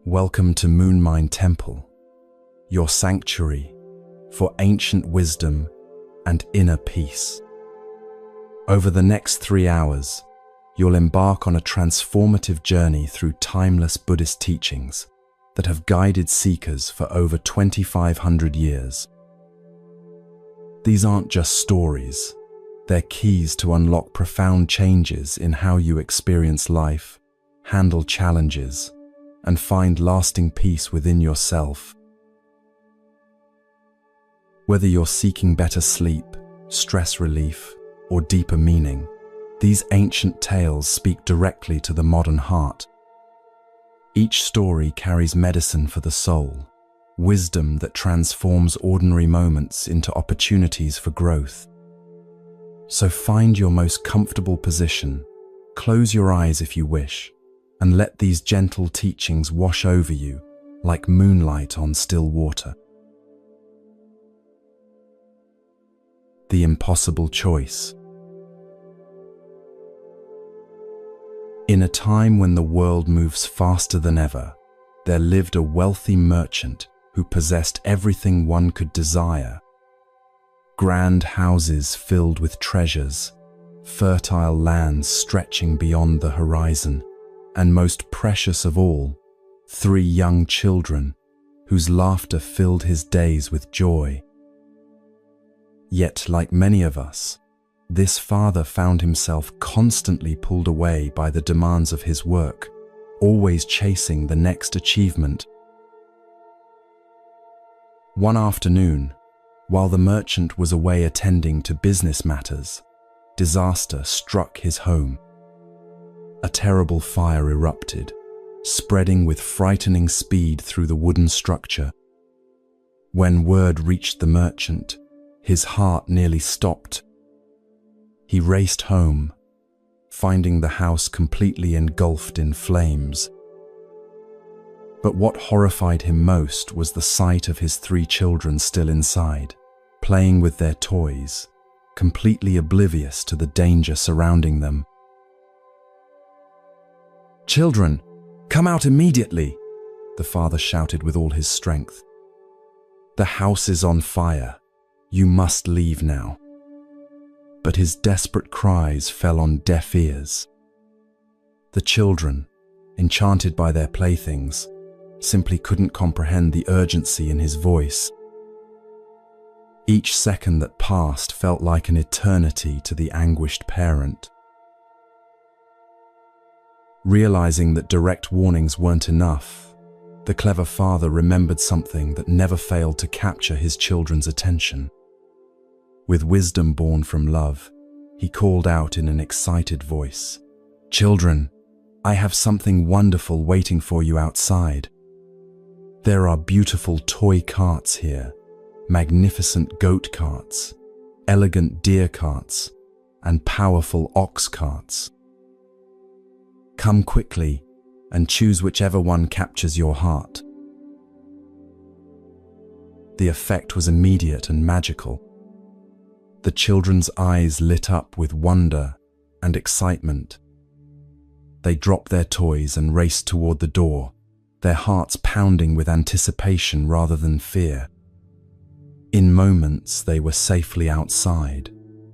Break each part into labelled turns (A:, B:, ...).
A: Welcome to Moonmine Temple, your sanctuary for ancient wisdom and inner peace. Over the next 3 hours, you'll embark on a transformative journey through timeless Buddhist teachings that have guided seekers for over 2,500 years. These aren't just stories, they're keys to unlock profound changes in how you experience life, handle challenges, and find lasting peace within yourself. Whether you're seeking better sleep, stress relief, or deeper meaning, these ancient tales speak directly to the modern heart. Each story carries medicine for the soul, wisdom that transforms ordinary moments into opportunities for growth. So find your most comfortable position, close your eyes if you wish, and let these gentle teachings wash over you like moonlight on still water. The impossible choice. In a time when the world moves faster than ever, there lived a wealthy merchant who possessed everything one could desire. Grand houses filled with treasures, fertile lands stretching beyond the horizon, and most precious of all, 3 young children whose laughter filled his days with joy. Yet, like many of us, this father found himself constantly pulled away by the demands of his work, always chasing the next achievement. One afternoon, while the merchant was away attending to business matters, disaster struck his home. A terrible fire erupted, spreading with frightening speed through the wooden structure. When word reached the merchant, his heart nearly stopped. He raced home, finding the house completely engulfed in flames. But what horrified him most was the sight of his 3 children still inside, playing with their toys, completely oblivious to the danger surrounding them. "Children, come out immediately!" the father shouted with all his strength. "The house is on fire. You must leave now." But his desperate cries fell on deaf ears. The children, enchanted by their playthings, simply couldn't comprehend the urgency in his voice. Each second that passed felt like an eternity to the anguished parent. Realizing that direct warnings weren't enough, the clever father remembered something that never failed to capture his children's attention. With wisdom born from love, he called out in an excited voice, "Children, I have something wonderful waiting for you outside. There are beautiful toy carts here, magnificent goat carts, elegant deer carts, and powerful ox carts. Come quickly and choose whichever one captures your heart." The effect was immediate and magical. The children's eyes lit up with wonder and excitement. They dropped their toys and raced toward the door, their hearts pounding with anticipation rather than fear. In moments, they were safely outside,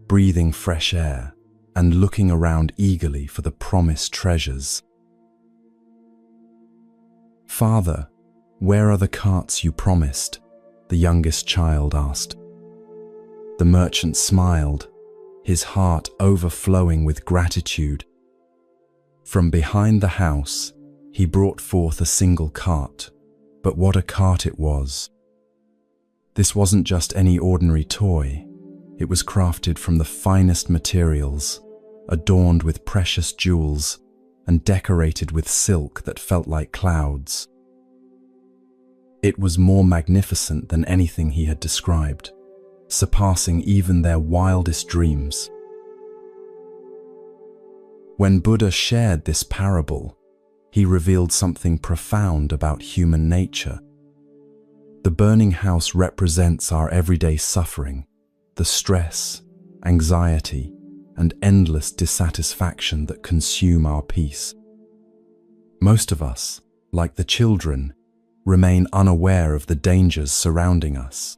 A: breathing fresh air and looking around eagerly for the promised treasures. "Father, where are the carts you promised?" the youngest child asked. The merchant smiled, his heart overflowing with gratitude. From behind the house, he brought forth a single cart, but what a cart it was! This wasn't just any ordinary toy. It was crafted from the finest materials, adorned with precious jewels, and decorated with silk that felt like clouds. It was more magnificent than anything he had described, surpassing even their wildest dreams. When Buddha shared this parable, he revealed something profound about human nature. The burning house represents our everyday suffering, the stress, anxiety, and endless dissatisfaction that consume our peace. Most of us, like the children, remain unaware of the dangers surrounding us.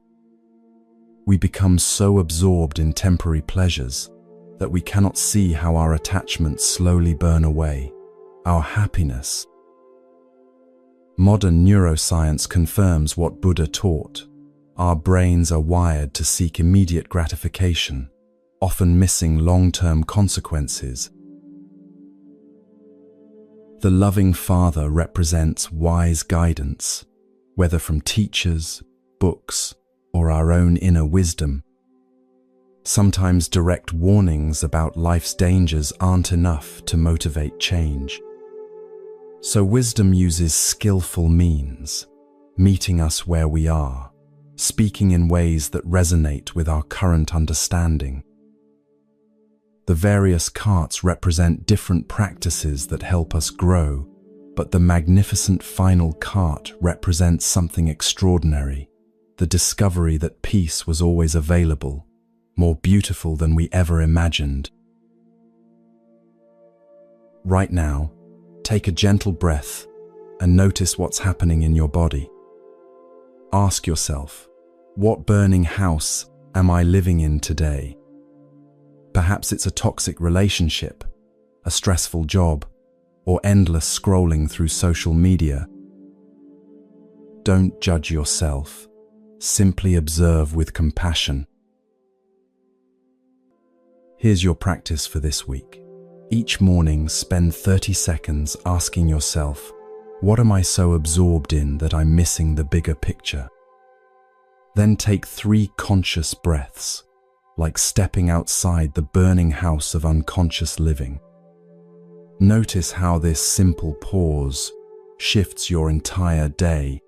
A: We become so absorbed in temporary pleasures that we cannot see how our attachments slowly burn away, our happiness. Modern neuroscience confirms what Buddha taught. Our brains are wired to seek immediate gratification, often missing long-term consequences. The loving Father represents wise guidance, whether from teachers, books, or our own inner wisdom. Sometimes direct warnings about life's dangers aren't enough to motivate change. So wisdom uses skillful means, meeting us where we are, speaking in ways that resonate with our current understanding. The various carts represent different practices that help us grow, but the magnificent final cart represents something extraordinary, the discovery that peace was always available, more beautiful than we ever imagined. Right now, take a gentle breath and notice what's happening in your body. Ask yourself, what burning house am I living in today? Perhaps it's a toxic relationship, a stressful job, or endless scrolling through social media. Don't judge yourself. Simply observe with compassion. Here's your practice for this week. Each morning, spend 30 seconds asking yourself, what am I so absorbed in that I'm missing the bigger picture? Then take 3 conscious breaths, like stepping outside the burning house of unconscious living. Notice how this simple pause shifts your entire day.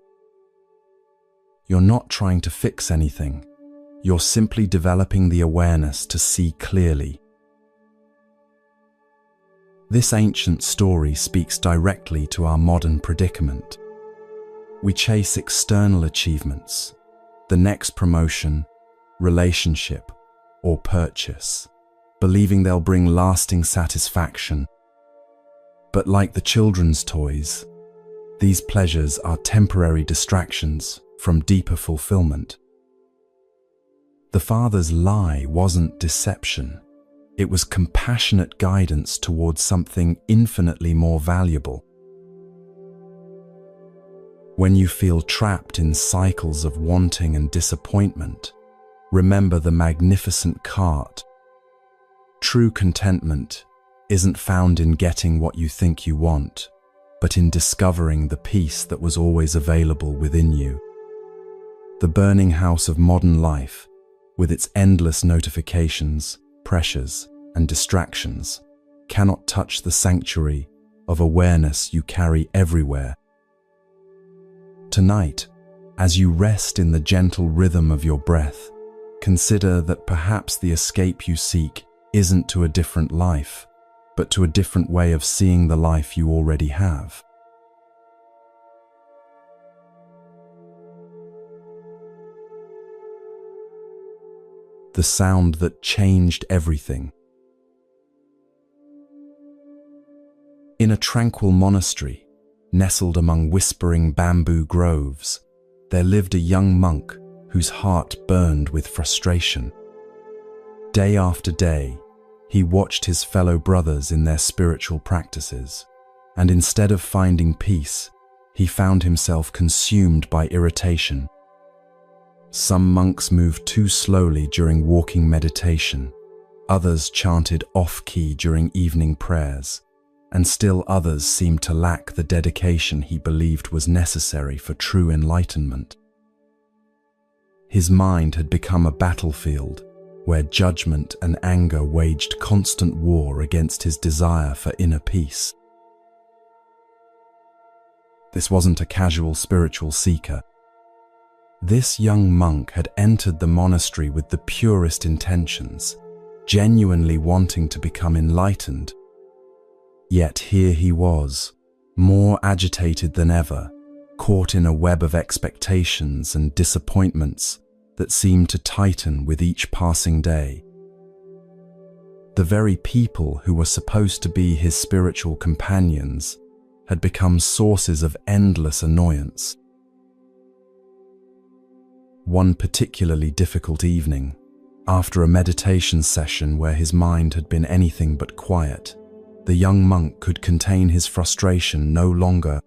A: You're not trying to fix anything. You're simply developing the awareness to see clearly. This ancient story speaks directly to our modern predicament. We chase external achievements, the next promotion, relationship, or purchase, believing they'll bring lasting satisfaction. But like the children's toys, these pleasures are temporary distractions from deeper fulfillment. The Father's lie wasn't deception. It was compassionate guidance towards something infinitely more valuable. When you feel trapped in cycles of wanting and disappointment, remember the magnificent cart. True contentment isn't found in getting what you think you want, but in discovering the peace that was always available within you. The burning house of modern life, with its endless notifications, pressures, and distractions, cannot touch the sanctuary of awareness you carry everywhere. Tonight, as you rest in the gentle rhythm of your breath, consider that perhaps the escape you seek isn't to a different life, but to a different way of seeing the life you already have. The sound that changed everything. In a tranquil monastery, nestled among whispering bamboo groves, there lived a young monk whose heart burned with frustration. Day after day, he watched his fellow brothers in their spiritual practices, and instead of finding peace, he found himself consumed by irritation. Some monks moved too slowly during walking meditation, others chanted off-key during evening prayers, and still others seemed to lack the dedication he believed was necessary for true enlightenment. His mind had become a battlefield where judgment and anger waged constant war against his desire for inner peace. This wasn't a casual spiritual seeker. This young monk had entered the monastery with the purest intentions, genuinely wanting to become enlightened. Yet here he was, more agitated than ever, caught in a web of expectations and disappointments that seemed to tighten with each passing day. The very people who were supposed to be his spiritual companions had become sources of endless annoyance. One particularly difficult evening, after a meditation session where his mind had been anything but quiet, the young monk could contain his frustration no longer.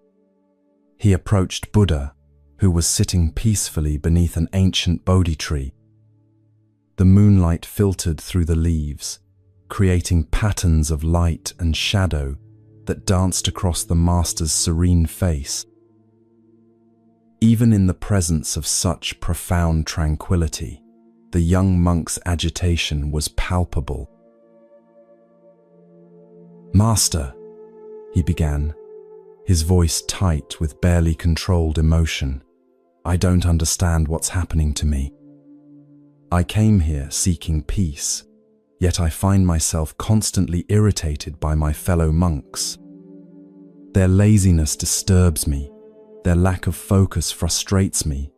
A: He approached Buddha, who was sitting peacefully beneath an ancient Bodhi tree. The moonlight filtered through the leaves, creating patterns of light and shadow that danced across the master's serene face. Even in the presence of such profound tranquility, the young monk's agitation was palpable. "Master," he began, his voice tight with barely controlled emotion, "I don't understand what's happening to me. I came here seeking peace, yet I find myself constantly irritated by my fellow monks. Their laziness disturbs me, their lack of focus frustrates me,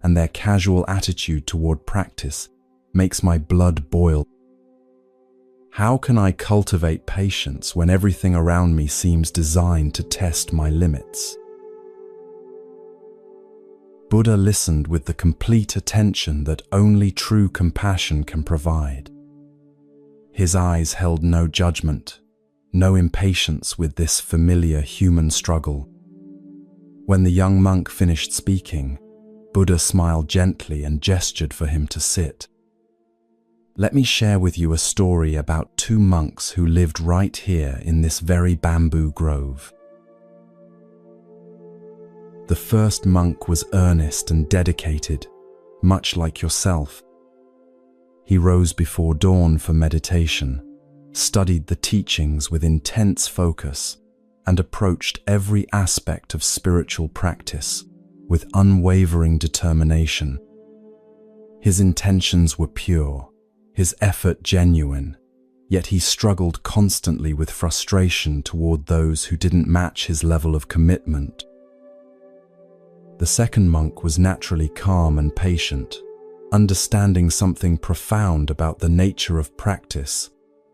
A: and their casual attitude toward practice makes my blood boil. How can I cultivate patience when everything around me seems designed to test my limits?" Buddha listened with the complete attention that only true compassion can provide. His eyes held no judgment, no impatience with this familiar human struggle. When the young monk finished speaking, Buddha smiled gently and gestured for him to sit. "Let me share with you a story about two monks who lived right here in this very bamboo grove. The first monk was earnest and dedicated, much like yourself. He rose before dawn for meditation, studied the teachings with intense focus, and approached every aspect of spiritual practice with unwavering determination. His intentions were pure, his effort genuine, yet he struggled constantly with frustration toward those who didn't match his level of commitment. The second monk was naturally calm and patient, understanding something profound about the nature of practice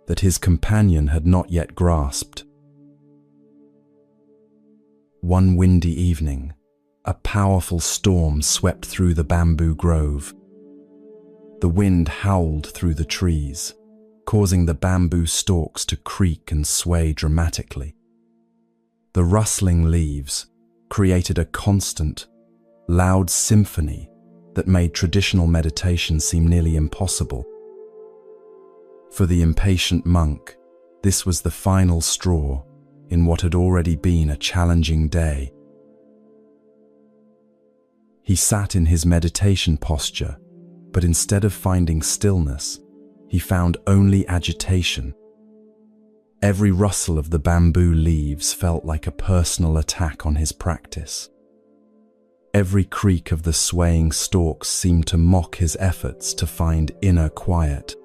A: that his companion had not yet grasped. One windy evening, a powerful storm swept through the bamboo grove. The wind howled through the trees, causing the bamboo stalks to creak and sway dramatically. The rustling leaves created a constant, loud symphony that made traditional meditation seem nearly impossible. For the impatient monk, this was the final straw in what had already been a challenging day. He sat in his meditation posture, but instead of finding stillness, he found only agitation. Every rustle of the bamboo leaves felt like a personal attack on his practice. Every creak of the swaying stalks seemed to mock his efforts to find inner quiet.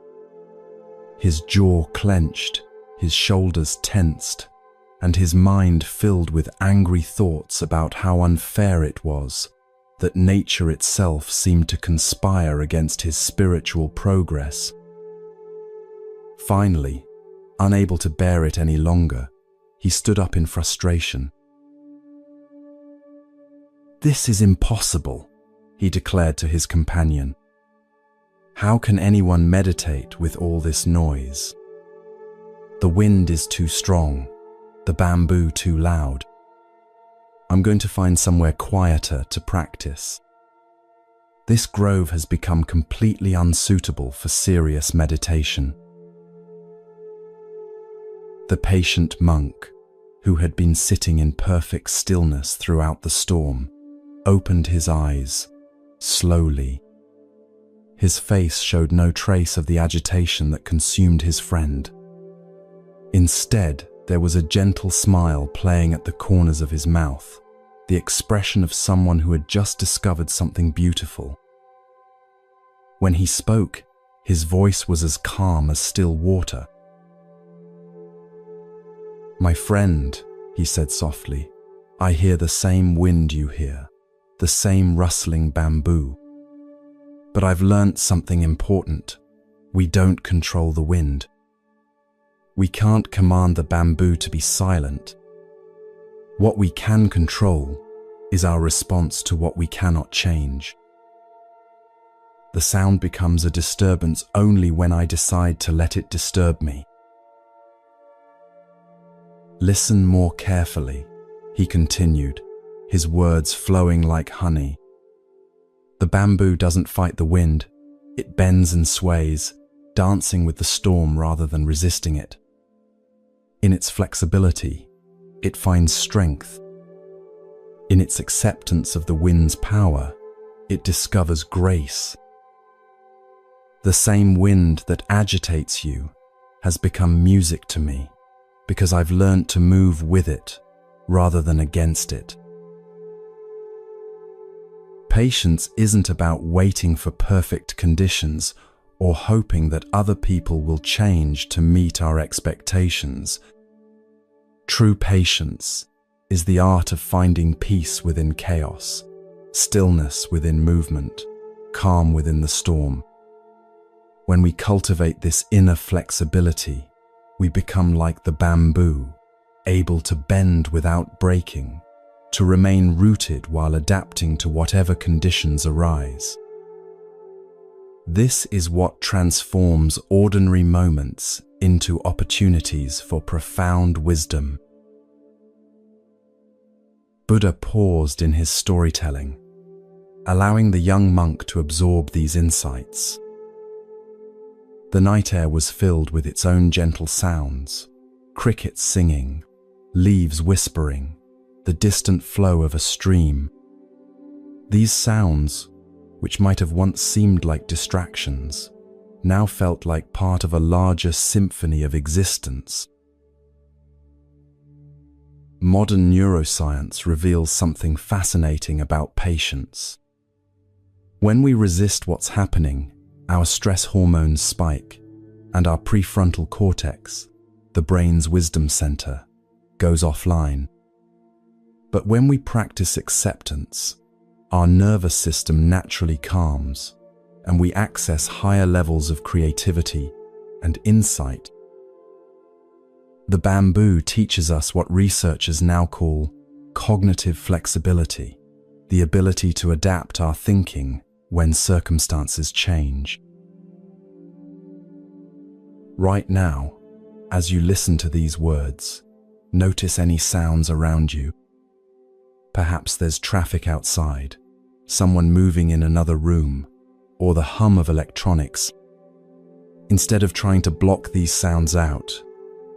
A: His jaw clenched, his shoulders tensed, and his mind filled with angry thoughts about how unfair it was that nature itself seemed to conspire against his spiritual progress. Finally, unable to bear it any longer, he stood up in frustration. "This is impossible," he declared to his companion. "How can anyone meditate with all this noise? The wind is too strong, the bamboo too loud. I'm going to find somewhere quieter to practice. This grove has become completely unsuitable for serious meditation." The patient monk, who had been sitting in perfect stillness throughout the storm, opened his eyes, slowly. His face showed no trace of the agitation that consumed his friend. Instead, there was a gentle smile playing at the corners of his mouth, the expression of someone who had just discovered something beautiful. When he spoke, his voice was as calm as still water. "My friend," he said softly, "I hear the same wind you hear, the same rustling bamboo. But I've learnt something important. We don't control the wind. We can't command the bamboo to be silent. What we can control is our response to what we cannot change. The sound becomes a disturbance only when I decide to let it disturb me. Listen more carefully, he continued, his words flowing like honey. The bamboo doesn't fight the wind, it bends and sways, dancing with the storm rather than resisting it. In its flexibility, it finds strength. In its acceptance of the wind's power, it discovers grace. The same wind that agitates you has become music to me because I've learned to move with it rather than against it. Patience isn't about waiting for perfect conditions or hoping that other people will change to meet our expectations. True patience is the art of finding peace within chaos, stillness within movement, calm within the storm. When we cultivate this inner flexibility, we become like the bamboo, able to bend without breaking, to remain rooted while adapting to whatever conditions arise. This is what transforms ordinary moments into opportunities for profound wisdom. Buddha paused in his storytelling, allowing the young monk to absorb these insights. The night air was filled with its own gentle sounds, crickets singing, leaves whispering, the distant flow of a stream. These sounds, which might have once seemed like distractions, now felt like part of a larger symphony of existence. Modern neuroscience reveals something fascinating about patience. When we resist what's happening, our stress hormones spike, and our prefrontal cortex, the brain's wisdom center, goes offline. But when we practice acceptance, our nervous system naturally calms, and we access higher levels of creativity and insight. The bamboo teaches us what researchers now call cognitive flexibility, the ability to adapt our thinking when circumstances change. Right now, as you listen to these words, notice any sounds around you. Perhaps there's traffic outside, someone moving in another room, or the hum of electronics. Instead of trying to block these sounds out,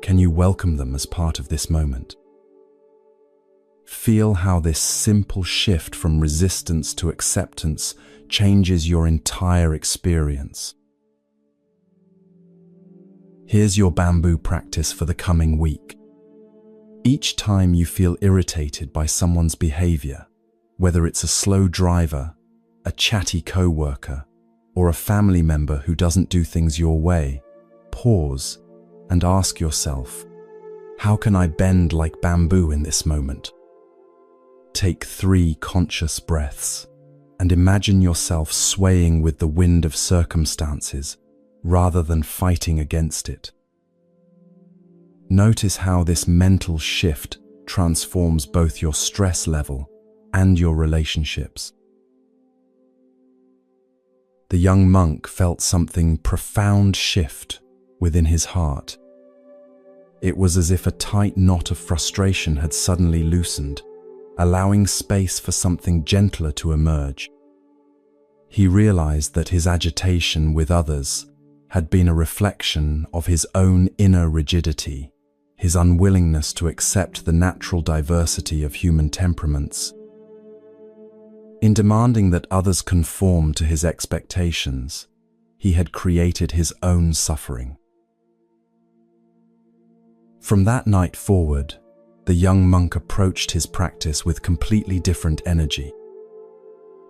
A: can you welcome them as part of this moment? Feel how this simple shift from resistance to acceptance changes your entire experience. Here's your bamboo practice for the coming week. Each time you feel irritated by someone's behavior, whether it's a slow driver, a chatty coworker, or a family member who doesn't do things your way, pause and ask yourself, how can I bend like bamboo in this moment? Take 3 conscious breaths and imagine yourself swaying with the wind of circumstances rather than fighting against it. Notice how this mental shift transforms both your stress level and your relationships. The young monk felt something profound shift within his heart. It was as if a tight knot of frustration had suddenly loosened, allowing space for something gentler to emerge. He realized that his agitation with others had been a reflection of his own inner rigidity, his unwillingness to accept the natural diversity of human temperaments. In demanding that others conform to his expectations, he had created his own suffering. From that night forward, the young monk approached his practice with completely different energy.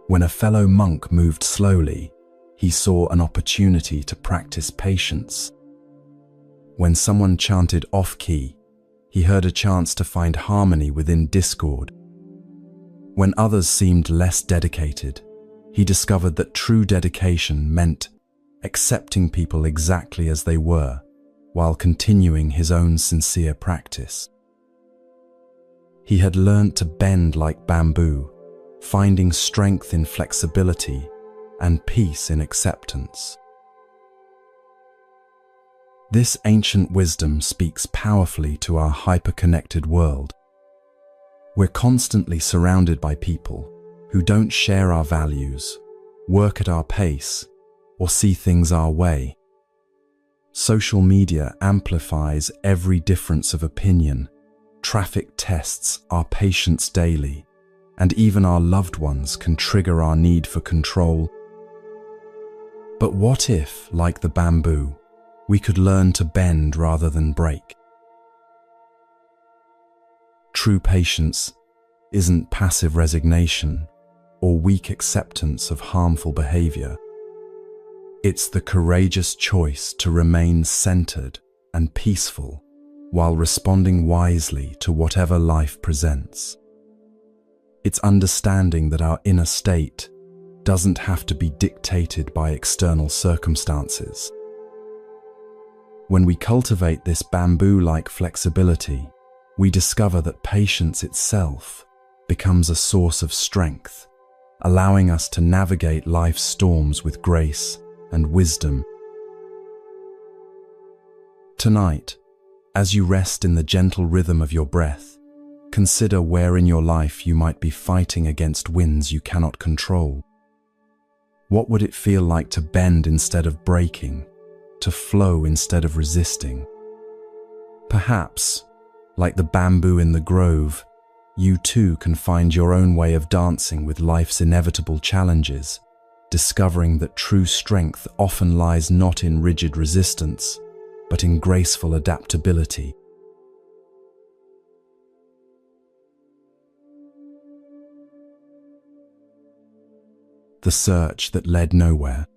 A: When a fellow monk moved slowly, he saw an opportunity to practice patience. When someone chanted off-key, he heard a chance to find harmony within discord. When others seemed less dedicated, he discovered that true dedication meant accepting people exactly as they were, while continuing his own sincere practice. He had learned to bend like bamboo, finding strength in flexibility and peace in acceptance. This ancient wisdom speaks powerfully to our hyper-connected world. We're constantly surrounded by people who don't share our values, work at our pace, or see things our way. Social media amplifies every difference of opinion. Traffic tests our patience daily, and even our loved ones can trigger our need for control. But what if, like the bamboo, we could learn to bend rather than break? True patience isn't passive resignation or weak acceptance of harmful behavior. It's the courageous choice to remain centered and peaceful while responding wisely to whatever life presents. It's understanding that our inner state doesn't have to be dictated by external circumstances. When we cultivate this bamboo-like flexibility, we discover that patience itself becomes a source of strength, allowing us to navigate life's storms with grace and wisdom. Tonight, as you rest in the gentle rhythm of your breath, consider where in your life you might be fighting against winds you cannot control. What would it feel like to bend instead of breaking, to flow instead of resisting? Perhaps, like the bamboo in the grove, you too can find your own way of dancing with life's inevitable challenges, discovering that true strength often lies not in rigid resistance, but in graceful adaptability. The search that led nowhere.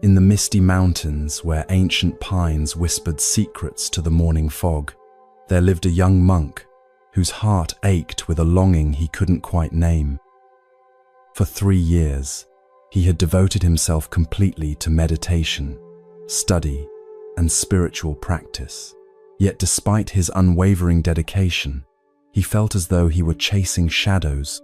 A: In the misty mountains where ancient pines whispered secrets to the morning fog, there lived a young monk whose heart ached with a longing he couldn't quite name. For 3 years, he had devoted himself completely to meditation, study, and spiritual practice. Yet despite his unwavering dedication, he felt as though he were chasing shadows.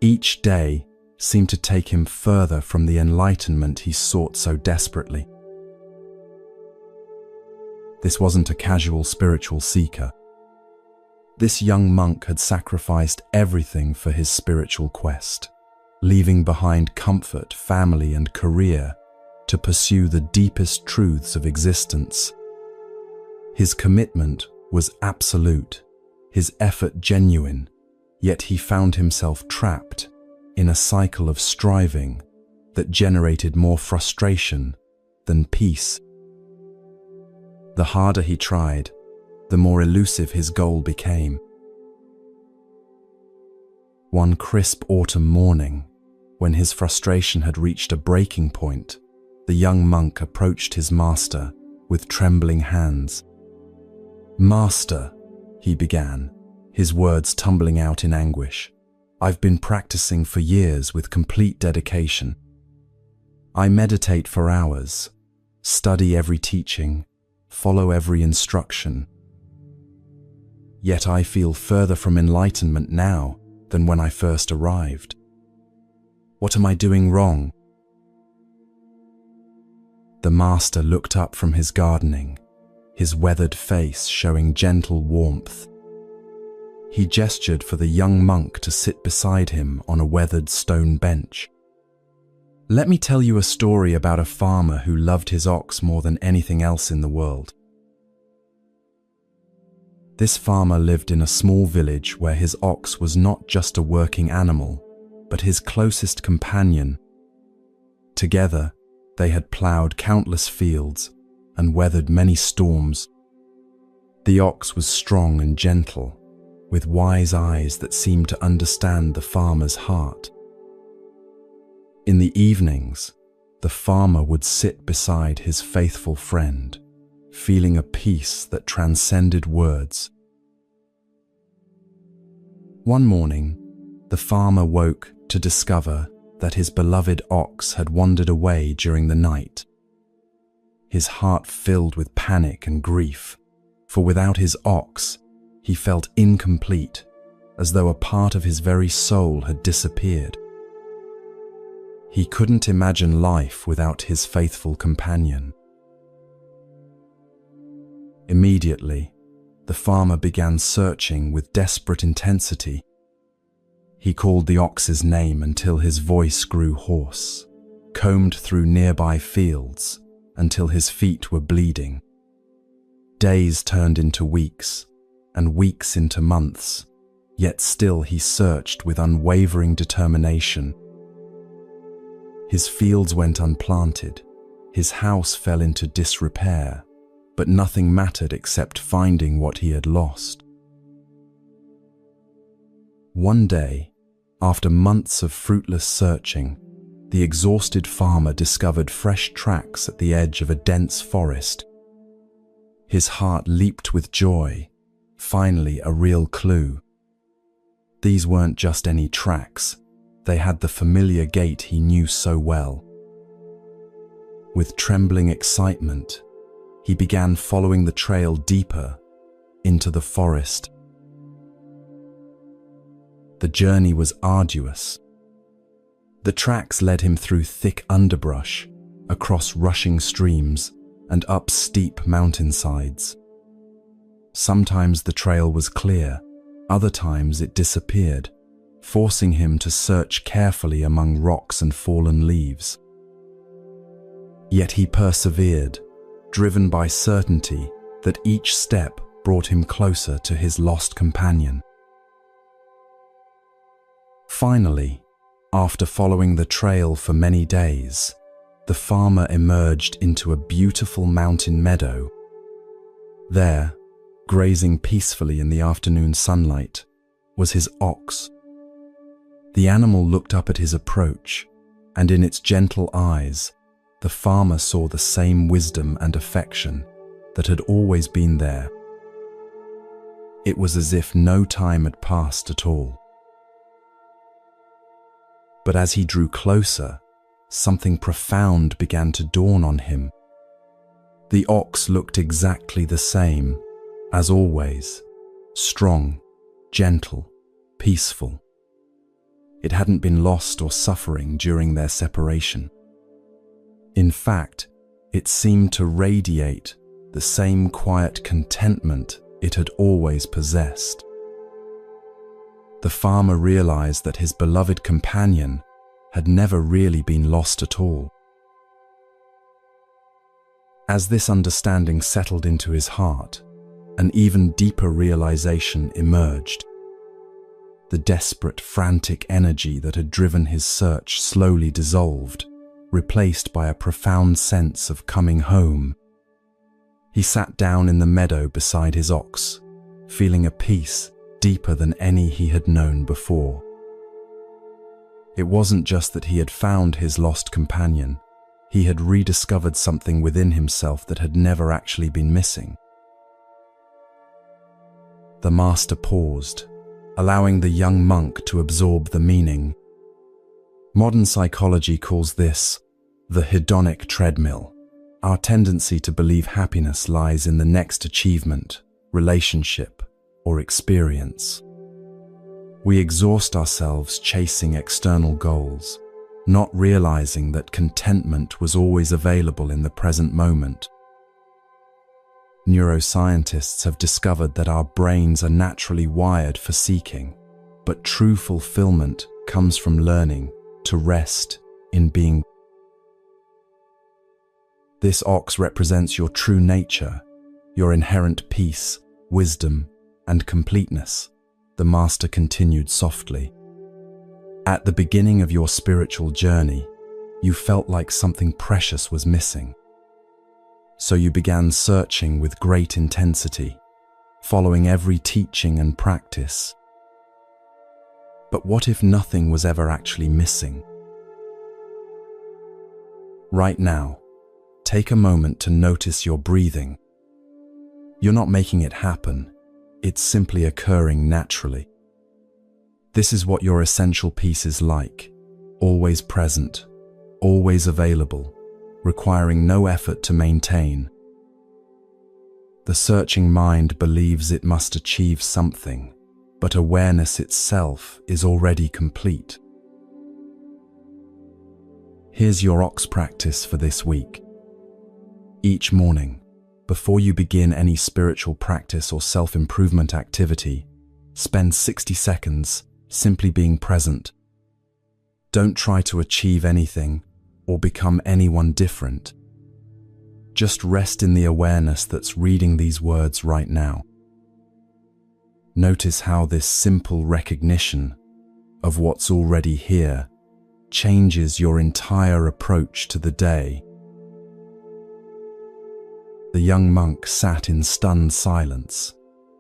A: Each day seemed to take him further from the enlightenment he sought so desperately. This wasn't a casual spiritual seeker. This young monk had sacrificed everything for his spiritual quest, leaving behind comfort, family, and career to pursue the deepest truths of existence. His commitment was absolute, his effort genuine, yet he found himself trapped in a cycle of striving that generated more frustration than peace. The harder he tried, the more elusive his goal became. One crisp autumn morning, when his frustration had reached a breaking point, the young monk approached his master with trembling hands. "Master," he began, his words tumbling out in anguish, "I've been practicing for years with complete dedication. I meditate for hours, study every teaching, follow every instruction. Yet I feel further from enlightenment now than when I first arrived. What am I doing wrong?" The master looked up from his gardening, his weathered face showing gentle warmth. He gestured for the young monk to sit beside him on a weathered stone bench. "Let me tell you a story about a farmer who loved his ox more than anything else in the world. This farmer lived in a small village where his ox was not just a working animal, but his closest companion. Together, they had plowed countless fields and weathered many storms. The ox was strong and gentle, with wise eyes that seemed to understand the farmer's heart. In the evenings, the farmer would sit beside his faithful friend, feeling a peace that transcended words. One morning, the farmer woke to discover that his beloved ox had wandered away during the night. His heart filled with panic and grief, for without his ox, he felt incomplete, as though a part of his very soul had disappeared. He couldn't imagine life without his faithful companion. Immediately, the farmer began searching with desperate intensity. He called the ox's name until his voice grew hoarse, combed through nearby fields until his feet were bleeding. Days turned into weeks, and weeks into months, yet still he searched with unwavering determination. His fields went unplanted, his house fell into disrepair, but nothing mattered except finding what he had lost. One day, after months of fruitless searching, the exhausted farmer discovered fresh tracks at the edge of a dense forest. His heart leaped with joy, finally a real clue. These weren't just any tracks, they had the familiar gait he knew so well. With trembling excitement, he began following the trail deeper into the forest. The journey was arduous. The tracks led him through thick underbrush, across rushing streams, and up steep mountainsides. Sometimes the trail was clear, other times it disappeared, forcing him to search carefully among rocks and fallen leaves. Yet he persevered, driven by certainty that each step brought him closer to his lost companion. Finally, after following the trail for many days, the farmer emerged into a beautiful mountain meadow. There, grazing peacefully in the afternoon sunlight, was his ox. The animal looked up at his approach, and in its gentle eyes, the farmer saw the same wisdom and affection that had always been there. It was as if no time had passed at all. But as he drew closer, something profound began to dawn on him. The ox looked exactly the same, as always, strong, gentle, peaceful. It hadn't been lost or suffering during their separation. In fact, it seemed to radiate the same quiet contentment it had always possessed. The farmer realized that his beloved companion had never really been lost at all. As this understanding settled into his heart, an even deeper realization emerged. The desperate, frantic energy that had driven his search slowly dissolved, replaced by a profound sense of coming home. He sat down in the meadow beside his ox, feeling a peace deeper than any he had known before. It wasn't just that he had found his lost companion, he had rediscovered something within himself that had never actually been missing. The master paused, allowing the young monk to absorb the meaning. Modern psychology calls this the hedonic treadmill, our tendency to believe happiness lies in the next achievement, relationship, or experience. We exhaust ourselves chasing external goals, not realizing that contentment was always available in the present moment. Neuroscientists have discovered that our brains are naturally wired for seeking, but true fulfillment comes from learning to rest in being. This ox represents your true nature, your inherent peace, wisdom, and completeness, the master continued softly. At the beginning of your spiritual journey, you felt like something precious was missing. So you began searching with great intensity, following every teaching and practice. But what if nothing was ever actually missing? Right now, take a moment to notice your breathing. You're not making it happen, it's simply occurring naturally. This is what your essential peace is like, always present, always available, requiring no effort to maintain. The searching mind believes it must achieve something, but awareness itself is already complete. Here's your ox practice for this week. Each morning, before you begin any spiritual practice or self-improvement activity, spend 60 seconds simply being present. Don't try to achieve anything or become anyone different. Just rest in the awareness that's reading these words right now. Notice how this simple recognition of what's already here changes your entire approach to the day. The young monk sat in stunned silence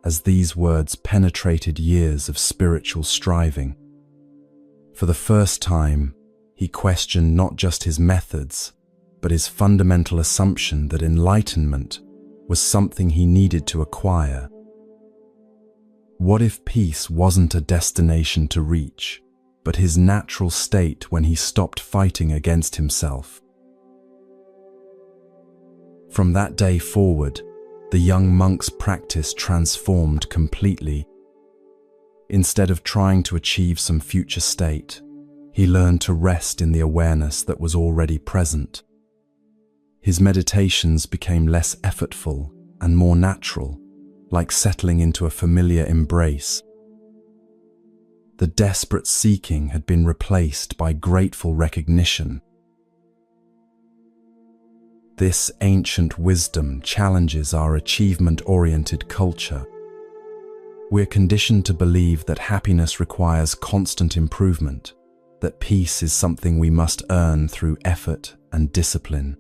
A: as these words penetrated years of spiritual striving. For the first time, he questioned not just his methods, but his fundamental assumption that enlightenment was something he needed to acquire. What if peace wasn't a destination to reach, but his natural state when he stopped fighting against himself? From that day forward, the young monk's practice transformed completely. Instead of trying to achieve some future state, he learned to rest in the awareness that was already present. His meditations became less effortful and more natural, like settling into a familiar embrace. The desperate seeking had been replaced by grateful recognition. This ancient wisdom challenges our achievement-oriented culture. We're conditioned to believe that happiness requires constant improvement, that peace is something we must earn through effort and discipline.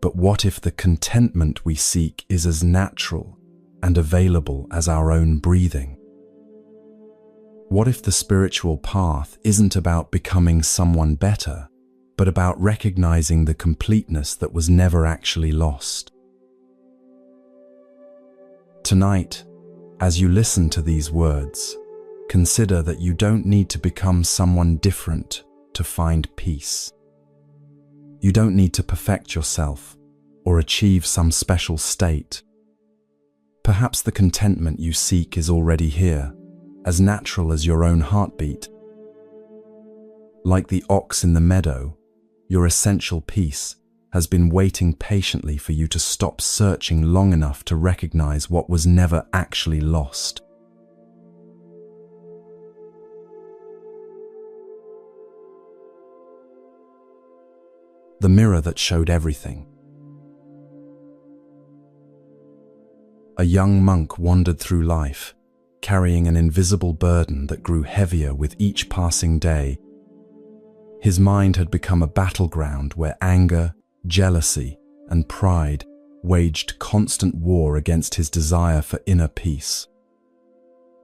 A: But what if the contentment we seek is as natural and available as our own breathing? What if the spiritual path isn't about becoming someone better, but about recognizing the completeness that was never actually lost? Tonight, as you listen to these words, consider that you don't need to become someone different to find peace. You don't need to perfect yourself or achieve some special state. Perhaps the contentment you seek is already here, as natural as your own heartbeat. Like the ox in the meadow, your essential peace has been waiting patiently for you to stop searching long enough to recognize what was never actually lost. The mirror that showed everything. A young monk wandered through life, carrying an invisible burden that grew heavier with each passing day. His mind had become a battleground where anger, jealousy, and pride waged constant war against his desire for inner peace.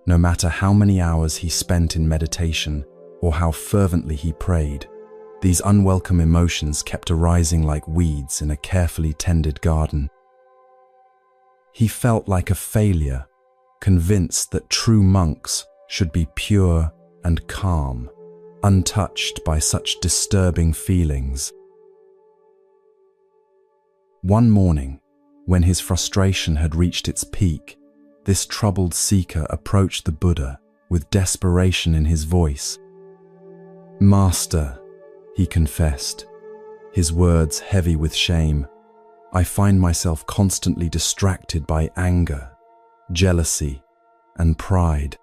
A: No matter how many hours he spent in meditation or how fervently he prayed, these unwelcome emotions kept arising like weeds in a carefully tended garden. He felt like a failure, convinced that true monks should be pure and calm, untouched by such disturbing feelings. One morning, when his frustration had reached its peak, this troubled seeker approached the Buddha with desperation in his voice. "Master," he confessed, his words heavy with shame, "I find myself constantly distracted by anger, jealousy, and pride.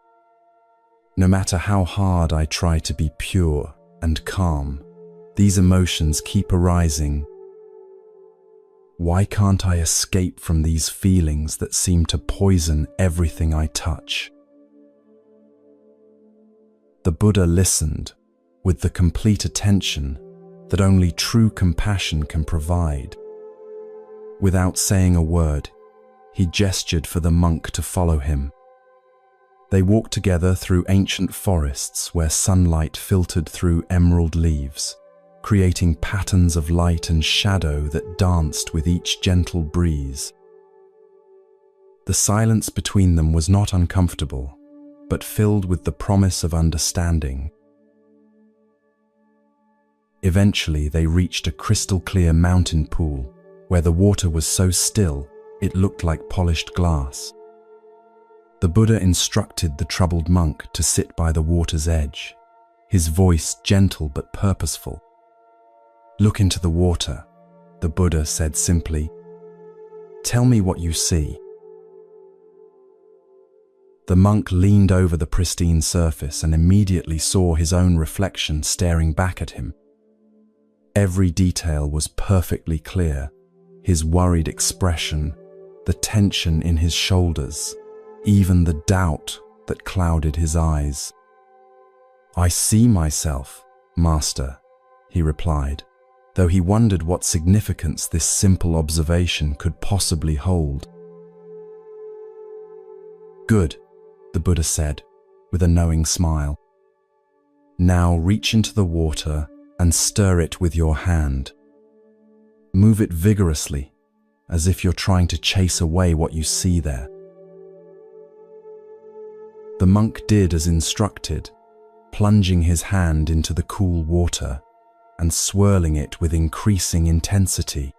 A: No matter how hard I try to be pure and calm, these emotions keep arising. Why can't I escape from these feelings that seem to poison everything I touch?" The Buddha listened with the complete attention that only true compassion can provide. Without saying a word, he gestured for the monk to follow him. They walked together through ancient forests where sunlight filtered through emerald leaves, creating patterns of light and shadow that danced with each gentle breeze. The silence between them was not uncomfortable, but filled with the promise of understanding. Eventually, they reached a crystal-clear mountain pool where the water was so still It looked like polished glass. The Buddha instructed the troubled monk to sit by the water's edge, his voice gentle but purposeful. "Look into the water," the Buddha said simply. "Tell me what you see." The monk leaned over the pristine surface and immediately saw his own reflection staring back at him. Every detail was perfectly clear: his worried expression, the tension in his shoulders, even the doubt that clouded his eyes. "I see myself, Master," he replied, though he wondered what significance this simple observation could possibly hold. "Good," the Buddha said, with a knowing smile. "Now reach into the water and stir it with your hand. Move it vigorously, as if you're trying to chase away what you see there." The monk did as instructed, plunging his hand into the cool water and swirling it with increasing intensity.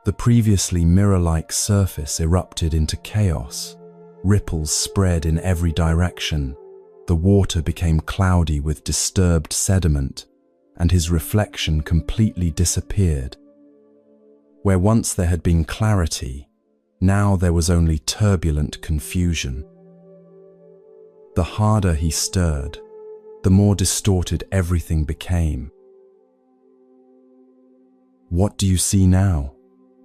A: The previously mirror-like surface erupted into chaos. Ripples spread in every direction. The water became cloudy with disturbed sediment, and his reflection completely disappeared. Where once there had been clarity, now there was only turbulent confusion. The harder he stirred, the more distorted everything became. "What do you see now?"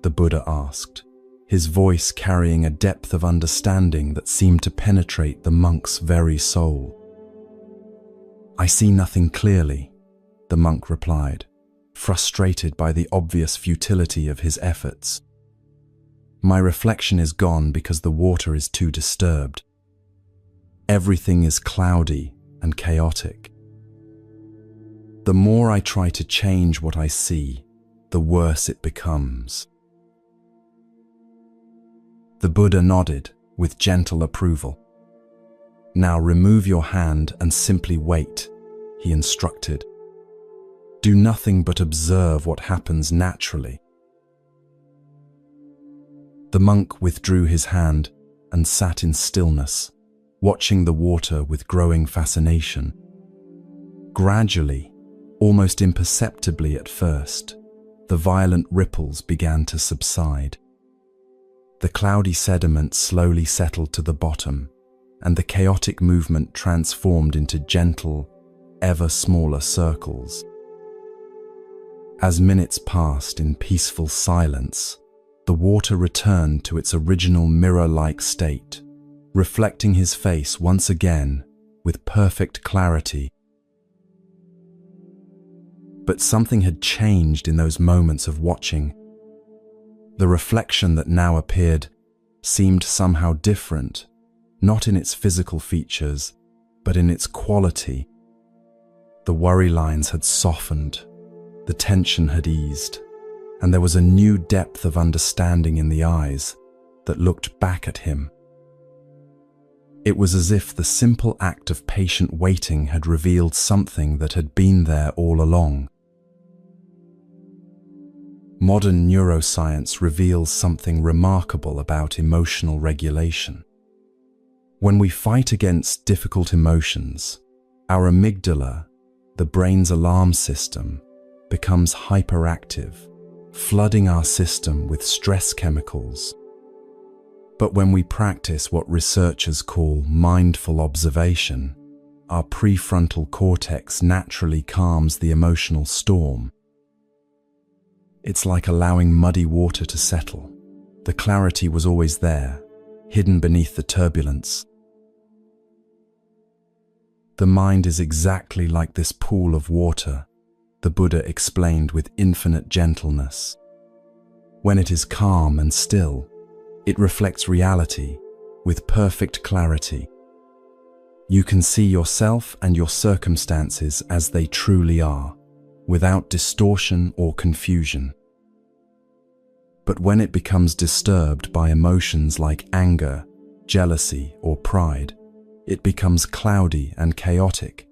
A: the Buddha asked, his voice carrying a depth of understanding that seemed to penetrate the monk's very soul. "I see nothing clearly," the monk replied, frustrated by the obvious futility of his efforts. "My reflection is gone because the water is too disturbed. Everything is cloudy and chaotic. The more I try to change what I see, the worse it becomes." The Buddha nodded with gentle approval. "Now remove your hand and simply wait," he instructed. "Do nothing but observe what happens naturally." The monk withdrew his hand and sat in stillness, watching the water with growing fascination. Gradually, almost imperceptibly at first, the violent ripples began to subside. The cloudy sediment slowly settled to the bottom, and the chaotic movement transformed into gentle, ever smaller circles. As minutes passed in peaceful silence, the water returned to its original mirror-like state, reflecting his face once again with perfect clarity. But something had changed in those moments of watching. The reflection that now appeared seemed somehow different, not in its physical features, but in its quality. The worry lines had softened, the tension had eased, and there was a new depth of understanding in the eyes that looked back at him. It was as if the simple act of patient waiting had revealed something that had been there all along. Modern neuroscience reveals something remarkable about emotional regulation. When we fight against difficult emotions, our amygdala, the brain's alarm system, becomes hyperactive, flooding our system with stress chemicals. But when we practice what researchers call mindful observation, our prefrontal cortex naturally calms the emotional storm. It's like allowing muddy water to settle. The clarity was always there, hidden beneath the turbulence. The mind is exactly like this pool of water, the Buddha explained with infinite gentleness. When it is calm and still, it reflects reality with perfect clarity. You can see yourself and your circumstances as they truly are, without distortion or confusion. But when it becomes disturbed by emotions like anger, jealousy, or pride, it becomes cloudy and chaotic,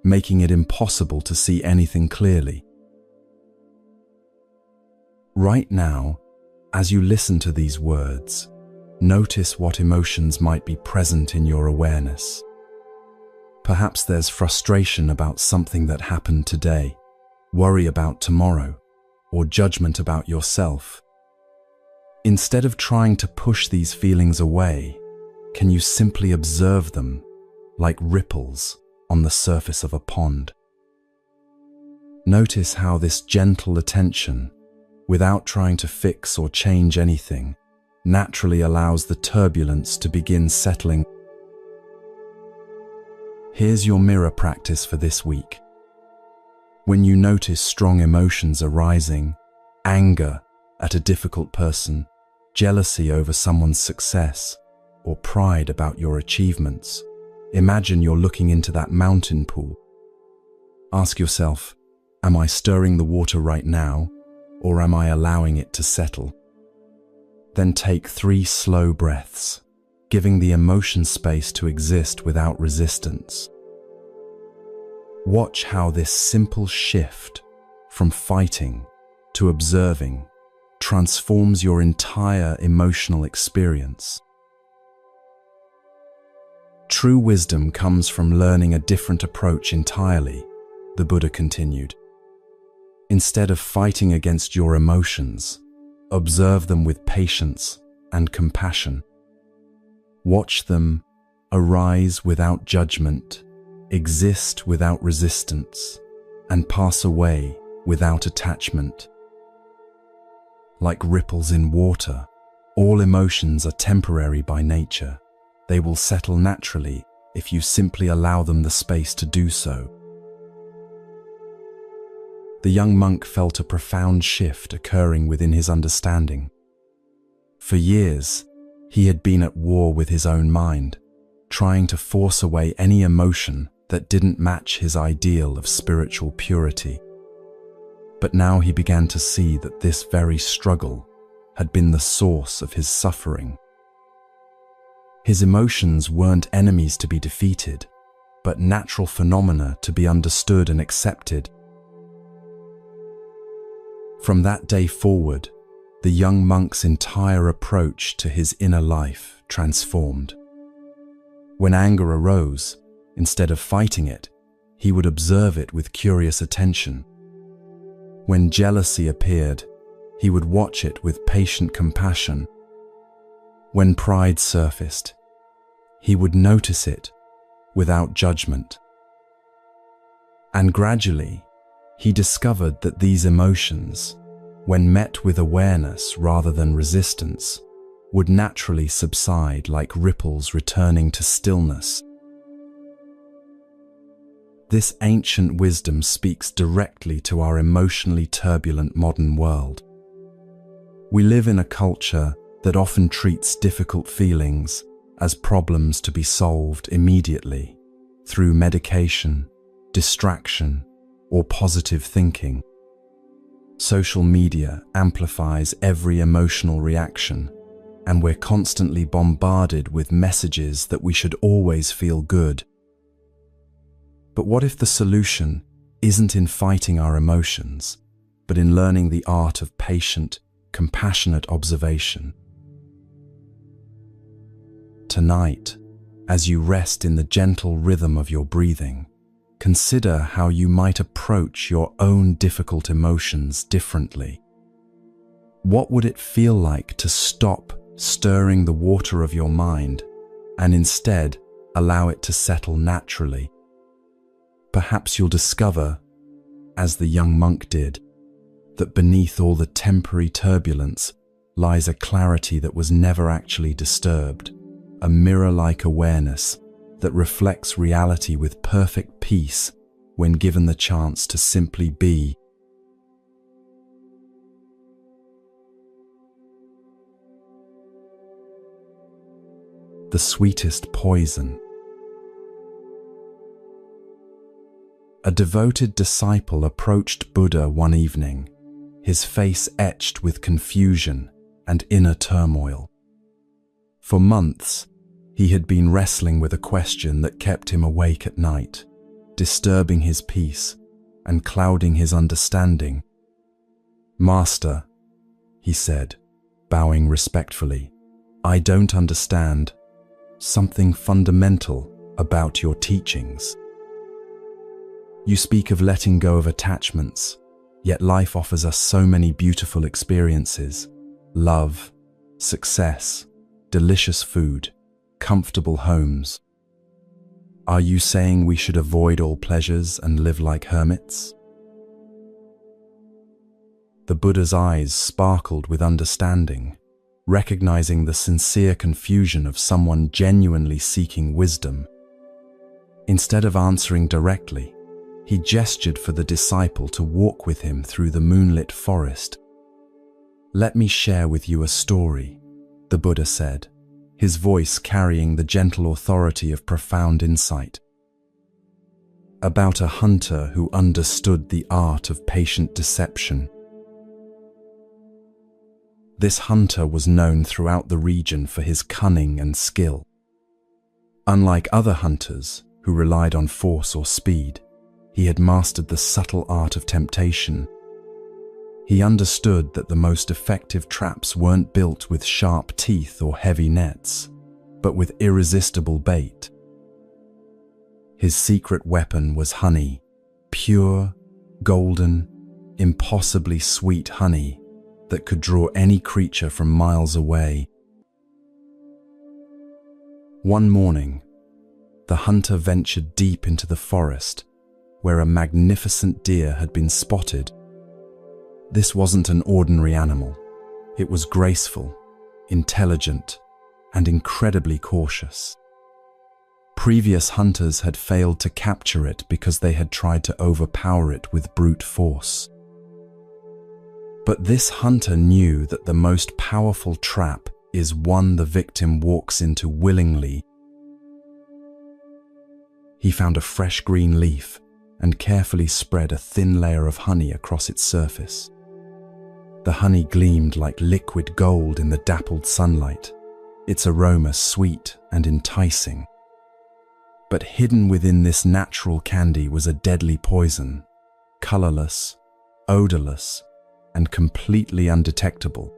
A: making it impossible to see anything clearly. Right now, As you listen to these words, notice what emotions might be present in your awareness. Perhaps there's frustration about something that happened today, worry about tomorrow, or judgment about yourself. Instead of trying to push these feelings away, can you simply observe them like ripples on the surface of a pond? Notice how this gentle attention, without trying to fix or change anything, naturally allows the turbulence to begin settling. Here's your mirror practice for this week. When you notice strong emotions arising, anger at a difficult person, jealousy over someone's success, or pride about your achievements, imagine you're looking into that mountain pool. Ask yourself, am I stirring the water right now, or am I allowing it to settle? Then take 3 slow breaths, giving the emotion space to exist without resistance. Watch how this simple shift from fighting to observing transforms your entire emotional experience. True wisdom comes from learning a different approach entirely, the Buddha continued. Instead of fighting against your emotions, observe them with patience and compassion. Watch them arise without judgment, exist without resistance, and pass away without attachment. Like ripples in water, all emotions are temporary by nature. They will settle naturally if you simply allow them the space to do so. The young monk felt a profound shift occurring within his understanding. For years, he had been at war with his own mind, trying to force away any emotion that didn't match his ideal of spiritual purity. But now he began to see that this very struggle had been the source of his suffering. His emotions weren't enemies to be defeated, but natural phenomena to be understood and accepted. From that day forward, the young monk's entire approach to his inner life transformed. When anger arose, instead of fighting it, he would observe it with curious attention. When jealousy appeared, he would watch it with patient compassion. When pride surfaced, he would notice it without judgment. And gradually, he discovered that these emotions, when met with awareness rather than resistance, would naturally subside like ripples returning to stillness. This ancient wisdom speaks directly to our emotionally turbulent modern world. We live in a culture that often treats difficult feelings as problems to be solved immediately through medication, distraction, or positive thinking. Social media amplifies every emotional reaction, and we're constantly bombarded with messages that we should always feel good. But what if the solution isn't in fighting our emotions, but in learning the art of patient, compassionate observation? Tonight, as you rest in the gentle rhythm of your breathing, consider how you might approach your own difficult emotions differently. What would it feel like to stop stirring the water of your mind and instead allow it to settle naturally? Perhaps you'll discover, as the young monk did, that beneath all the temporary turbulence lies a clarity that was never actually disturbed, a mirror-like awareness that reflects reality with perfect peace when given the chance to simply be. The sweetest poison. A devoted disciple approached Buddha one evening, his face etched with confusion and inner turmoil. For months, he had been wrestling with a question that kept him awake at night, disturbing his peace and clouding his understanding. "Master," he said, bowing respectfully. "I don't understand something fundamental about your teachings. You speak of letting go of attachments, yet life offers us so many beautiful experiences: love, success, delicious food, comfortable homes. Are you saying we should avoid all pleasures and live like hermits?" The Buddha's eyes sparkled with understanding, recognizing the sincere confusion of someone genuinely seeking wisdom. Instead of answering directly, he gestured for the disciple to walk with him through the moonlit forest. "Let me share with you a story," the Buddha said, his voice carrying the gentle authority of profound insight. "About a hunter who understood the art of patient deception. This hunter was known throughout the region for his cunning and skill. Unlike other hunters who relied on force or speed, he had mastered the subtle art of temptation. He understood that the most effective traps weren't built with sharp teeth or heavy nets, but with irresistible bait. His secret weapon was honey, pure, golden, impossibly sweet honey that could draw any creature from miles away. One morning, the hunter ventured deep into the forest, where a magnificent deer had been spotted. This wasn't an ordinary animal. It was graceful, intelligent, and incredibly cautious. Previous hunters had failed to capture it because they had tried to overpower it with brute force. But this hunter knew that the most powerful trap is one the victim walks into willingly. He found a fresh green leaf and carefully spread a thin layer of honey across its surface. The honey gleamed like liquid gold in the dappled sunlight, its aroma sweet and enticing. But hidden within this natural candy was a deadly poison, colorless, odorless, and completely undetectable.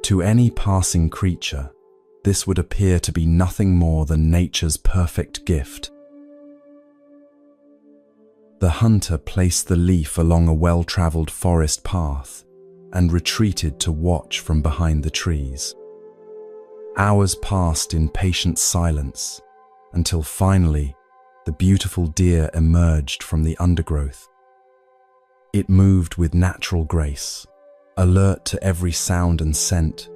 A: To any passing creature, this would appear to be nothing more than nature's perfect gift. The hunter placed the leaf along a well-traveled forest path and retreated to watch from behind the trees. Hours passed in patient silence until finally the beautiful deer emerged from the undergrowth. It moved with natural grace, alert to every sound and scent,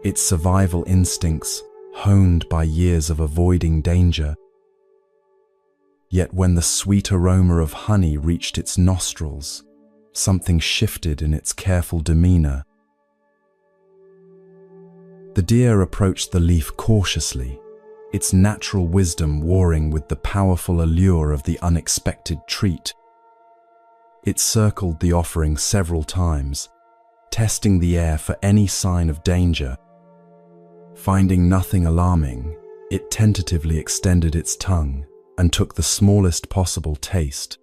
A: its survival instincts honed by years of avoiding danger. Yet when the sweet aroma of honey reached its nostrils, something shifted in its careful demeanor. The deer approached the leaf cautiously, its natural wisdom warring with the powerful allure of the unexpected treat. It circled the offering several times, testing the air for any sign of danger. Finding nothing alarming, it tentatively extended its tongue and took the smallest possible taste.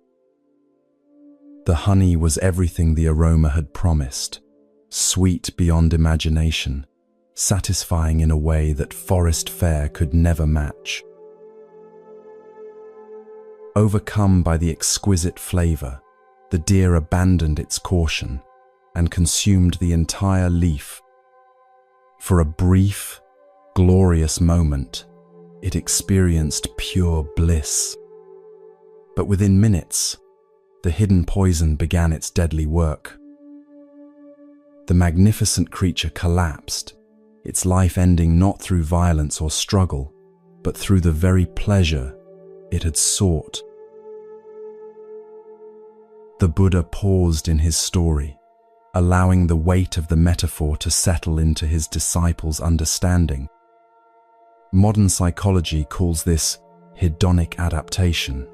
A: The honey was everything the aroma had promised, sweet beyond imagination, satisfying in a way that forest fare could never match. Overcome by the exquisite flavor, the deer abandoned its caution and consumed the entire leaf. For a brief, glorious moment, it experienced pure bliss. But within minutes, the hidden poison began its deadly work. The magnificent creature collapsed, its life ending not through violence or struggle, but through the very pleasure it had sought. The Buddha paused in his story, allowing the weight of the metaphor to settle into his disciples' understanding. Modern psychology calls this hedonic adaptation,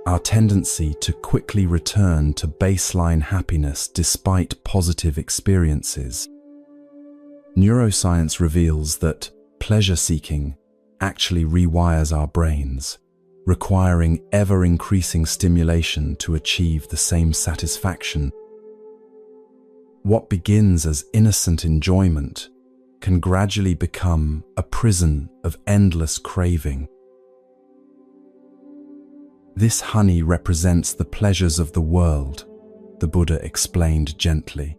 A: our tendency to quickly return to baseline happiness despite positive experiences. Neuroscience reveals that pleasure-seeking actually rewires our brains, requiring ever-increasing stimulation to achieve the same satisfaction. What begins as innocent enjoyment can gradually become a prison of endless craving. This honey represents the pleasures of the world, the Buddha explained gently.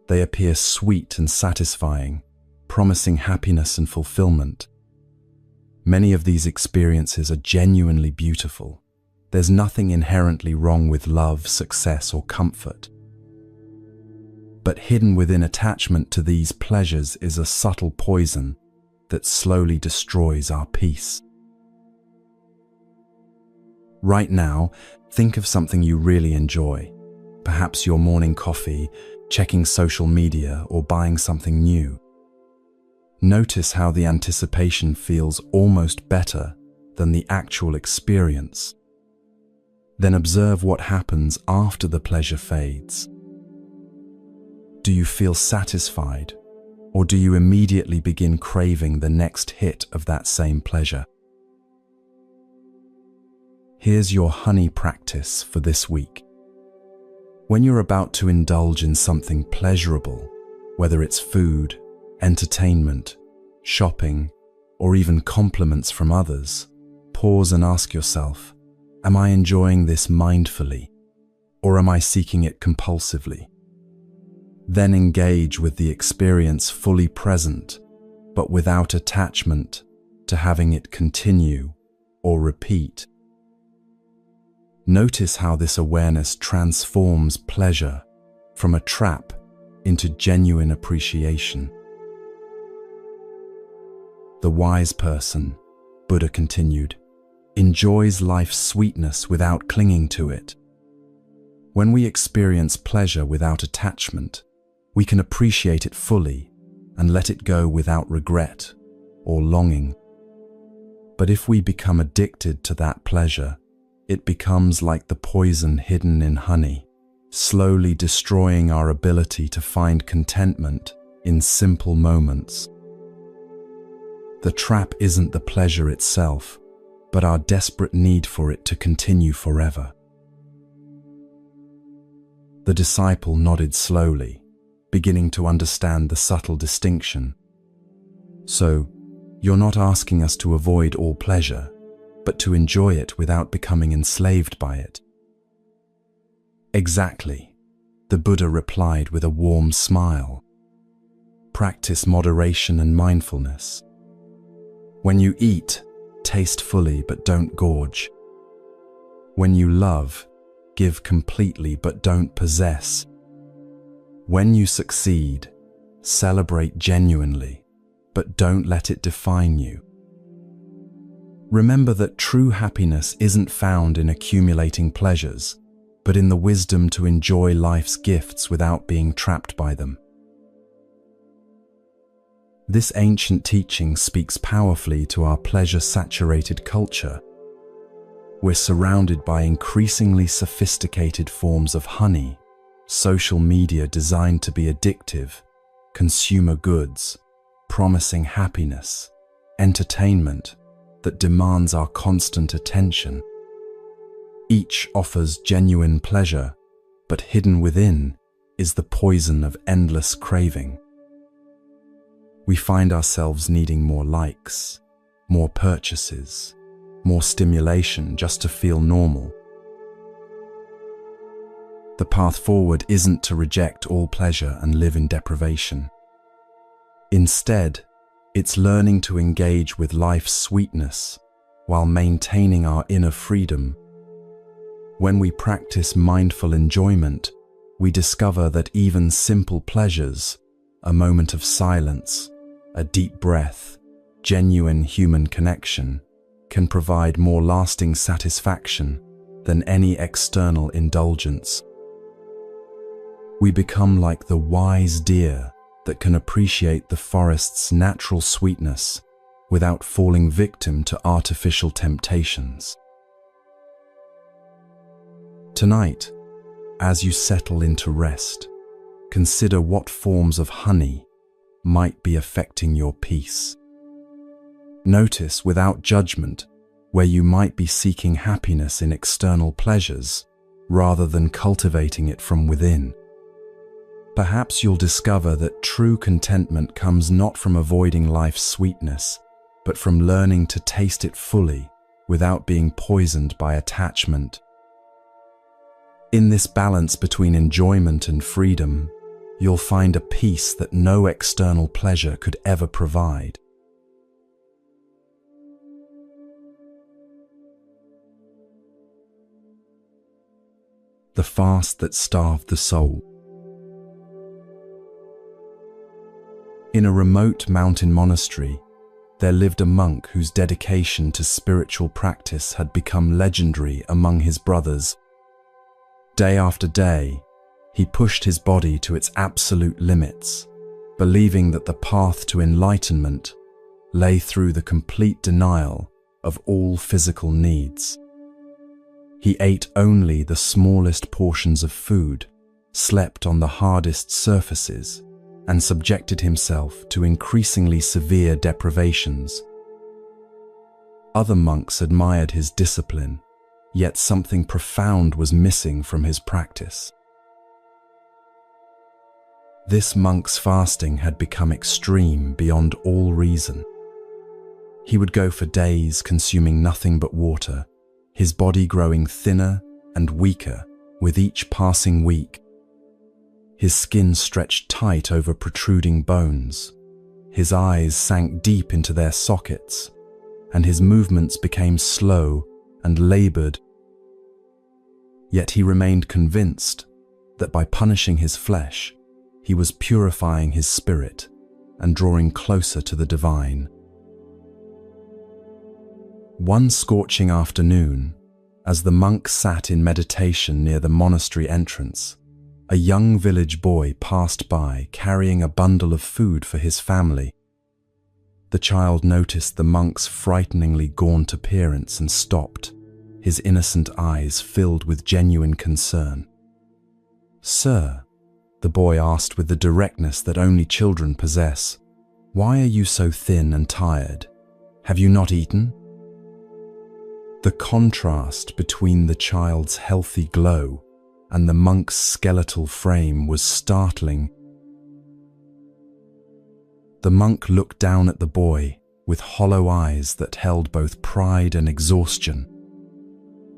A: They appear sweet and satisfying, promising happiness and fulfillment. Many of these experiences are genuinely beautiful. There's nothing inherently wrong with love, success, or comfort. But hidden within attachment to these pleasures is a subtle poison that slowly destroys our peace. Right now, think of something you really enjoy. Perhaps your morning coffee, checking social media, or buying something new. Notice how the anticipation feels almost better than the actual experience. Then observe what happens after the pleasure fades. Do you feel satisfied, or do you immediately begin craving the next hit of that same pleasure? Here's your honey practice for this week. When you're about to indulge in something pleasurable, whether it's food, entertainment, shopping, or even compliments from others, pause and ask yourself, am I enjoying this mindfully, or am I seeking it compulsively? Then engage with the experience fully present, but without attachment to having it continue or repeat. Notice how this awareness transforms pleasure from a trap into genuine appreciation. The wise person, Buddha continued, enjoys life's sweetness without clinging to it. When we experience pleasure without attachment, we can appreciate it fully and let it go without regret or longing. But if we become addicted to that pleasure, it becomes like the poison hidden in honey, slowly destroying our ability to find contentment in simple moments. The trap isn't the pleasure itself, but our desperate need for it to continue forever. The disciple nodded slowly, beginning to understand the subtle distinction. So, you're not asking us to avoid all pleasure, but to enjoy it without becoming enslaved by it. Exactly, the Buddha replied with a warm smile. Practice moderation and mindfulness. When you eat, taste fully but don't gorge. When you love, give completely but don't possess. When you succeed, celebrate genuinely, but don't let it define you. Remember that true happiness isn't found in accumulating pleasures, but in the wisdom to enjoy life's gifts without being trapped by them. This ancient teaching speaks powerfully to our pleasure-saturated culture. We're surrounded by increasingly sophisticated forms of honey, social media designed to be addictive, consumer goods, promising happiness, entertainment that demands our constant attention. Each offers genuine pleasure, but hidden within is the poison of endless craving. We find ourselves needing more likes, more purchases, more stimulation just to feel normal. The path forward isn't to reject all pleasure and live in deprivation. Instead, it's learning to engage with life's sweetness while maintaining our inner freedom. When we practice mindful enjoyment, we discover that even simple pleasures, a moment of silence, a deep breath, genuine human connection, can provide more lasting satisfaction than any external indulgence. We become like the wise deer that can appreciate the forest's natural sweetness without falling victim to artificial temptations. Tonight, as you settle into rest, consider what forms of honey might be affecting your peace. Notice without judgment where you might be seeking happiness in external pleasures rather than cultivating it from within. Perhaps you'll discover that true contentment comes not from avoiding life's sweetness, but from learning to taste it fully without being poisoned by attachment. In this balance between enjoyment and freedom, you'll find a peace that no external pleasure could ever provide. The fast that starved the soul. In a remote mountain monastery, there lived a monk whose dedication to spiritual practice had become legendary among his brothers. Day after day, he pushed his body to its absolute limits, believing that the path to enlightenment lay through the complete denial of all physical needs. He ate only the smallest portions of food, slept on the hardest surfaces, and subjected himself to increasingly severe deprivations. Other monks admired his discipline, yet something profound was missing from his practice. This monk's fasting had become extreme beyond all reason. He would go for days consuming nothing but water, his body growing thinner and weaker with each passing week. His skin stretched tight over protruding bones, his eyes sank deep into their sockets, and his movements became slow and labored. Yet he remained convinced that by punishing his flesh, he was purifying his spirit and drawing closer to the divine. One scorching afternoon, as the monk sat in meditation near the monastery entrance, a young village boy passed by carrying a bundle of food for his family. The child noticed the monk's frighteningly gaunt appearance and stopped, his innocent eyes filled with genuine concern. "Sir," the boy asked with the directness that only children possess, "why are you so thin and tired? Have you not eaten?" The contrast between the child's healthy glow and the monk's skeletal frame was startling. The monk looked down at the boy with hollow eyes that held both pride and exhaustion.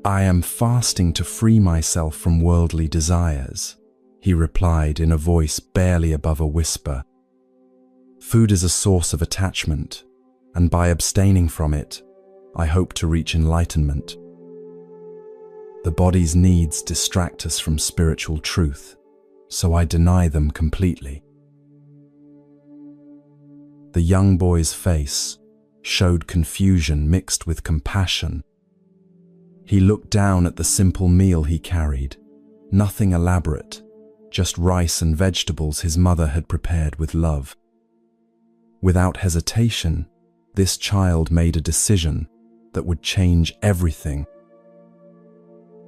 A: "I am fasting to free myself from worldly desires," he replied in a voice barely above a whisper. "Food is a source of attachment, and by abstaining from it, I hope to reach enlightenment. The body's needs distract us from spiritual truth, so I deny them completely." The young boy's face showed confusion mixed with compassion. He looked down at the simple meal he carried, nothing elaborate, just rice and vegetables his mother had prepared with love. Without hesitation, this child made a decision that would change everything.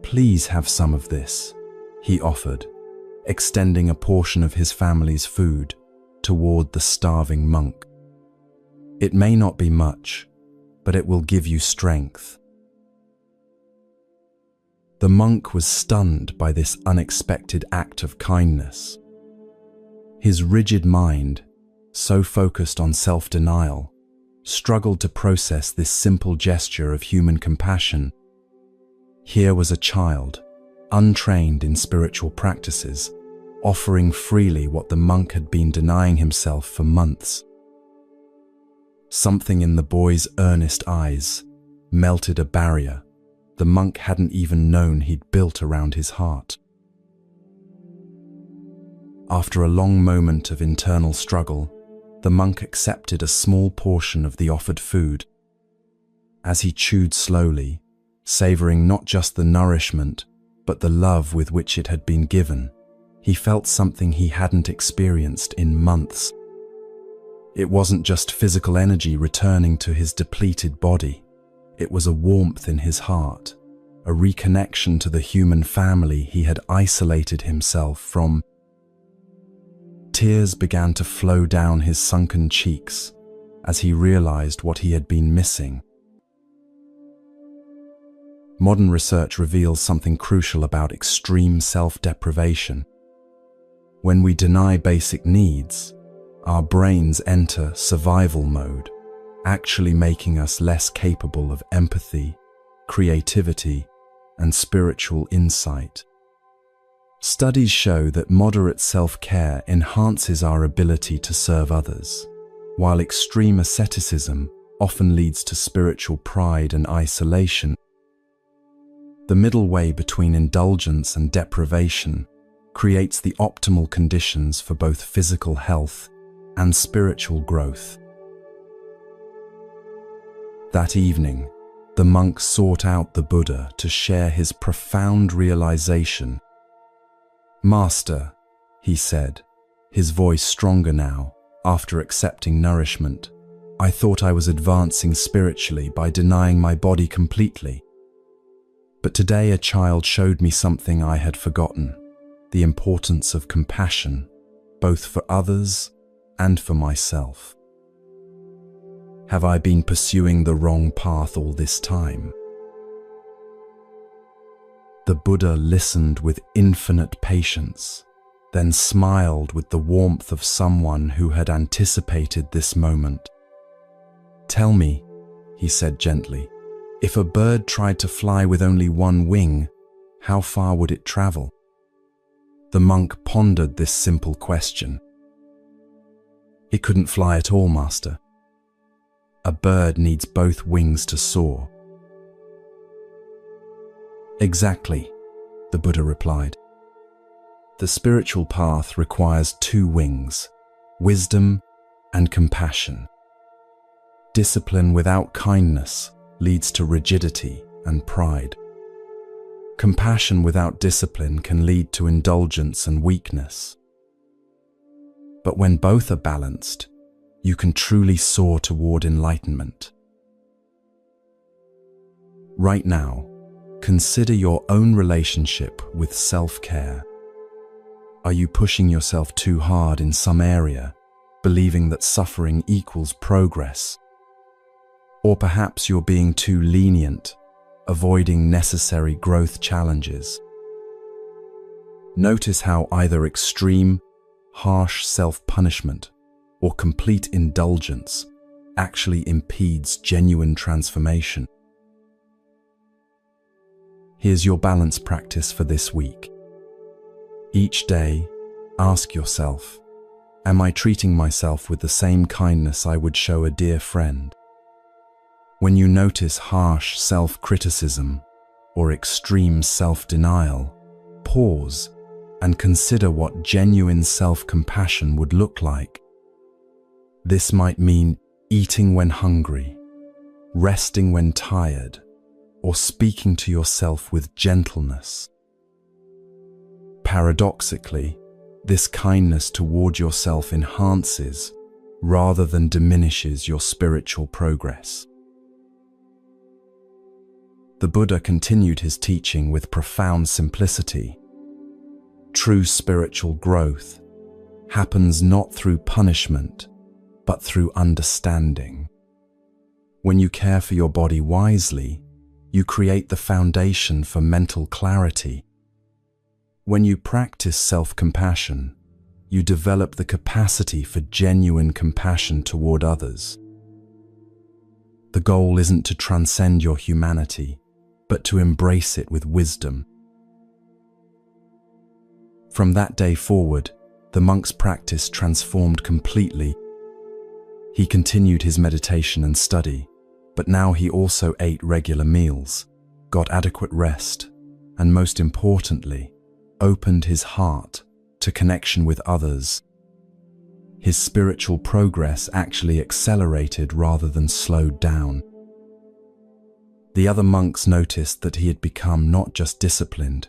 A: "Please have some of this," he offered, extending a portion of his family's food toward the starving monk. "It may not be much, but it will give you strength." The monk was stunned by this unexpected act of kindness. His rigid mind, so focused on self-denial, struggled to process this simple gesture of human compassion. Here was a child, untrained in spiritual practices, offering freely what the monk had been denying himself for months. Something in the boy's earnest eyes melted a barrier the monk hadn't even known he'd built around his heart. After a long moment of internal struggle, the monk accepted a small portion of the offered food. As he chewed slowly, savoring not just the nourishment, but the love with which it had been given, he felt something he hadn't experienced in months. It wasn't just physical energy returning to his depleted body. It was a warmth in his heart, a reconnection to the human family he had isolated himself from. Tears began to flow down his sunken cheeks as he realized what he had been missing. Modern research reveals something crucial about extreme self-deprivation. When we deny basic needs, our brains enter survival mode, actually making us less capable of empathy, creativity, and spiritual insight. Studies show that moderate self-care enhances our ability to serve others, while extreme asceticism often leads to spiritual pride and isolation. The middle way between indulgence and deprivation creates the optimal conditions for both physical health and spiritual growth. That evening, the monk sought out the Buddha to share his profound realization. "Master," he said, his voice stronger now after accepting nourishment, "I thought I was advancing spiritually by denying my body completely. But today a child showed me something I had forgotten, the importance of compassion, both for others and for myself. Have I been pursuing the wrong path all this time?" The Buddha listened with infinite patience, then smiled with the warmth of someone who had anticipated this moment. "Tell me," he said gently, "if a bird tried to fly with only one wing, how far would it travel?" The monk pondered this simple question. "It couldn't fly at all, Master. A bird needs both wings to soar." "Exactly," the Buddha replied. "The spiritual path requires two wings, wisdom and compassion. Discipline without kindness leads to rigidity and pride. Compassion without discipline can lead to indulgence and weakness. But when both are balanced, you can truly soar toward enlightenment." Right now, consider your own relationship with self-care. Are you pushing yourself too hard in some area, believing that suffering equals progress? Or perhaps you're being too lenient, avoiding necessary growth challenges. Notice how either extreme, harsh self-punishment or complete indulgence actually impedes genuine transformation. Here's your balance practice for this week. Each day, ask yourself, am I treating myself with the same kindness I would show a dear friend? When you notice harsh self-criticism or extreme self-denial, pause and consider what genuine self-compassion would look like. This might mean eating when hungry, resting when tired, or speaking to yourself with gentleness. Paradoxically, this kindness toward yourself enhances rather than diminishes your spiritual progress. The Buddha continued his teaching with profound simplicity. True spiritual growth happens not through punishment, but through understanding. When you care for your body wisely, you create the foundation for mental clarity. When you practice self-compassion, you develop the capacity for genuine compassion toward others. The goal isn't to transcend your humanity, but to embrace it with wisdom. From that day forward, the monk's practice transformed completely. He continued his meditation and study, but now he also ate regular meals, got adequate rest, and most importantly, opened his heart to connection with others. His spiritual progress actually accelerated rather than slowed down. The other monks noticed that he had become not just disciplined,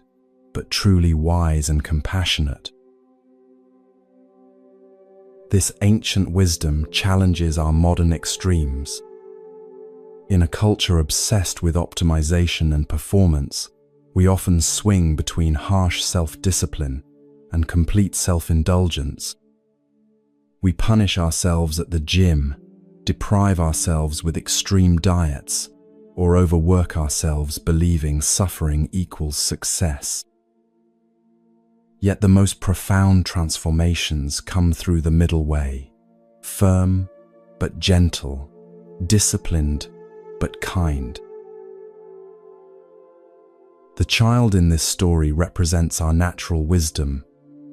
A: but truly wise and compassionate. This ancient wisdom challenges our modern extremes. In a culture obsessed with optimization and performance, we often swing between harsh self-discipline and complete self-indulgence. We punish ourselves at the gym, deprive ourselves with extreme diets, or overwork ourselves believing suffering equals success. Yet the most profound transformations come through the middle way, firm but gentle, disciplined but kind. The child in this story represents our natural wisdom,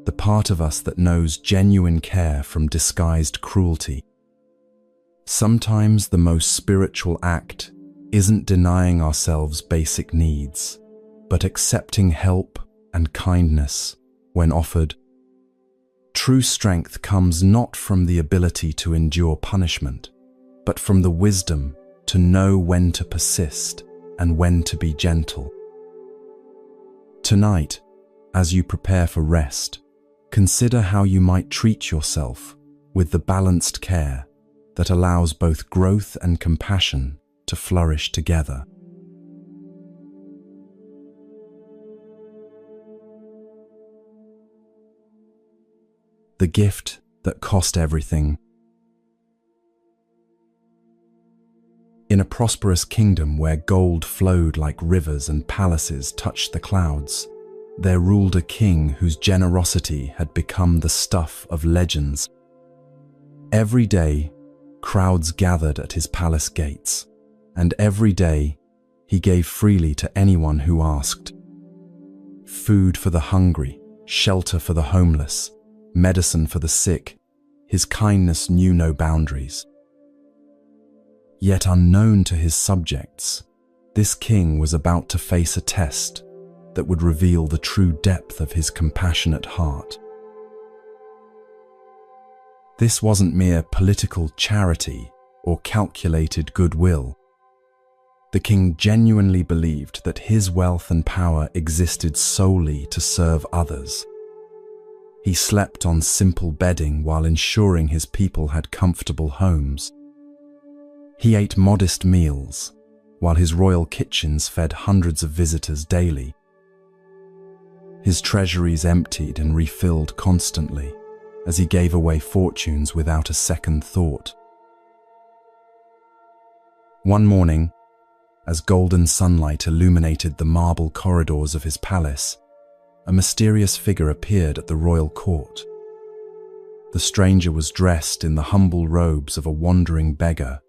A: the part of us that knows genuine care from disguised cruelty. Sometimes the most spiritual act isn't denying ourselves basic needs, but accepting help and kindness when offered. True strength comes not from the ability to endure punishment, but from the wisdom to know when to persist and when to be gentle. Tonight, as you prepare for rest, consider how you might treat yourself with the balanced care that allows both growth and compassion to flourish together. The gift that cost everything. In a prosperous kingdom where gold flowed like rivers and palaces touched the clouds, there ruled a king whose generosity had become the stuff of legends. Every day, crowds gathered at his palace gates, and every day he gave freely to anyone who asked. Food for the hungry, shelter for the homeless, medicine for the sick, his kindness knew no boundaries. Yet unknown to his subjects, this king was about to face a test that would reveal the true depth of his compassionate heart. This wasn't mere political charity or calculated goodwill. The king genuinely believed that his wealth and power existed solely to serve others. He slept on simple bedding while ensuring his people had comfortable homes. He ate modest meals, while his royal kitchens fed hundreds of visitors daily. His treasuries emptied and refilled constantly, as he gave away fortunes without a second thought. One morning, as golden sunlight illuminated the marble corridors of his palace, a mysterious figure appeared at the royal court. The stranger was dressed in the humble robes of a wandering beggar,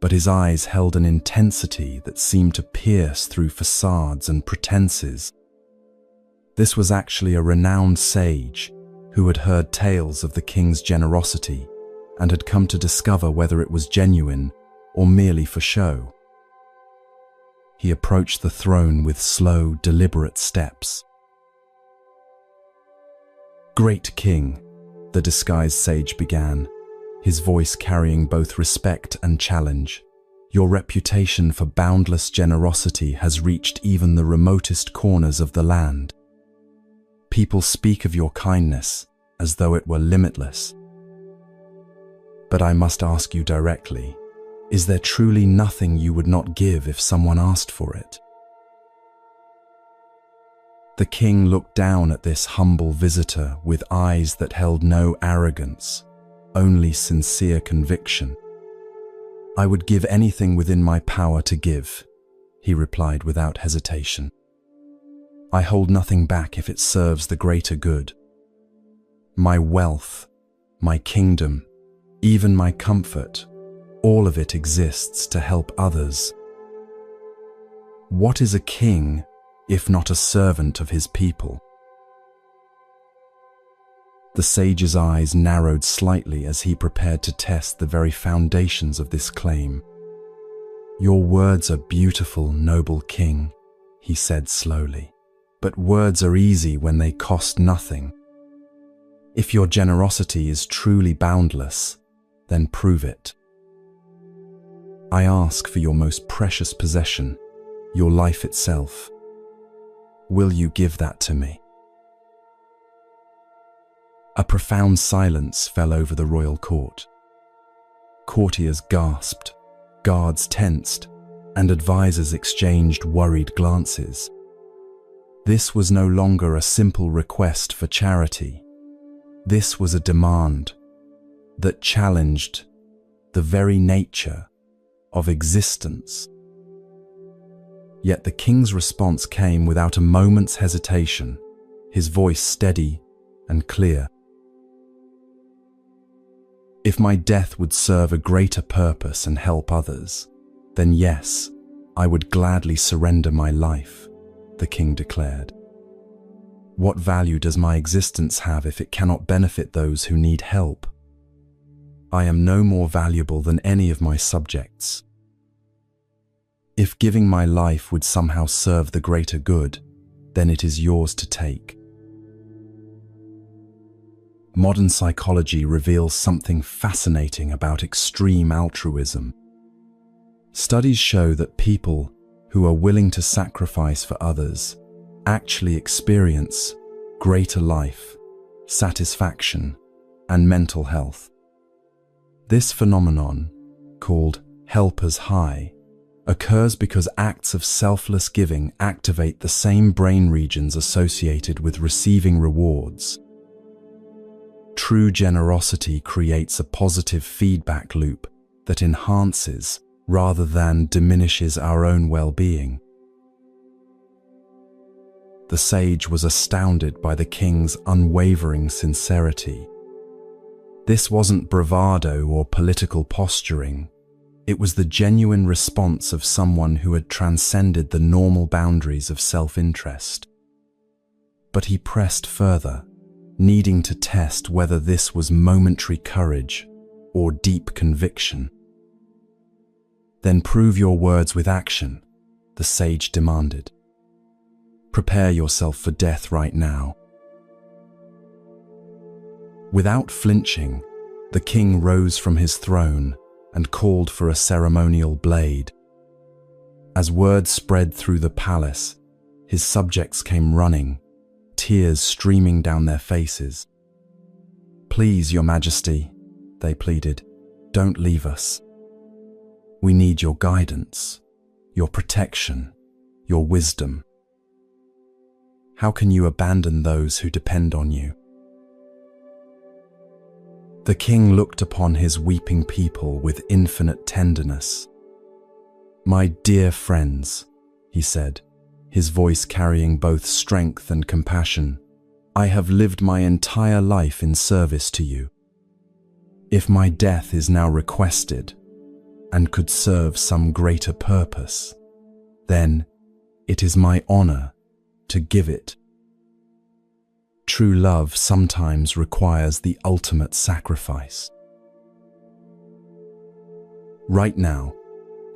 A: but his eyes held an intensity that seemed to pierce through facades and pretenses. This was actually a renowned sage who had heard tales of the king's generosity and had come to discover whether it was genuine or merely for show. He approached the throne with slow, deliberate steps. "Great king," the disguised sage began, his voice carrying both respect and challenge. "Your reputation for boundless generosity has reached even the remotest corners of the land. People speak of your kindness as though it were limitless. But I must ask you directly, is there truly nothing you would not give if someone asked for it?" The king looked down at this humble visitor with eyes that held no arrogance, only sincere conviction. "I would give anything within my power to give," he replied without hesitation. "I hold nothing back if it serves the greater good. My wealth, my kingdom, even my comfort, all of it exists to help others. What is a king if not a servant of his people?" The sage's eyes narrowed slightly as he prepared to test the very foundations of this claim. "Your words are beautiful, noble king," he said slowly, "but words are easy when they cost nothing. If your generosity is truly boundless, then prove it. I ask for your most precious possession, your life itself. Will you give that to me?" A profound silence fell over the royal court. Courtiers gasped, guards tensed, and advisors exchanged worried glances. This was no longer a simple request for charity. This was a demand that challenged the very nature of existence. Yet the king's response came without a moment's hesitation, his voice steady and clear. If my death would serve a greater purpose and help others, then yes, I would gladly surrender my life, the king declared. What value does my existence have if it cannot benefit those who need help? I am no more valuable than any of my subjects. If giving my life would somehow serve the greater good, then it is yours to take. Modern psychology reveals something fascinating about extreme altruism. Studies show that people who are willing to sacrifice for others actually experience greater life, satisfaction, and mental health. This phenomenon, called helper's high, occurs because acts of selfless giving activate the same brain regions associated with receiving rewards. True generosity creates a positive feedback loop that enhances rather than diminishes our own well-being. The sage was astounded by the king's unwavering sincerity. This wasn't bravado or political posturing. It was the genuine response of someone who had transcended the normal boundaries of self-interest. But he pressed further, needing to test whether this was momentary courage or deep conviction. Then prove your words with action, the sage demanded. Prepare yourself for death right now. Without flinching, the king rose from his throne and called for a ceremonial blade. As word spread through the palace, his subjects came running, tears streaming down their faces. "Please, Your Majesty," they pleaded, "don't leave us. We need your guidance, your protection, your wisdom. How can you abandon those who depend on you?" The king looked upon his weeping people with infinite tenderness. "My dear friends," he said, his voice carrying both strength and compassion, "I have lived my entire life in service to you. If my death is now requested and could serve some greater purpose, then it is my honor to give it. True love sometimes requires the ultimate sacrifice." Right now,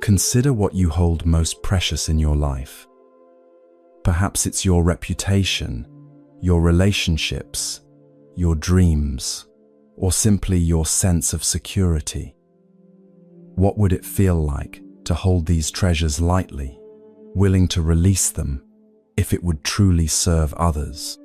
A: consider what you hold most precious in your life. Perhaps it's your reputation, your relationships, your dreams, or simply your sense of security. What would it feel like to hold these treasures lightly, willing to release them if it would truly serve others?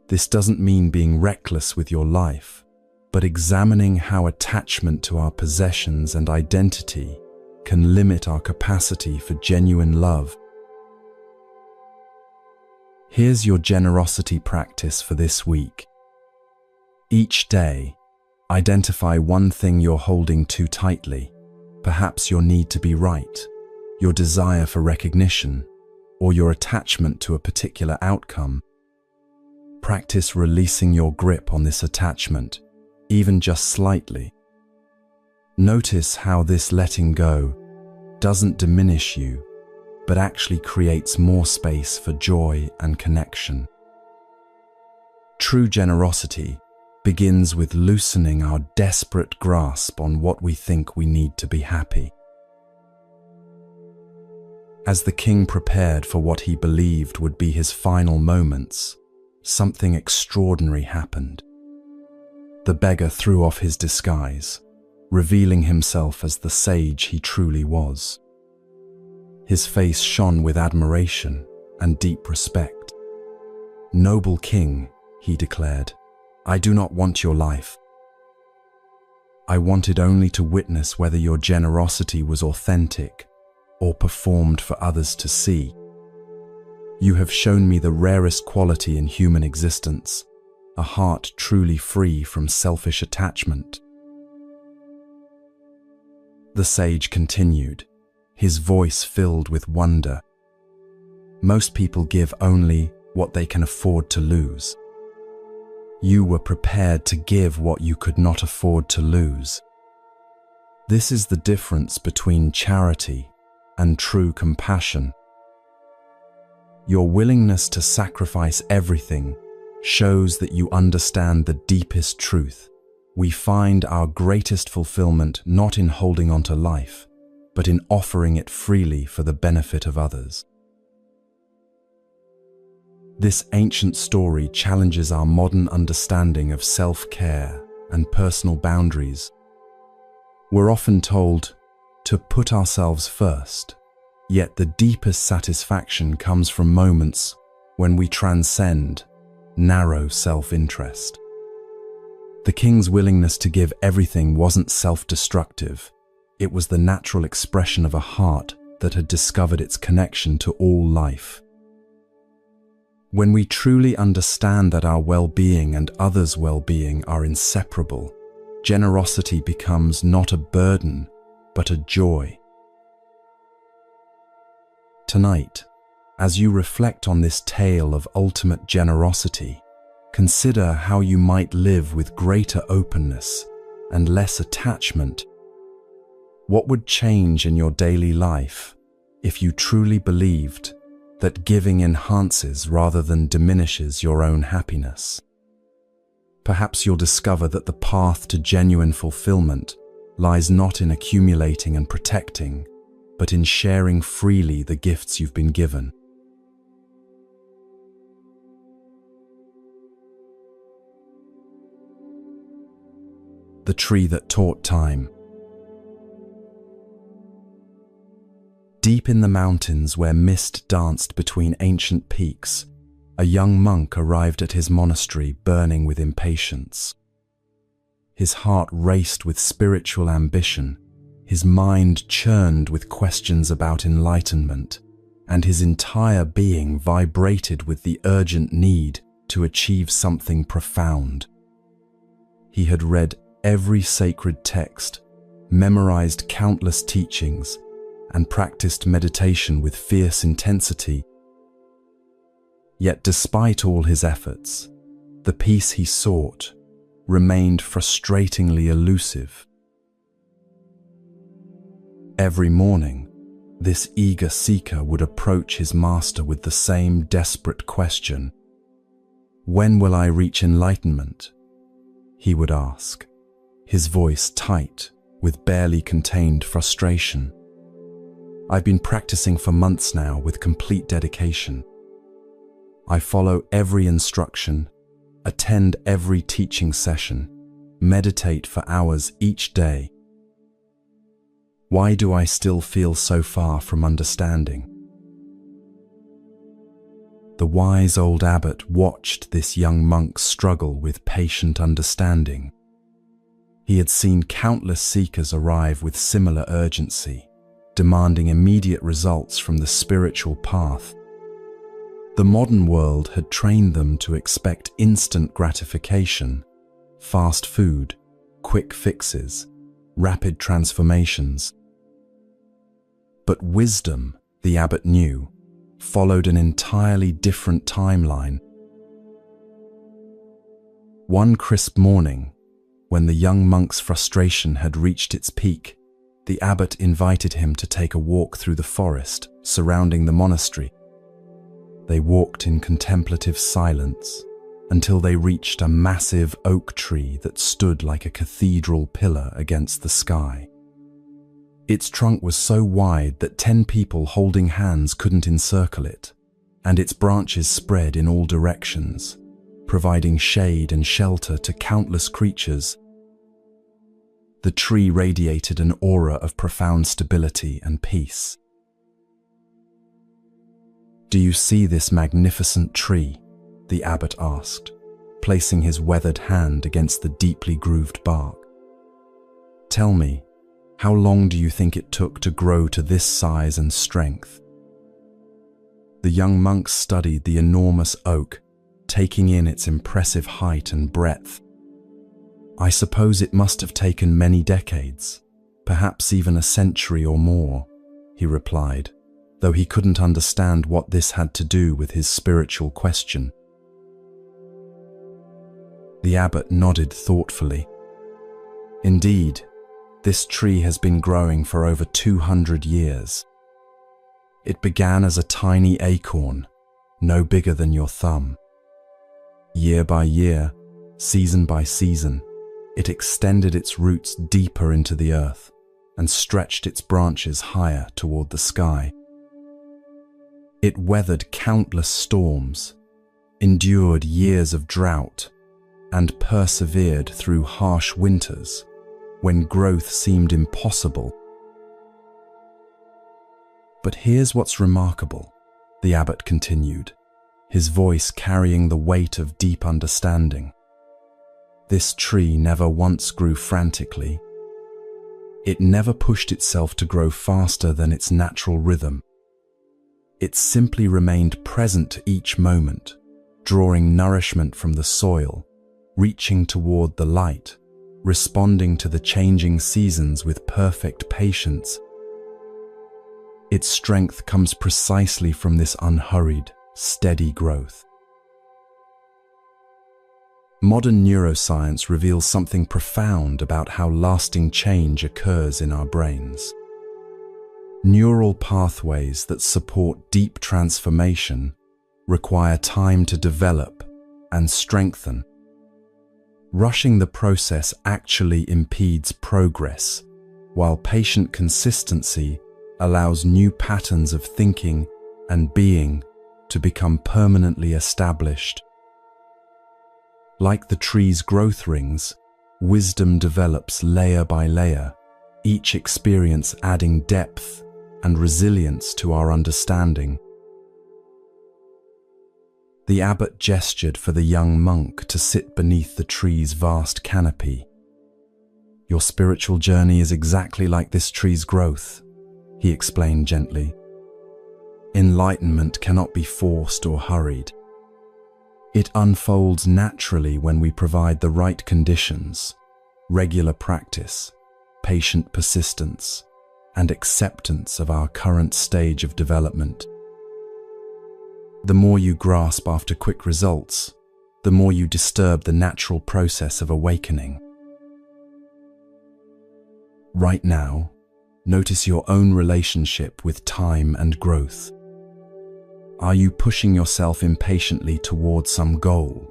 A: This doesn't mean being reckless with your life, but examining how attachment to our possessions and identity can limit our capacity for genuine love. Here's your generosity practice for this week. Each day, identify one thing you're holding too tightly, perhaps your need to be right, your desire for recognition, or your attachment to a particular outcome. Practice releasing your grip on this attachment, even just slightly. Notice how this letting go doesn't diminish you, but actually creates more space for joy and connection. True generosity begins with loosening our desperate grasp on what we think we need to be happy. As the king prepared for what he believed would be his final moments, something extraordinary happened. The beggar threw off his disguise, revealing himself as the sage he truly was. His face shone with admiration and deep respect. "Noble king," he declared, "I do not want your life. I wanted only to witness whether your generosity was authentic or performed for others to see. You have shown me the rarest quality in human existence, a heart truly free from selfish attachment." The sage continued, his voice filled with wonder. "Most people give only what they can afford to lose. You were prepared to give what you could not afford to lose. This is the difference between charity and true compassion. Your willingness to sacrifice everything shows that you understand the deepest truth. We find our greatest fulfillment not in holding on to life, but in offering it freely for the benefit of others. This ancient story challenges our modern understanding of self-care and personal boundaries. We're often told to put ourselves first, yet the deepest satisfaction comes from moments when we transcend narrow self-interest. The king's willingness to give everything wasn't self-destructive. It was the natural expression of a heart that had discovered its connection to all life. When we truly understand that our well-being and others' well-being are inseparable, generosity becomes not a burden, but a joy. Tonight, as you reflect on this tale of ultimate generosity, consider how you might live with greater openness and less attachment. What would change in your daily life if you truly believed that giving enhances rather than diminishes your own happiness? Perhaps you'll discover that the path to genuine fulfillment lies not in accumulating and protecting, but in sharing freely the gifts you've been given. The tree that taught time. Deep in the mountains where mist danced between ancient peaks, a young monk arrived at his monastery burning with impatience. His heart raced with spiritual ambition, his mind churned with questions about enlightenment, and his entire being vibrated with the urgent need to achieve something profound. He had read every sacred text, memorized countless teachings, and practiced meditation with fierce intensity. Yet despite all his efforts, the peace he sought remained frustratingly elusive. Every morning, this eager seeker would approach his master with the same desperate question. "When will I reach enlightenment?" he would ask, his voice tight with barely contained frustration. "I've been practicing for months now with complete dedication. I follow every instruction, attend every teaching session, meditate for hours each day. Why do I still feel so far from understanding?" The wise old abbot watched this young monk struggle with patient understanding. He had seen countless seekers arrive with similar urgency, demanding immediate results from the spiritual path. The modern world had trained them to expect instant gratification, fast food, quick fixes, rapid transformations. But wisdom, the abbot knew, followed an entirely different timeline. One crisp morning, when the young monk's frustration had reached its peak, the abbot invited him to take a walk through the forest surrounding the monastery. They walked in contemplative silence until they reached a massive oak tree that stood like a cathedral pillar against the sky. Its trunk was so wide that 10 people holding hands couldn't encircle it, and its branches spread in all directions, providing shade and shelter to countless creatures. The tree radiated an aura of profound stability and peace. "Do you see this magnificent tree?" the abbot asked, placing his weathered hand against the deeply grooved bark. "Tell me, how long do you think it took to grow to this size and strength?" The young monk studied the enormous oak, taking in its impressive height and breadth. "I suppose it must have taken many decades, perhaps even a century or more," he replied, though he couldn't understand what this had to do with his spiritual question. The abbot nodded thoughtfully. Indeed, this tree has been growing for over 200 years. It began as a tiny acorn, no bigger than your thumb. Year by year, season by season, it extended its roots deeper into the earth and stretched its branches higher toward the sky. It weathered countless storms, endured years of drought, and persevered through harsh winters when growth seemed impossible. But here's what's remarkable, the abbot continued, his voice carrying the weight of deep understanding. This tree never once grew frantically. It never pushed itself to grow faster than its natural rhythm. It simply remained present each moment, drawing nourishment from the soil, reaching toward the light, responding to the changing seasons with perfect patience. Its strength comes precisely from this unhurried, steady growth. Modern neuroscience reveals something profound about how lasting change occurs in our brains. Neural pathways that support deep transformation require time to develop and strengthen. Rushing the process actually impedes progress, while patient consistency allows new patterns of thinking and being to become permanently established. Like the tree's growth rings, wisdom develops layer by layer, each experience adding depth and resilience to our understanding. The abbot gestured for the young monk to sit beneath the tree's vast canopy. "Your spiritual journey is exactly like this tree's growth," he explained gently. "Enlightenment cannot be forced or hurried. It unfolds naturally when we provide the right conditions, regular practice, patient persistence, and acceptance of our current stage of development. The more you grasp after quick results, the more you disturb the natural process of awakening. Right now, notice your own relationship with time and growth. Are you pushing yourself impatiently toward some goal,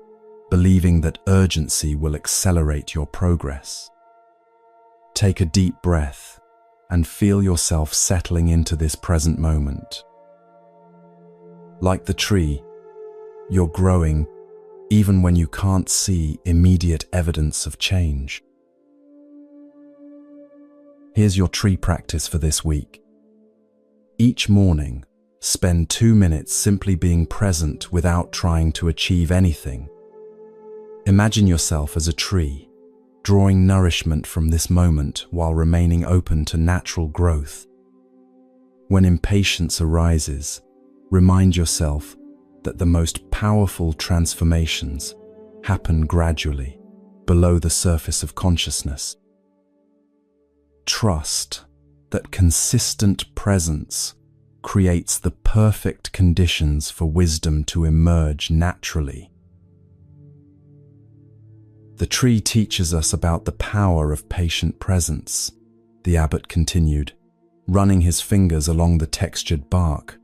A: believing that urgency will accelerate your progress? Take a deep breath and feel yourself settling into this present moment. Like the tree, you're growing even when you can't see immediate evidence of change. Here's your tree practice for this week. Each morning, spend 2 minutes simply being present without trying to achieve anything. Imagine yourself as a tree, drawing nourishment from this moment while remaining open to natural growth. When impatience arises, remind yourself that the most powerful transformations happen gradually, below the surface of consciousness. Trust that consistent presence creates the perfect conditions for wisdom to emerge naturally. The tree teaches us about the power of patient presence, the abbot continued, running his fingers along the textured bark.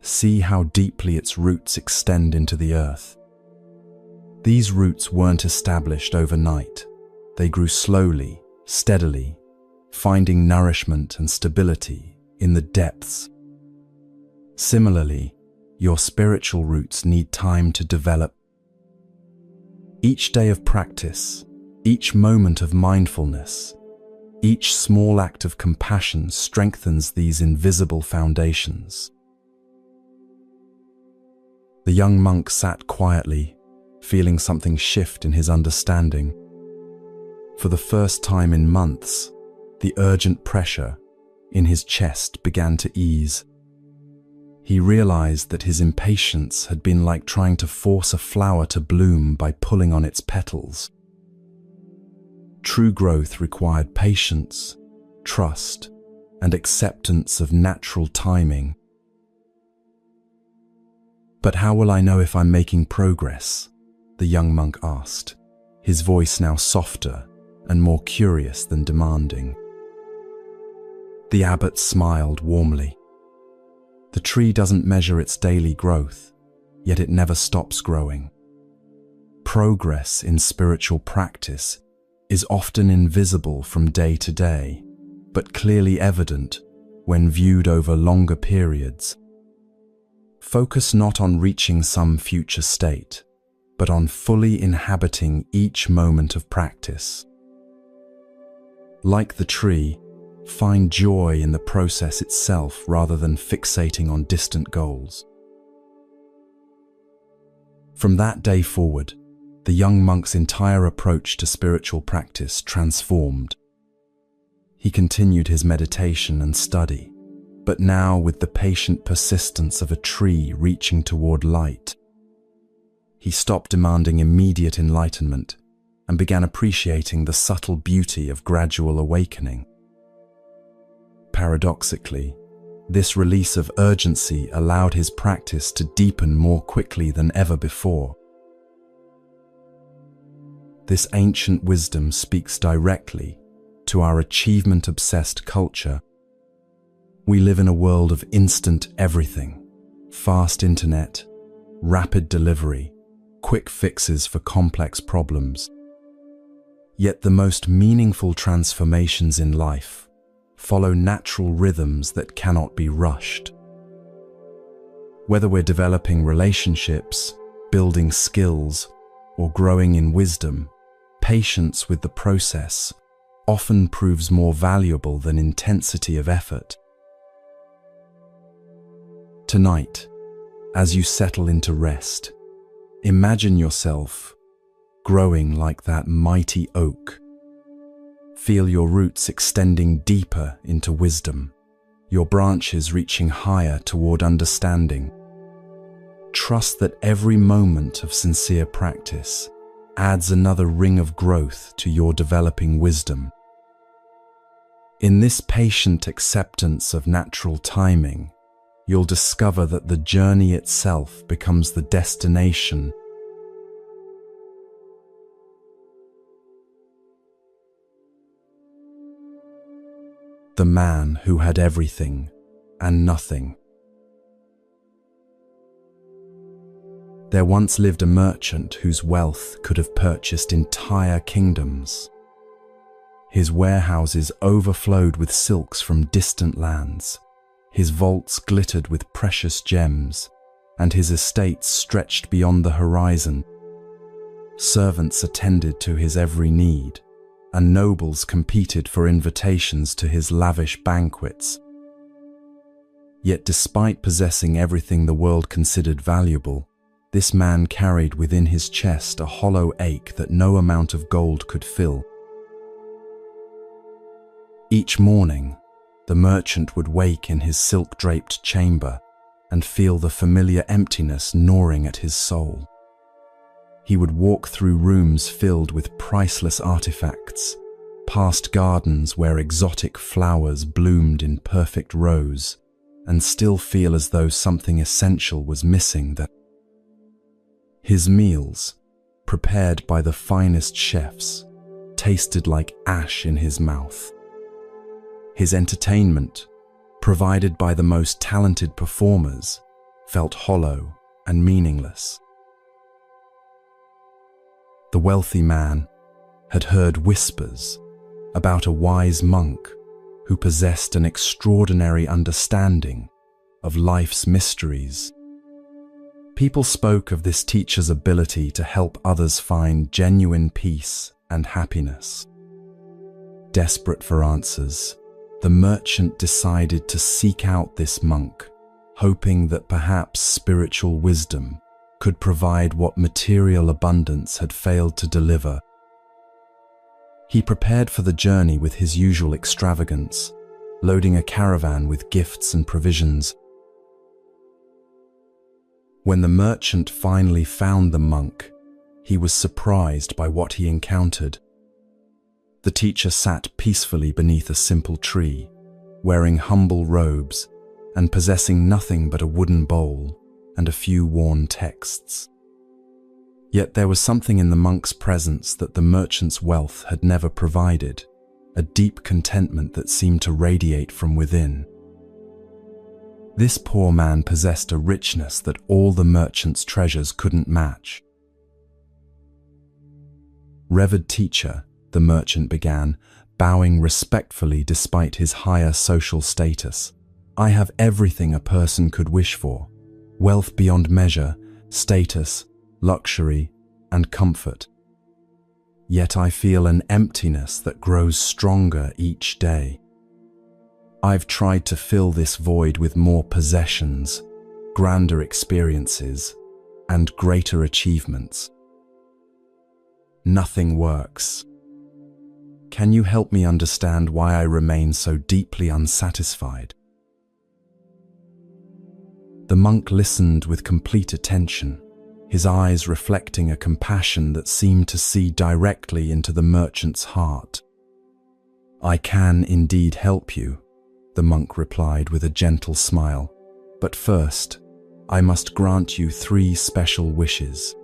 A: See how deeply its roots extend into the earth. These roots weren't established overnight. They grew slowly, steadily, finding nourishment and stability in the depths. Similarly, your spiritual roots need time to develop. Each day of practice, each moment of mindfulness, each small act of compassion strengthens these invisible foundations. The young monk sat quietly, feeling something shift in his understanding. For the first time in months, the urgent pressure in his chest began to ease. He realized that his impatience had been like trying to force a flower to bloom by pulling on its petals. True growth required patience, trust, and acceptance of natural timing. "But how will I know if I'm making progress?" the young monk asked, his voice now softer and more curious than demanding. The abbot smiled warmly. The tree doesn't measure its daily growth, yet it never stops growing. Progress in spiritual practice is often invisible from day to day, but clearly evident when viewed over longer periods. Focus not on reaching some future state, but on fully inhabiting each moment of practice. Like the tree, find joy in the process itself rather than fixating on distant goals. From that day forward, the young monk's entire approach to spiritual practice transformed. He continued his meditation and study, but now with the patient persistence of a tree reaching toward light. He stopped demanding immediate enlightenment and began appreciating the subtle beauty of gradual awakening. Paradoxically, this release of urgency allowed his practice to deepen more quickly than ever before. This ancient wisdom speaks directly to our achievement-obsessed culture. We live in a world of instant everything, fast internet, rapid delivery, quick fixes for complex problems. Yet the most meaningful transformations in life follow natural rhythms that cannot be rushed. Whether we're developing relationships, building skills, or growing in wisdom, patience with the process often proves more valuable than intensity of effort. Tonight, as you settle into rest, imagine yourself growing like that mighty oak. Feel your roots extending deeper into wisdom, your branches reaching higher toward understanding. Trust that every moment of sincere practice adds another ring of growth to your developing wisdom. In this patient acceptance of natural timing, you'll discover that the journey itself becomes the destination. The man who had everything and nothing. There once lived a merchant whose wealth could have purchased entire kingdoms. His warehouses overflowed with silks from distant lands. His vaults glittered with precious gems, and his estates stretched beyond the horizon. Servants attended to his every need, and nobles competed for invitations to his lavish banquets. Yet despite possessing everything the world considered valuable, this man carried within his chest a hollow ache that no amount of gold could fill. Each morning, the merchant would wake in his silk-draped chamber and feel the familiar emptiness gnawing at his soul. He would walk through rooms filled with priceless artifacts, past gardens where exotic flowers bloomed in perfect rows, and still feel as though something essential was missing. That his meals, prepared by the finest chefs, tasted like ash in his mouth. His entertainment, provided by the most talented performers, felt hollow and meaningless. The wealthy man had heard whispers about a wise monk who possessed an extraordinary understanding of life's mysteries. People spoke of this teacher's ability to help others find genuine peace and happiness. Desperate for answers, the merchant decided to seek out this monk, hoping that perhaps spiritual wisdom could provide what material abundance had failed to deliver. He prepared for the journey with his usual extravagance, loading a caravan with gifts and provisions. When the merchant finally found the monk, he was surprised by what he encountered. The teacher sat peacefully beneath a simple tree, wearing humble robes and possessing nothing but a wooden bowl and a few worn texts. Yet there was something in the monk's presence that the merchant's wealth had never provided, a deep contentment that seemed to radiate from within. This poor man possessed a richness that all the merchant's treasures couldn't match. "Revered teacher," the merchant began, bowing respectfully despite his higher social status, "I have everything a person could wish for: wealth beyond measure, status, luxury, and comfort. Yet I feel an emptiness that grows stronger each day. I've tried to fill this void with more possessions, grander experiences, and greater achievements. Nothing works. Can you help me understand why I remain so deeply unsatisfied?" The monk listened with complete attention, his eyes reflecting a compassion that seemed to see directly into the merchant's heart. "I can indeed help you," the monk replied with a gentle smile, "but first, I must grant you 3 special wishes.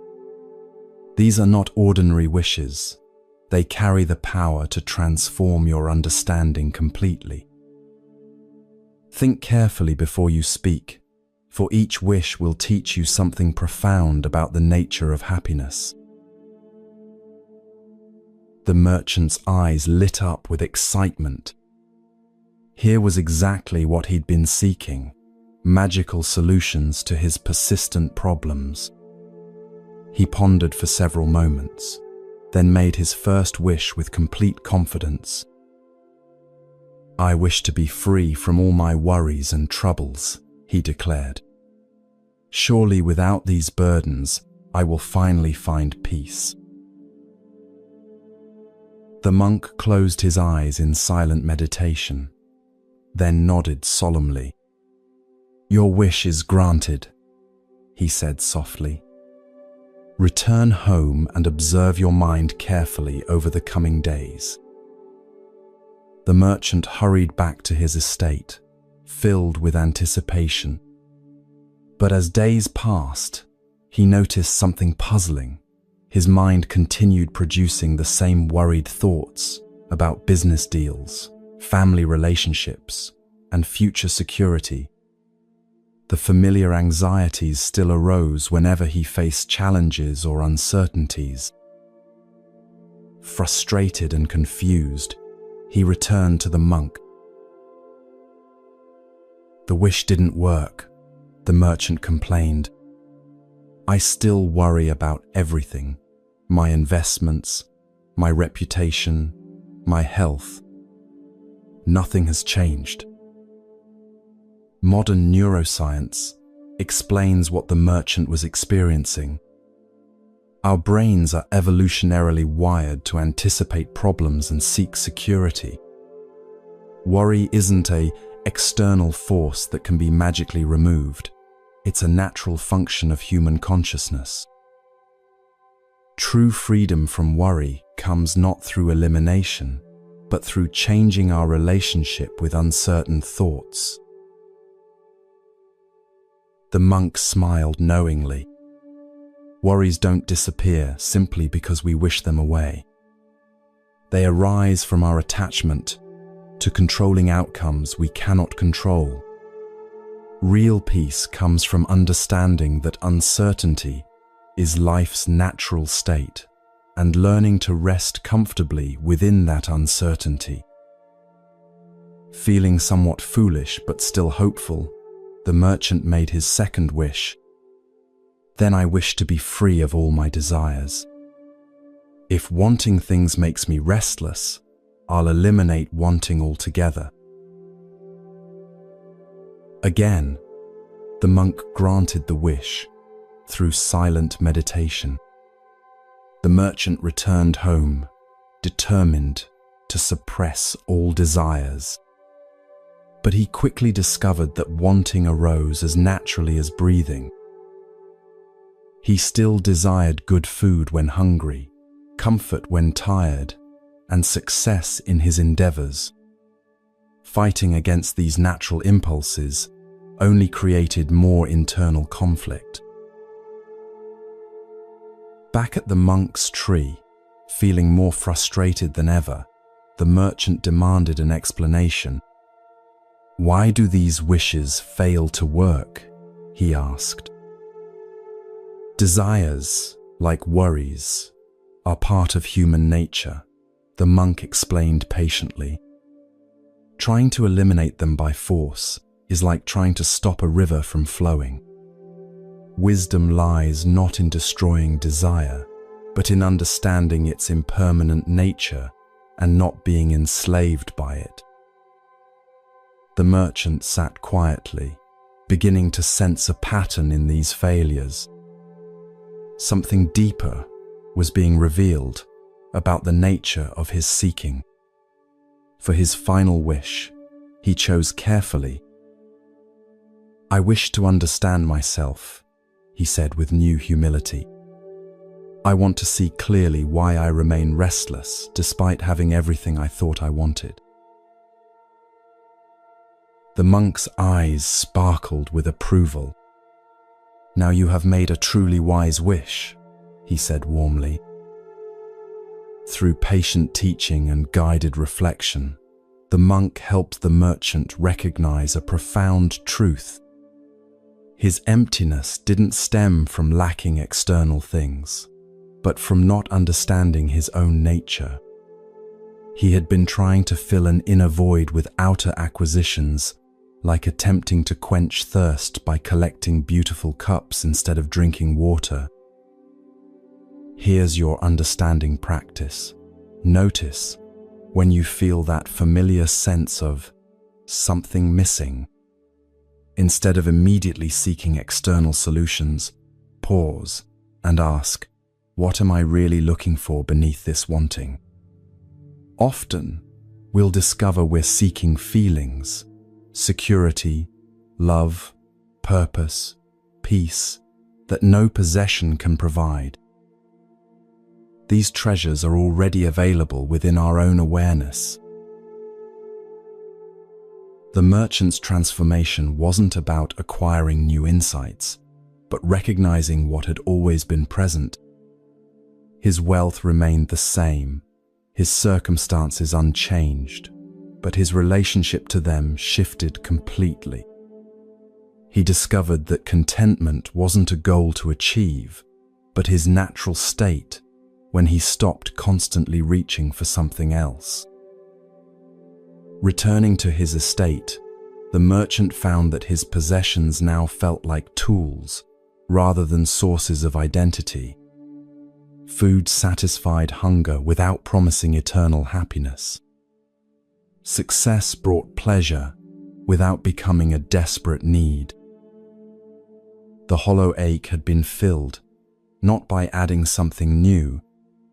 A: These are not ordinary wishes. They carry the power to transform your understanding completely. Think carefully before you speak, for each wish will teach you something profound about the nature of happiness." The merchant's eyes lit up with excitement. Here was exactly what he'd been seeking: magical solutions to his persistent problems. He pondered for several moments, then made his first wish with complete confidence. "I wish to be free from all my worries and troubles," he declared. "Surely without these burdens, I will finally find peace." The monk closed his eyes in silent meditation, then nodded solemnly. "Your wish is granted," he said softly. "Return home and observe your mind carefully over the coming days." The merchant hurried back to his estate, filled with anticipation. But as days passed, he noticed something puzzling. His mind continued producing the same worried thoughts about business deals, family relationships, and future security. The familiar anxieties still arose whenever he faced challenges or uncertainties. Frustrated and confused, he returned to the monk. "The wish didn't work," the merchant complained. "I still worry about everything: my investments, my reputation, my health. Nothing has changed." Modern neuroscience explains what the merchant was experiencing. Our brains are evolutionarily wired to anticipate problems and seek security. Worry isn't an external force that can be magically removed. It's a natural function of human consciousness. True freedom from worry comes not through elimination, but through changing our relationship with uncertain thoughts. The monk smiled knowingly. Worries don't disappear simply because we wish them away. They arise from our attachment to controlling outcomes we cannot control. Real peace comes from understanding that uncertainty is life's natural state and learning to rest comfortably within that uncertainty. Feeling somewhat foolish but still hopeful, the merchant made his second wish. "Then I wish to be free of all my desires. If wanting things makes me restless, I'll eliminate wanting altogether." Again, the monk granted the wish through silent meditation. The merchant returned home, determined to suppress all desires. But he quickly discovered that wanting arose as naturally as breathing. He still desired good food when hungry, comfort when tired, and success in his endeavors. Fighting against these natural impulses only created more internal conflict. Back at the monk's tree, feeling more frustrated than ever, the merchant demanded an explanation. "Why do these wishes fail to work?" he asked. "Desires, like worries, are part of human nature," the monk explained patiently. "Trying to eliminate them by force is like trying to stop a river from flowing. Wisdom lies not in destroying desire, but in understanding its impermanent nature and not being enslaved by it." The merchant sat quietly, beginning to sense a pattern in these failures. Something deeper was being revealed about the nature of his seeking. For his final wish, he chose carefully. "I wish to understand myself," he said with new humility. "I want to see clearly why I remain restless despite having everything I thought I wanted." The monk's eyes sparkled with approval. "Now you have made a truly wise wish," he said warmly. Through patient teaching and guided reflection, the monk helped the merchant recognize a profound truth. His emptiness didn't stem from lacking external things, but from not understanding his own nature. He had been trying to fill an inner void with outer acquisitions, like attempting to quench thirst by collecting beautiful cups instead of drinking water. Here's your understanding practice. Notice when you feel that familiar sense of something missing. Instead of immediately seeking external solutions, pause and ask, what am I really looking for beneath this wanting? Often, we'll discover we're seeking feelings, security, love, purpose, peace, that no possession can provide. These treasures are already available within our own awareness. The merchant's transformation wasn't about acquiring new insights, but recognizing what had always been present. His wealth remained the same, his circumstances unchanged, but his relationship to them shifted completely. He discovered that contentment wasn't a goal to achieve, but his natural state when he stopped constantly reaching for something else. Returning to his estate, the merchant found that his possessions now felt like tools rather than sources of identity. Food satisfied hunger without promising eternal happiness. Success brought pleasure without becoming a desperate need. The hollow ache had been filled, not by adding something new,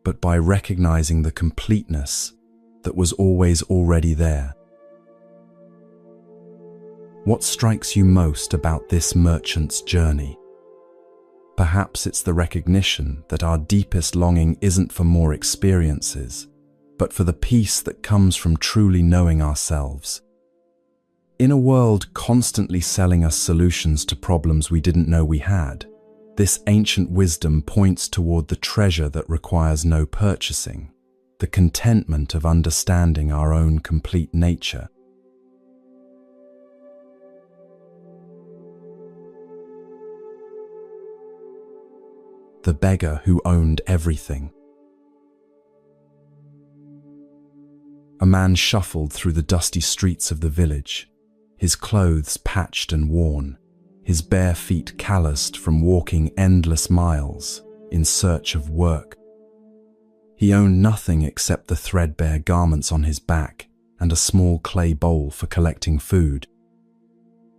A: but by recognizing the completeness that was always already there. What strikes you most about this merchant's journey? Perhaps it's the recognition that our deepest longing isn't for more experiences, but for the peace that comes from truly knowing ourselves. In a world constantly selling us solutions to problems we didn't know we had, this ancient wisdom points toward the treasure that requires no purchasing, the contentment of understanding our own complete nature. The beggar who owned everything. A man shuffled through the dusty streets of the village, his clothes patched and worn, his bare feet calloused from walking endless miles in search of work. He owned nothing except the threadbare garments on his back and a small clay bowl for collecting food.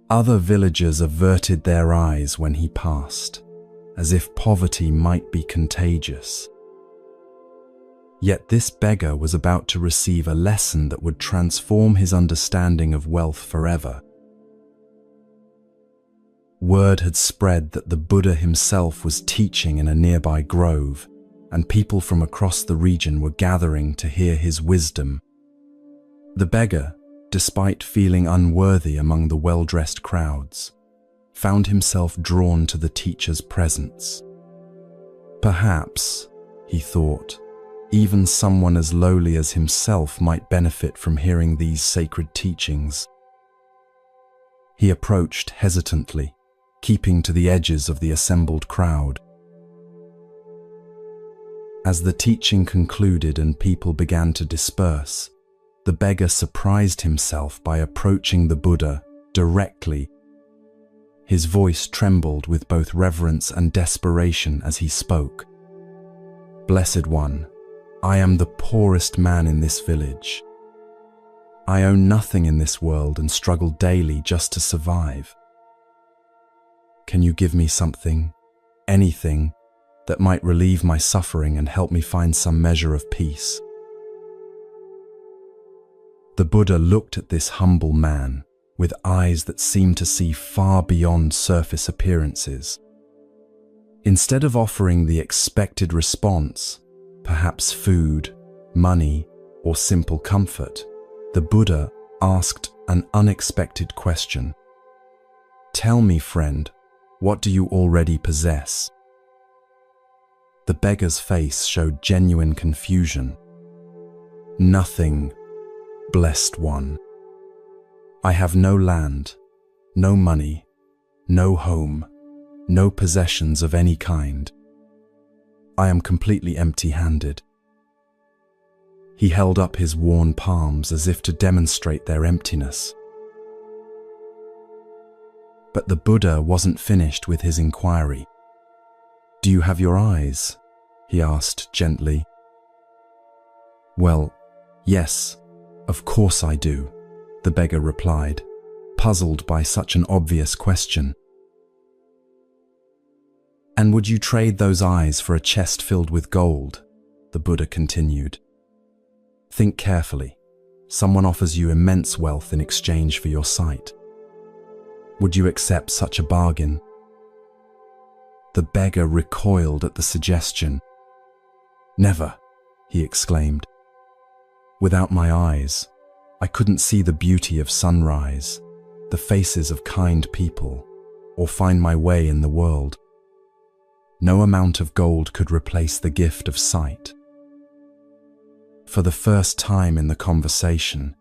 A: Other villagers averted their eyes when he passed, as if poverty might be contagious. Yet this beggar was about to receive a lesson that would transform his understanding of wealth forever. Word had spread that the Buddha himself was teaching in a nearby grove, and people from across the region were gathering to hear his wisdom. The beggar, despite feeling unworthy among the well-dressed crowds, found himself drawn to the teacher's presence. Perhaps, he thought, even someone as lowly as himself might benefit from hearing these sacred teachings. He approached hesitantly, keeping to the edges of the assembled crowd. As the teaching concluded and people began to disperse, the beggar surprised himself by approaching the Buddha directly. His voice trembled with both reverence and desperation as he spoke. "Blessed One, I am the poorest man in this village. I own nothing in this world and struggle daily just to survive. Can you give me something, anything, that might relieve my suffering and help me find some measure of peace?" The Buddha looked at this humble man with eyes that seemed to see far beyond surface appearances. Instead of offering the expected response, perhaps food, money, or simple comfort, the Buddha asked an unexpected question. "Tell me, friend, what do you already possess?" The beggar's face showed genuine confusion. "Nothing, blessed one. I have no land, no money, no home, no possessions of any kind. I am completely empty-handed." He held up his worn palms as if to demonstrate their emptiness. But the Buddha wasn't finished with his inquiry. "Do you have your eyes?" he asked gently. "Well, yes, of course I do," the beggar replied, puzzled by such an obvious question. "And would you trade those eyes for a chest filled with gold?" the Buddha continued. "Think carefully. Someone offers you immense wealth in exchange for your sight. Would you accept such a bargain?" The beggar recoiled at the suggestion. "Never," he exclaimed. "Without my eyes, I couldn't see the beauty of sunrise, the faces of kind people, or find my way in the world. No amount of gold could replace the gift of sight." For the first time in the conversation,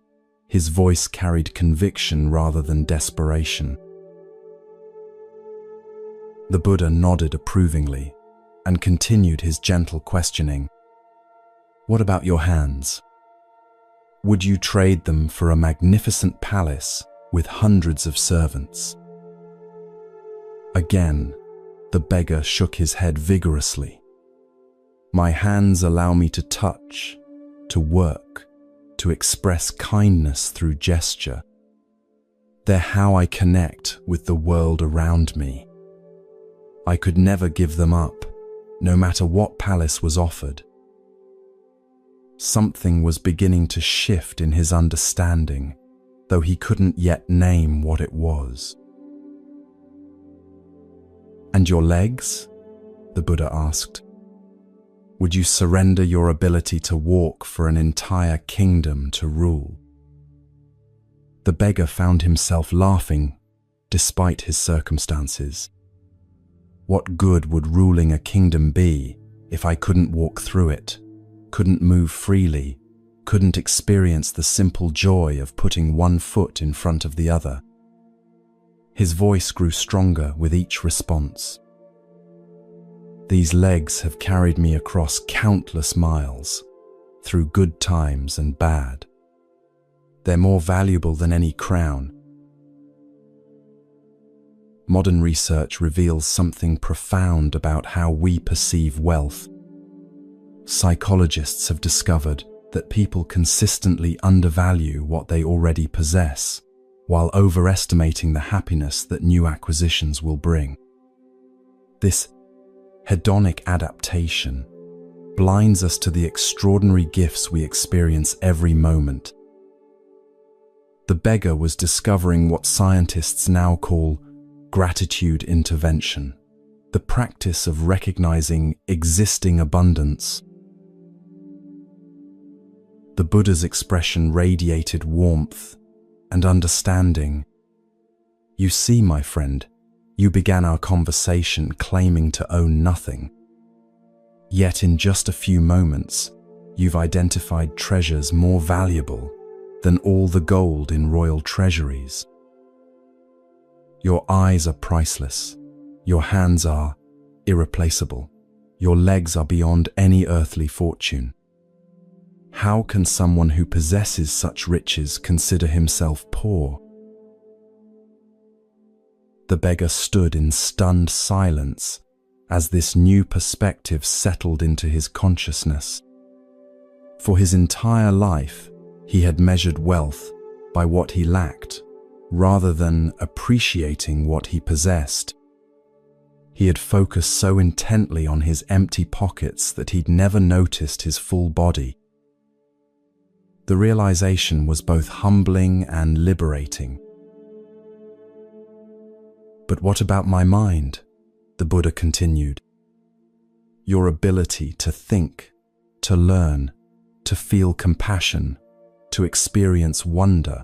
A: his voice carried conviction rather than desperation. The Buddha nodded approvingly and continued his gentle questioning. "What about your hands? Would you trade them for a magnificent palace with hundreds of servants?" Again, the beggar shook his head vigorously. "My hands allow me to touch, to work, to express kindness through gesture. They're how I connect with the world around me. I could never give them up, no matter what palace was offered." Something was beginning to shift in his understanding, though he couldn't yet name what it was. "And your legs?" the Buddha asked. "Would you surrender your ability to walk for an entire kingdom to rule?" The beggar found himself laughing, despite his circumstances. What good would ruling a kingdom be if I couldn't walk through it, couldn't move freely, couldn't experience the simple joy of putting one foot in front of the other? His voice grew stronger with each response. "These legs have carried me across countless miles, through good times and bad. They're more valuable than any crown." Modern research reveals something profound about how we perceive wealth. Psychologists have discovered that people consistently undervalue what they already possess, while overestimating the happiness that new acquisitions will bring. This hedonic adaptation blinds us to the extraordinary gifts we experience every moment. The beggar was discovering what scientists now call gratitude intervention, the practice of recognizing existing abundance. The Buddha's expression radiated warmth and understanding. "You see, my friend, you began our conversation claiming to own nothing. Yet in just a few moments, you've identified treasures more valuable than all the gold in royal treasuries. Your eyes are priceless. Your hands are irreplaceable. Your legs are beyond any earthly fortune. How can someone who possesses such riches consider himself poor? The beggar stood in stunned silence as this new perspective settled into his consciousness. For his entire life, he had measured wealth by what he lacked, rather than appreciating what he possessed. He had focused so intently on his empty pockets that he'd never noticed his full body. The realization was both humbling and liberating. But what about my mind? The Buddha continued. Your ability to think, to learn, to feel compassion, to experience wonder.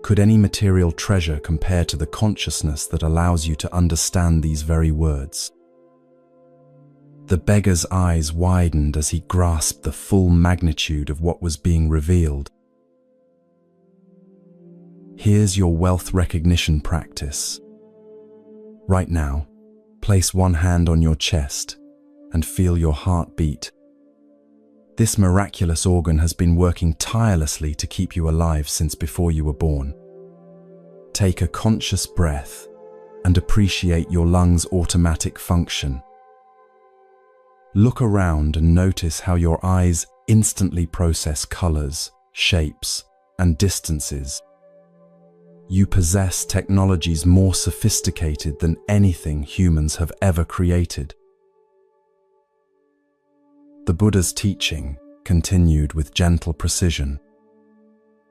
A: Could any material treasure compare to the consciousness that allows you to understand these very words? The beggar's eyes widened as he grasped the full magnitude of what was being revealed. Here's your wealth recognition practice. Right now, place one hand on your chest and feel your heart beat. This miraculous organ has been working tirelessly to keep you alive since before you were born. Take a conscious breath and appreciate your lungs' automatic function. Look around and notice how your eyes instantly process colors, shapes, and distances. You possess technologies more sophisticated than anything humans have ever created. The Buddha's teaching continued with gentle precision.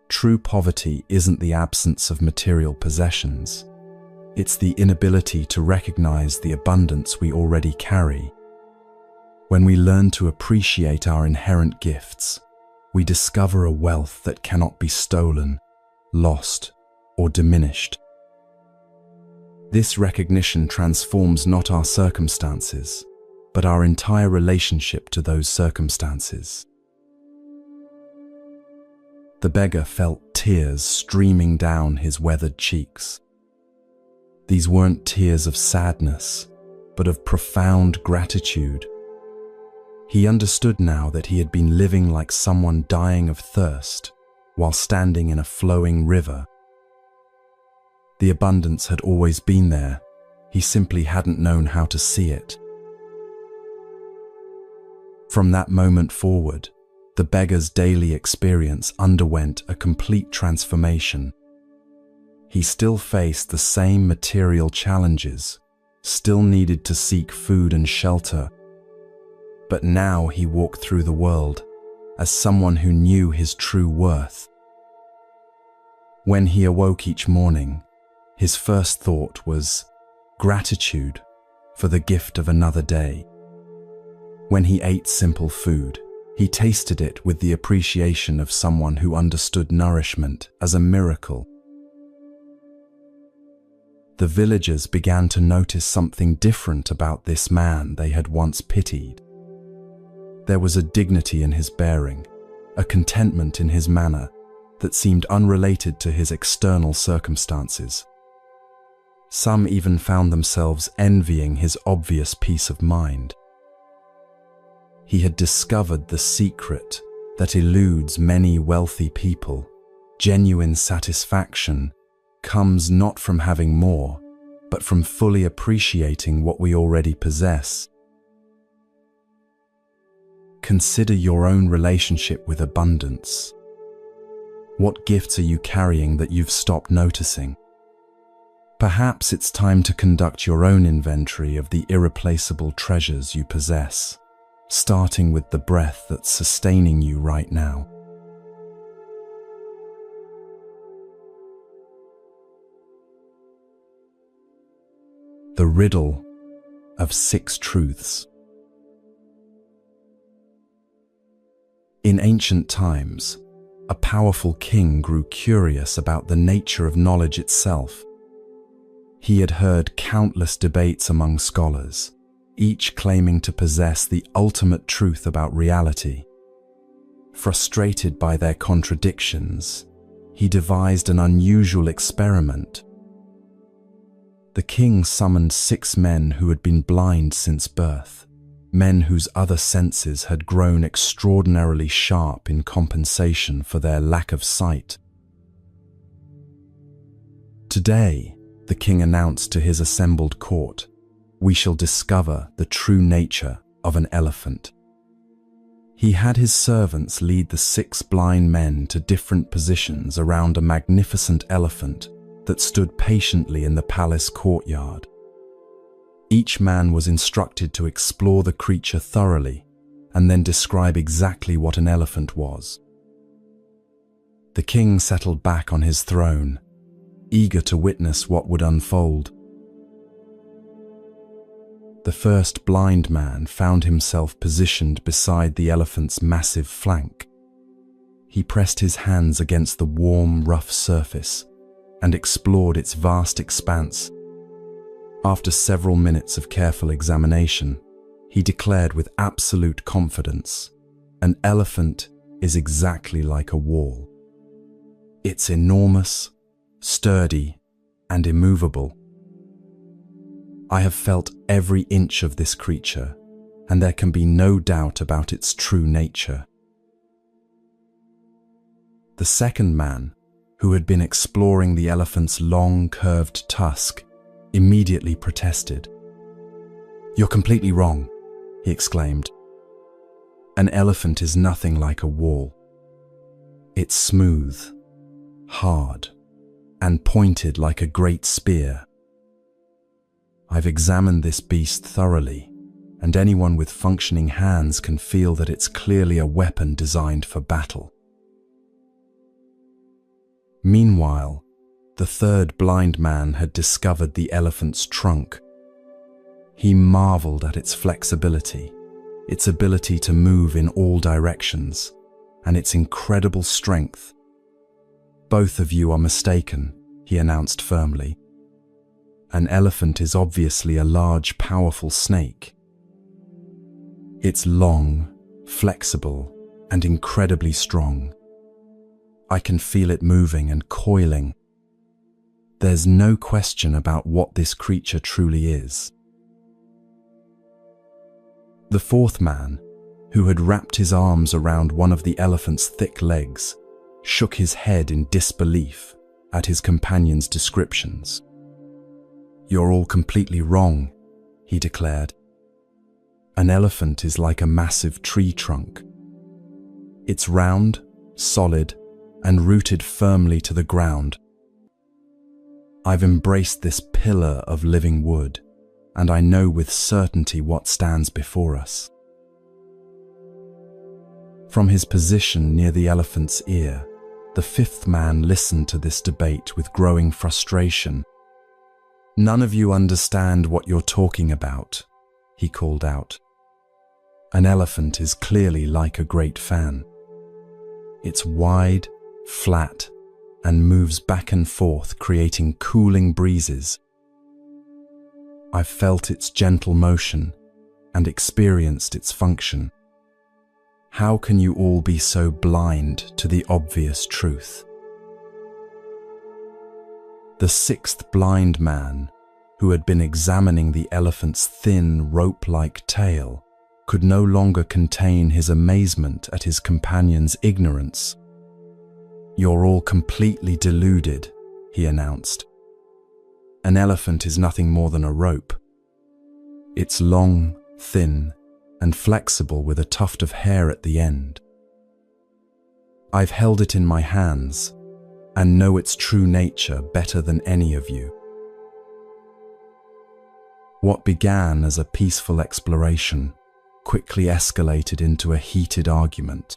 A: True poverty isn't the absence of material possessions. It's the inability to recognize the abundance we already carry. When we learn to appreciate our inherent gifts, we discover a wealth that cannot be stolen, lost, or diminished. This recognition transforms not our circumstances, but our entire relationship to those circumstances. The beggar felt tears streaming down his weathered cheeks. These weren't tears of sadness, but of profound gratitude. He understood now that he had been living like someone dying of thirst while standing in a flowing river. The abundance had always been there. He simply hadn't known how to see it. From that moment forward, the beggar's daily experience underwent a complete transformation. He still faced the same material challenges, still needed to seek food and shelter, but now he walked through the world as someone who knew his true worth. When he awoke each morning, his first thought was gratitude for the gift of another day. When he ate simple food, he tasted it with the appreciation of someone who understood nourishment as a miracle. The villagers began to notice something different about this man they had once pitied. There was a dignity in his bearing, a contentment in his manner that seemed unrelated to his external circumstances. Some even found themselves envying his obvious peace of mind. He had discovered the secret that eludes many wealthy people. Genuine satisfaction comes not from having more, but from fully appreciating what we already possess. Consider your own relationship with abundance. What gifts are you carrying that you've stopped noticing? Perhaps it's time to conduct your own inventory of the irreplaceable treasures you possess, starting with the breath that's sustaining you right now. The riddle of 6 truths. In ancient times, a powerful king grew curious about the nature of knowledge itself. He had heard countless debates among scholars, each claiming to possess the ultimate truth about reality. Frustrated by their contradictions, he devised an unusual experiment. The king summoned 6 men who had been blind since birth, men whose other senses had grown extraordinarily sharp in compensation for their lack of sight. Today, the king announced to his assembled court, "We shall discover the true nature of an elephant." He had his servants lead the 6 blind men to different positions around a magnificent elephant that stood patiently in the palace courtyard. Each man was instructed to explore the creature thoroughly and then describe exactly what an elephant was. The king settled back on his throne, eager to witness what would unfold. The first blind man found himself positioned beside the elephant's massive flank. He pressed his hands against the warm, rough surface and explored its vast expanse. After several minutes of careful examination, he declared with absolute confidence, "An elephant is exactly like a wall. It's enormous, sturdy, and immovable. I have felt every inch of this creature, and there can be no doubt about its true nature." The second man, who had been exploring the elephant's long, curved tusk, immediately protested. "You're completely wrong," he exclaimed. "An elephant is nothing like a wall. It's smooth, hard, and pointed like a great spear. I've examined this beast thoroughly, and anyone with functioning hands can feel that it's clearly a weapon designed for battle." Meanwhile, the third blind man had discovered the elephant's trunk. He marveled at its flexibility, its ability to move in all directions, and its incredible strength. "Both of you are mistaken," he announced firmly. "An elephant is obviously a large, powerful snake. It's long, flexible, and incredibly strong. I can feel it moving and coiling. There's no question about what this creature truly is." The fourth man, who had wrapped his arms around one of the elephant's thick legs, shook his head in disbelief at his companion's descriptions. "You're all completely wrong," he declared. "An elephant is like a massive tree trunk. It's round, solid, and rooted firmly to the ground. I've embraced this pillar of living wood, and I know with certainty what stands before us." From his position near the elephant's ear, the fifth man listened to this debate with growing frustration. "None of you understand what you're talking about," he called out. "An elephant is clearly like a great fan. It's wide, flat, and moves back and forth, creating cooling breezes. I've felt its gentle motion and experienced its function. How can you all be so blind to the obvious truth?" The sixth blind man, who had been examining the elephant's thin, rope-like tail, could no longer contain his amazement at his companion's ignorance. "You're all completely deluded," he announced. "An elephant is nothing more than a rope. It's long, thin, and flexible with a tuft of hair at the end. I've held it in my hands and know its true nature better than any of you." What began as a peaceful exploration quickly escalated into a heated argument.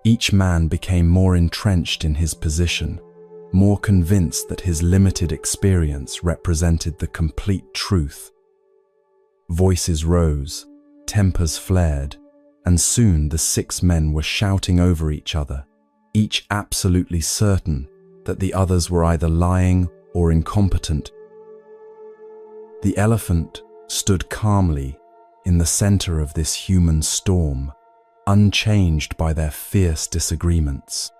A: Each man became more entrenched in his position, more convinced that his limited experience represented the complete truth. Voices rose, tempers flared, and soon the 6 men were shouting over each other, each absolutely certain that the others were either lying or incompetent. The elephant stood calmly in the center of this human storm, unchanged by their fierce disagreements.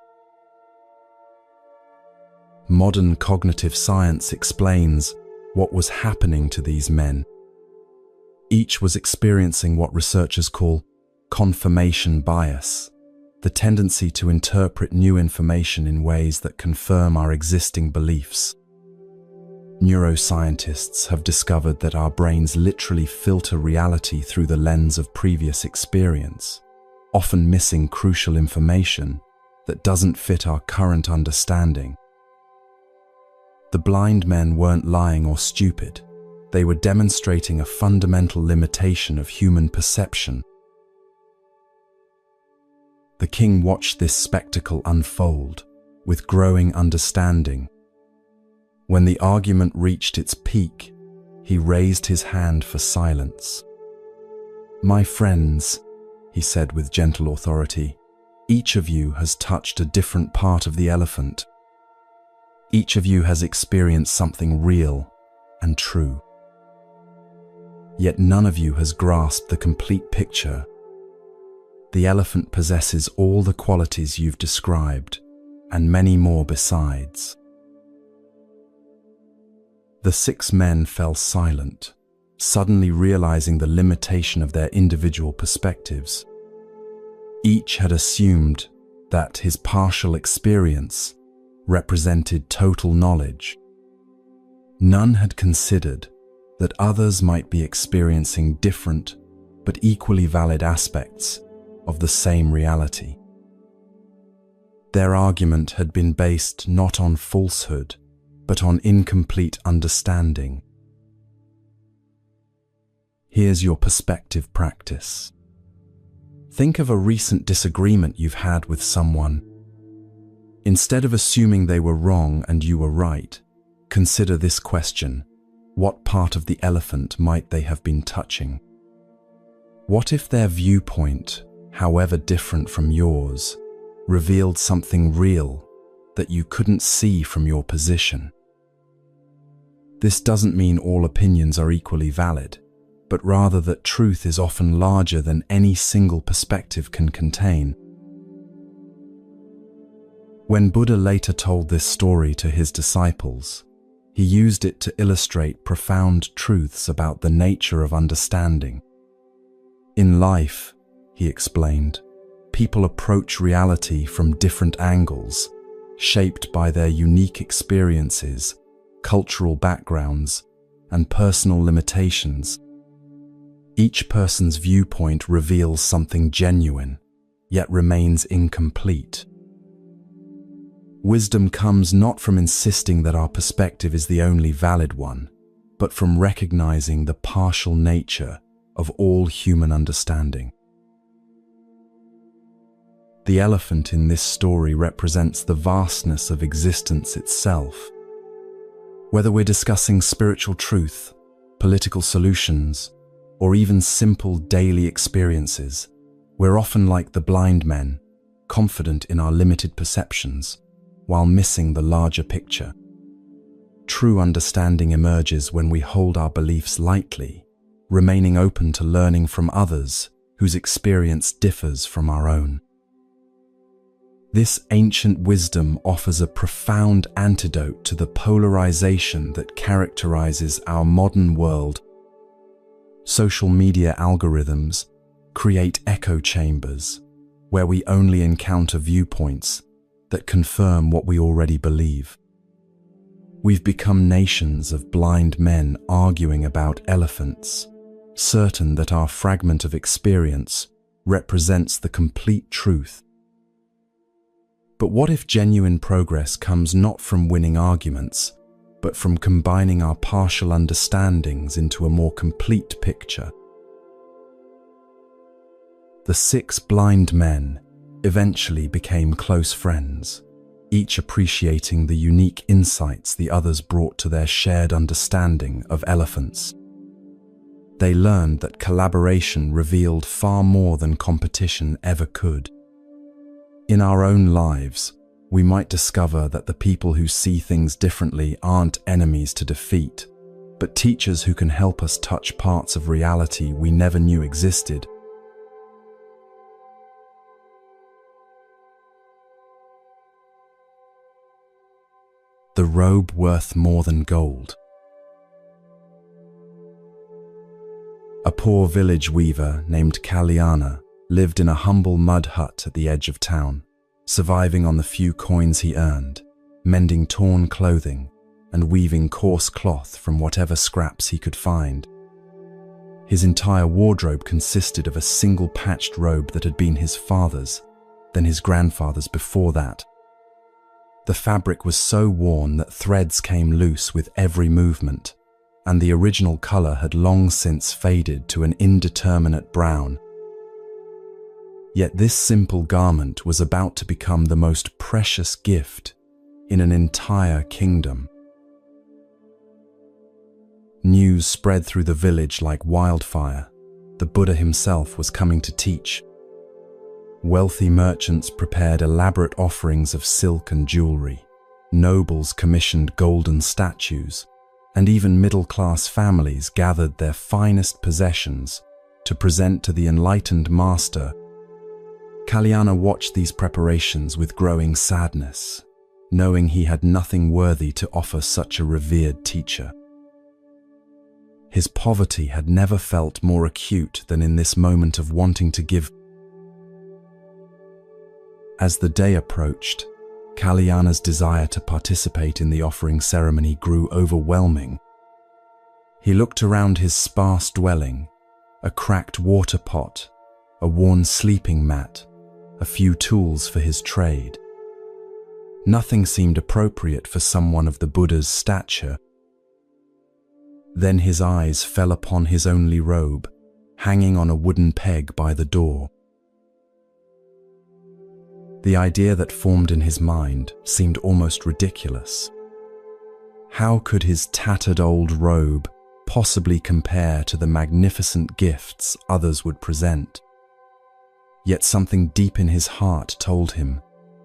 A: Modern cognitive science explains what was happening to these men. Each was experiencing what researchers call confirmation bias, the tendency to interpret new information in ways that confirm our existing beliefs. Neuroscientists have discovered that our brains literally filter reality through the lens of previous experience, often missing crucial information that doesn't fit our current understanding. The blind men weren't lying or stupid. They were demonstrating a fundamental limitation of human perception. The king watched this spectacle unfold with growing understanding. When the argument reached its peak, he raised his hand for silence. "My friends," he said with gentle authority, "each of you has touched a different part of the elephant. Each of you has experienced something real and true. Yet none of you has grasped the complete picture. The elephant possesses all the qualities you've described, and many more besides." The 6 men fell silent, suddenly realizing the limitation of their individual perspectives. Each had assumed that his partial experience represented total knowledge. None had considered that others might be experiencing different but equally valid aspects of the same reality. Their argument had been based not on falsehood, but on incomplete understanding. Here's your perspective practice. Think of a recent disagreement you've had with someone. Instead of assuming they were wrong and you were right, consider this question: what part of the elephant might they have been touching? What if their viewpoint, however different from yours, revealed something real that you couldn't see from your position? This doesn't mean all opinions are equally valid, but rather that truth is often larger than any single perspective can contain. When Buddha later told this story to his disciples, he used it to illustrate profound truths about the nature of understanding. In life, he explained, people approach reality from different angles, shaped by their unique experiences, cultural backgrounds, and personal limitations. Each person's viewpoint reveals something genuine, yet remains incomplete. Wisdom comes not from insisting that our perspective is the only valid one, but from recognizing the partial nature of all human understanding. The elephant in this story represents the vastness of existence itself. Whether we're discussing spiritual truth, political solutions, or even simple daily experiences, we're often like the blind men, confident in our limited perceptions, while missing the larger picture. True understanding emerges when we hold our beliefs lightly, remaining open to learning from others whose experience differs from our own. This ancient wisdom offers a profound antidote to the polarization that characterizes our modern world. Social media algorithms create echo chambers where we only encounter viewpoints that confirm what we already believe. We've become nations of blind men arguing about elephants, certain that our fragment of experience represents the complete truth. But what if genuine progress comes not from winning arguments, but from combining our partial understandings into a more complete picture? The 6 blind men eventually became close friends, each appreciating the unique insights the others brought to their shared understanding of elephants. They learned that collaboration revealed far more than competition ever could. In our own lives, we might discover that the people who see things differently aren't enemies to defeat, but teachers who can help us touch parts of reality we never knew existed. The robe worth more than gold. A poor village weaver named Kalyana lived in a humble mud hut at the edge of town, surviving on the few coins he earned, mending torn clothing and weaving coarse cloth from whatever scraps he could find. His entire wardrobe consisted of a single patched robe that had been his father's, then his grandfather's before that. The fabric was so worn that threads came loose with every movement, and the original color had long since faded to an indeterminate brown. Yet this simple garment was about to become the most precious gift in an entire kingdom. News spread through the village like wildfire. The Buddha himself was coming to teach. Wealthy merchants prepared elaborate offerings of silk and jewelry. Nobles commissioned golden statues, and even middle-class families gathered their finest possessions to present to the enlightened master. Kalyana watched these preparations with growing sadness, knowing he had nothing worthy to offer such a revered teacher. His poverty had never felt more acute than in this moment of wanting to give. As the day approached, Kalyana's desire to participate in the offering ceremony grew overwhelming. He looked around his sparse dwelling, a cracked water pot, a worn sleeping mat, a few tools for his trade. Nothing seemed appropriate for someone of the Buddha's stature. Then his eyes fell upon his only robe, hanging on a wooden peg by the door. The idea that formed in his mind seemed almost ridiculous. How could his tattered old robe possibly compare to the magnificent gifts others would present? Yet something deep in his heart told him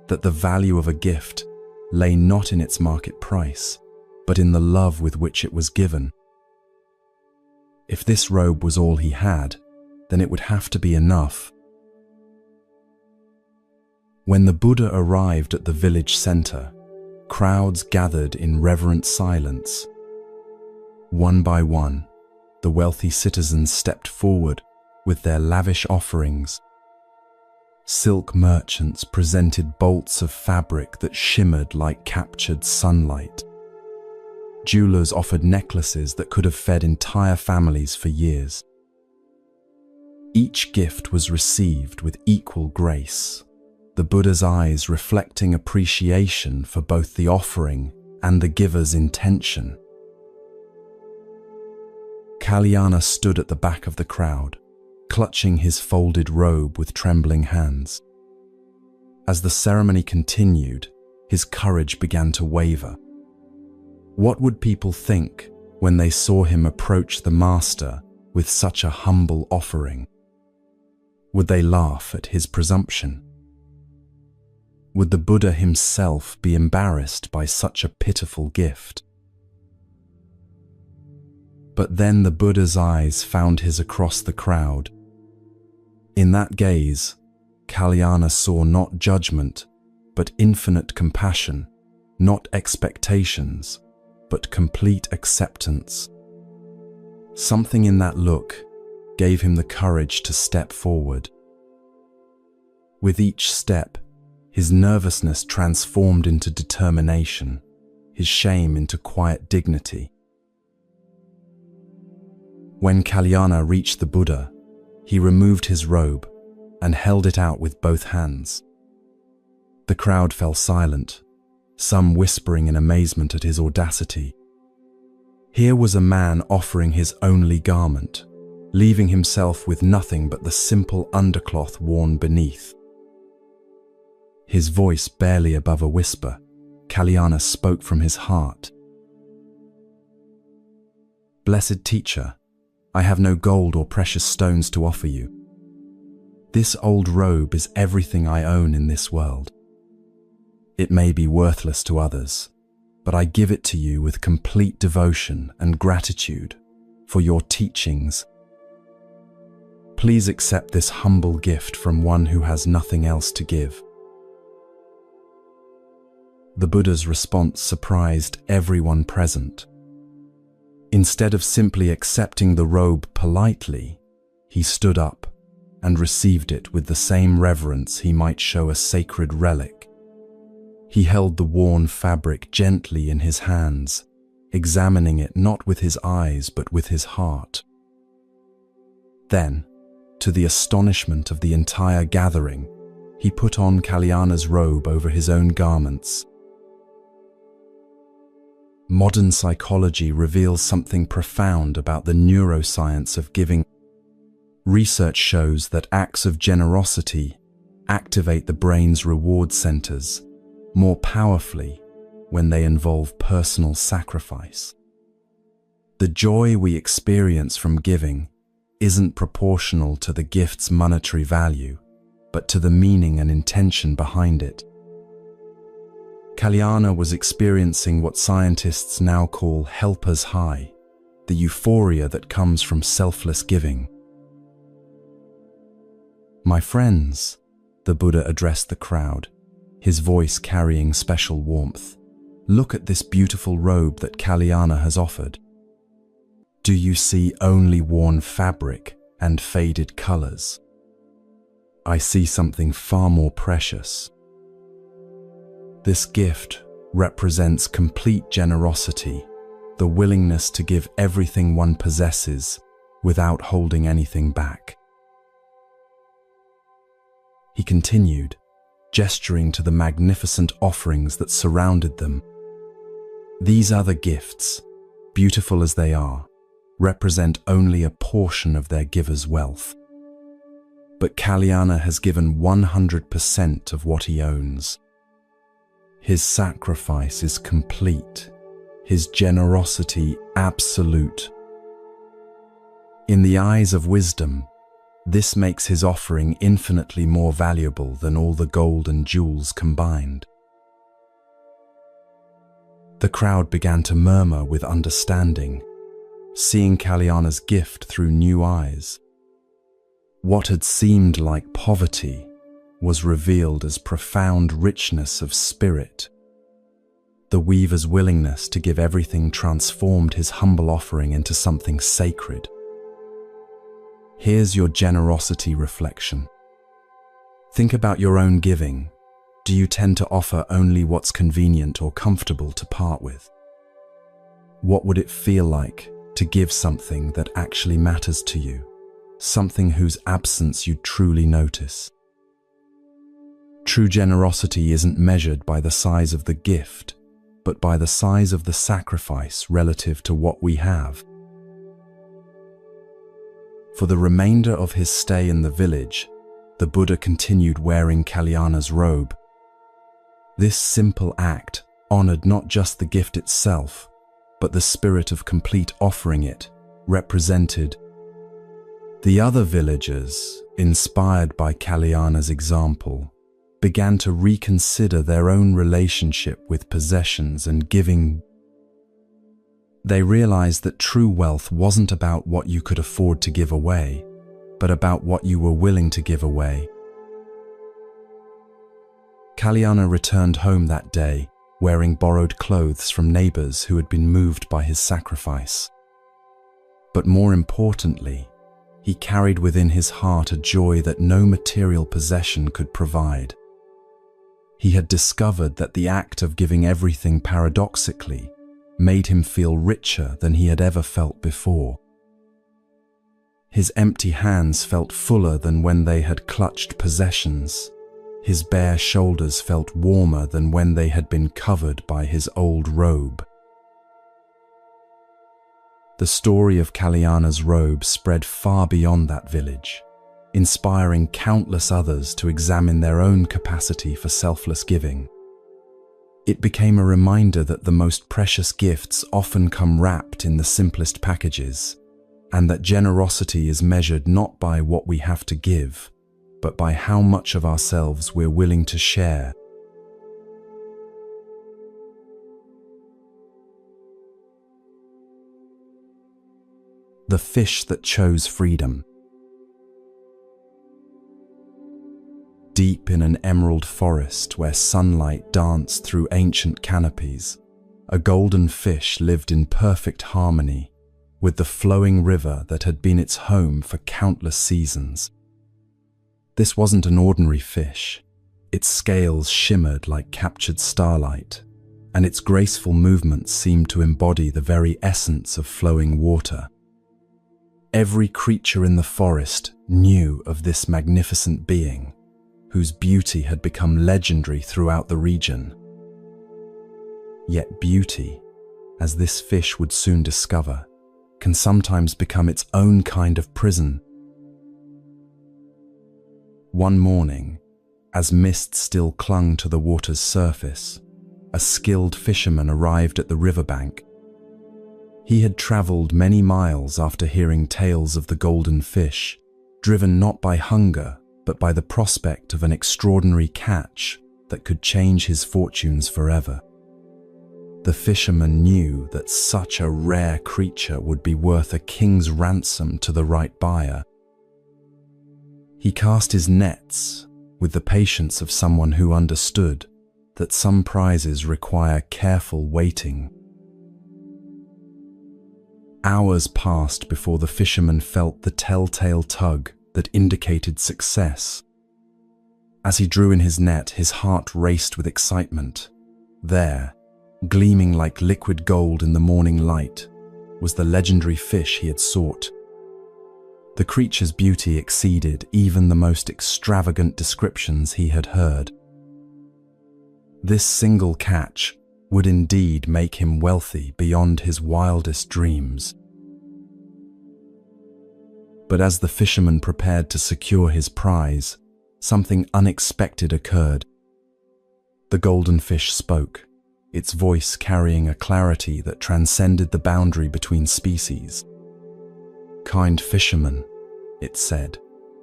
A: that the value of a gift lay not in its market price, but in the love with which it was given. If this robe was all he had, then it would have to be enough. When the Buddha arrived at the village center, crowds gathered in reverent silence. One by one, the wealthy citizens stepped forward with their lavish offerings. Silk merchants presented bolts of fabric that shimmered like captured sunlight. Jewelers offered necklaces that could have fed entire families for years. Each gift was received with equal grace, the Buddha's eyes reflecting appreciation for both the offering and the giver's intention. Kalyana stood at the back of the crowd, clutching his folded robe with trembling hands. As the ceremony continued, his courage began to waver. What would people think when they saw him approach the master with such a humble offering? Would they laugh at his presumption? Would the Buddha himself be embarrassed by such a pitiful gift? But then the Buddha's eyes found his across the crowd. In that gaze, Kalyana saw not judgment, but infinite compassion, not expectations, but complete acceptance. Something in that look gave him the courage to step forward. With each step, his nervousness transformed into determination, his shame into quiet dignity. When Kalyana reached the Buddha, he removed his robe and held it out with both hands. The crowd fell silent, some whispering in amazement at his audacity. Here was a man offering his only garment, leaving himself with nothing but the simple undercloth worn beneath. His voice barely above a whisper, Kalyana spoke from his heart. "Blessed teacher, I have no gold or precious stones to offer you. This old robe is everything I own in this world. It may be worthless to others, but I give it to you with complete devotion and gratitude for your teachings. Please accept this humble gift from one who has nothing else to give." The Buddha's response surprised everyone present. Instead of simply accepting the robe politely, he stood up and received it with the same reverence he might show a sacred relic. He held the worn fabric gently in his hands, examining it not with his eyes but with his heart. Then, to the astonishment of the entire gathering, he put on Kalyana's robe over his own garments. Modern psychology reveals something profound about the neuroscience of giving. Research shows that acts of generosity activate the brain's reward centers more powerfully when they involve personal sacrifice. The joy we experience from giving isn't proportional to the gift's monetary value, but to the meaning and intention behind it. Kalyana was experiencing what scientists now call helper's high, the euphoria that comes from selfless giving. "My friends," the Buddha addressed the crowd, his voice carrying special warmth, "look at this beautiful robe that Kalyana has offered. Do you see only worn fabric and faded colors? I see something far more precious. This gift represents complete generosity, the willingness to give everything one possesses without holding anything back." He continued, gesturing to the magnificent offerings that surrounded them. "These other gifts, beautiful as they are, represent only a portion of their giver's wealth. But Kalyana has given 100% of what he owns. His sacrifice is complete, his generosity absolute. In the eyes of wisdom, this makes his offering infinitely more valuable than all the gold and jewels combined." The crowd began to murmur with understanding, seeing Kalyana's gift through new eyes. What had seemed like poverty was revealed as profound richness of spirit. The weaver's willingness to give everything transformed his humble offering into something sacred. Here's your generosity reflection. Think about your own giving. Do you tend to offer only what's convenient or comfortable to part with? What would it feel like to give something that actually matters to you, something whose absence you truly notice? True generosity isn't measured by the size of the gift, but by the size of the sacrifice relative to what we have. For the remainder of his stay in the village, the Buddha continued wearing Kalyana's robe. This simple act honored not just the gift itself, but the spirit of complete offering it represented. The other villagers, inspired by Kalyana's example, began to reconsider their own relationship with possessions and giving. They realized that true wealth wasn't about what you could afford to give away, but about what you were willing to give away. Kalyana returned home that day, wearing borrowed clothes from neighbors who had been moved by his sacrifice. But more importantly, he carried within his heart a joy that no material possession could provide. He had discovered that the act of giving everything paradoxically made him feel richer than he had ever felt before. His empty hands felt fuller than when they had clutched possessions. His bare shoulders felt warmer than when they had been covered by his old robe. The story of Kalyana's robe spread far beyond that village, inspiring countless others to examine their own capacity for selfless giving. It became a reminder that the most precious gifts often come wrapped in the simplest packages, and that generosity is measured not by what we have to give, but by how much of ourselves we're willing to share. The fish that chose freedom. Deep in an emerald forest where sunlight danced through ancient canopies, a golden fish lived in perfect harmony with the flowing river that had been its home for countless seasons. This wasn't an ordinary fish. Its scales shimmered like captured starlight, and its graceful movements seemed to embody the very essence of flowing water. Every creature in the forest knew of this magnificent being, whose beauty had become legendary throughout the region. Yet beauty, as this fish would soon discover, can sometimes become its own kind of prison. One morning, as mist still clung to the water's surface, a skilled fisherman arrived at the riverbank. He had traveled many miles after hearing tales of the golden fish, driven not by hunger, but by the prospect of an extraordinary catch that could change his fortunes forever. The fisherman knew that such a rare creature would be worth a king's ransom to the right buyer. He cast his nets with the patience of someone who understood that some prizes require careful waiting. Hours passed before the fisherman felt the telltale tug that indicated success. As he drew in his net, his heart raced with excitement. There, gleaming like liquid gold in the morning light, was the legendary fish he had sought. The creature's beauty exceeded even the most extravagant descriptions he had heard. This single catch would indeed make him wealthy beyond his wildest dreams. But as the fisherman prepared to secure his prize, something unexpected occurred. The golden fish spoke, its voice carrying a clarity that transcended the boundary between species. "Kind fisherman," it said,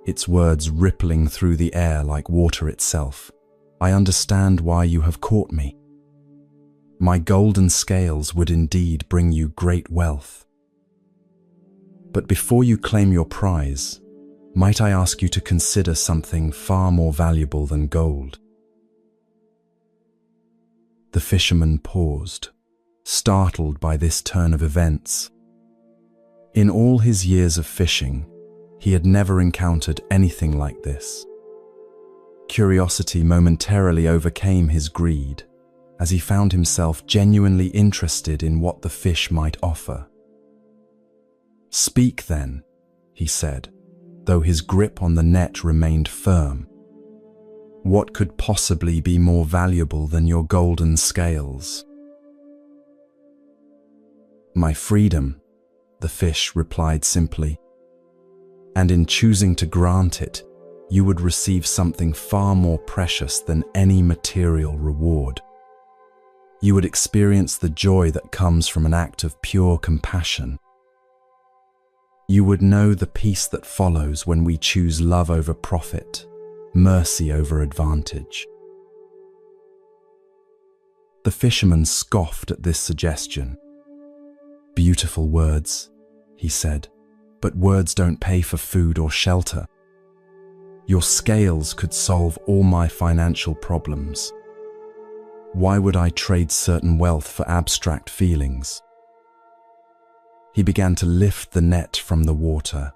A: its words rippling through the air like water itself, "I understand why you have caught me. My golden scales would indeed bring you great wealth. But before you claim your prize, might I ask you to consider something far more valuable than gold?" The fisherman paused, startled by this turn of events. In all his years of fishing, he had never encountered anything like this. Curiosity momentarily overcame his greed, as he found himself genuinely interested in what the fish might offer. "Speak then," he said, though his grip on the net remained firm. "What could possibly be more valuable than your golden scales?" "My freedom," the fish replied simply. "And in choosing to grant it, you would receive something far more precious than any material reward. You would experience the joy that comes from an act of pure compassion. You would know the peace that follows when we choose love over profit, mercy over advantage." The fisherman scoffed at this suggestion. "Beautiful words," he said, "but words don't pay for food or shelter. Your scales could solve all my financial problems. Why would I trade certain wealth for abstract feelings?" He began to lift the net from the water,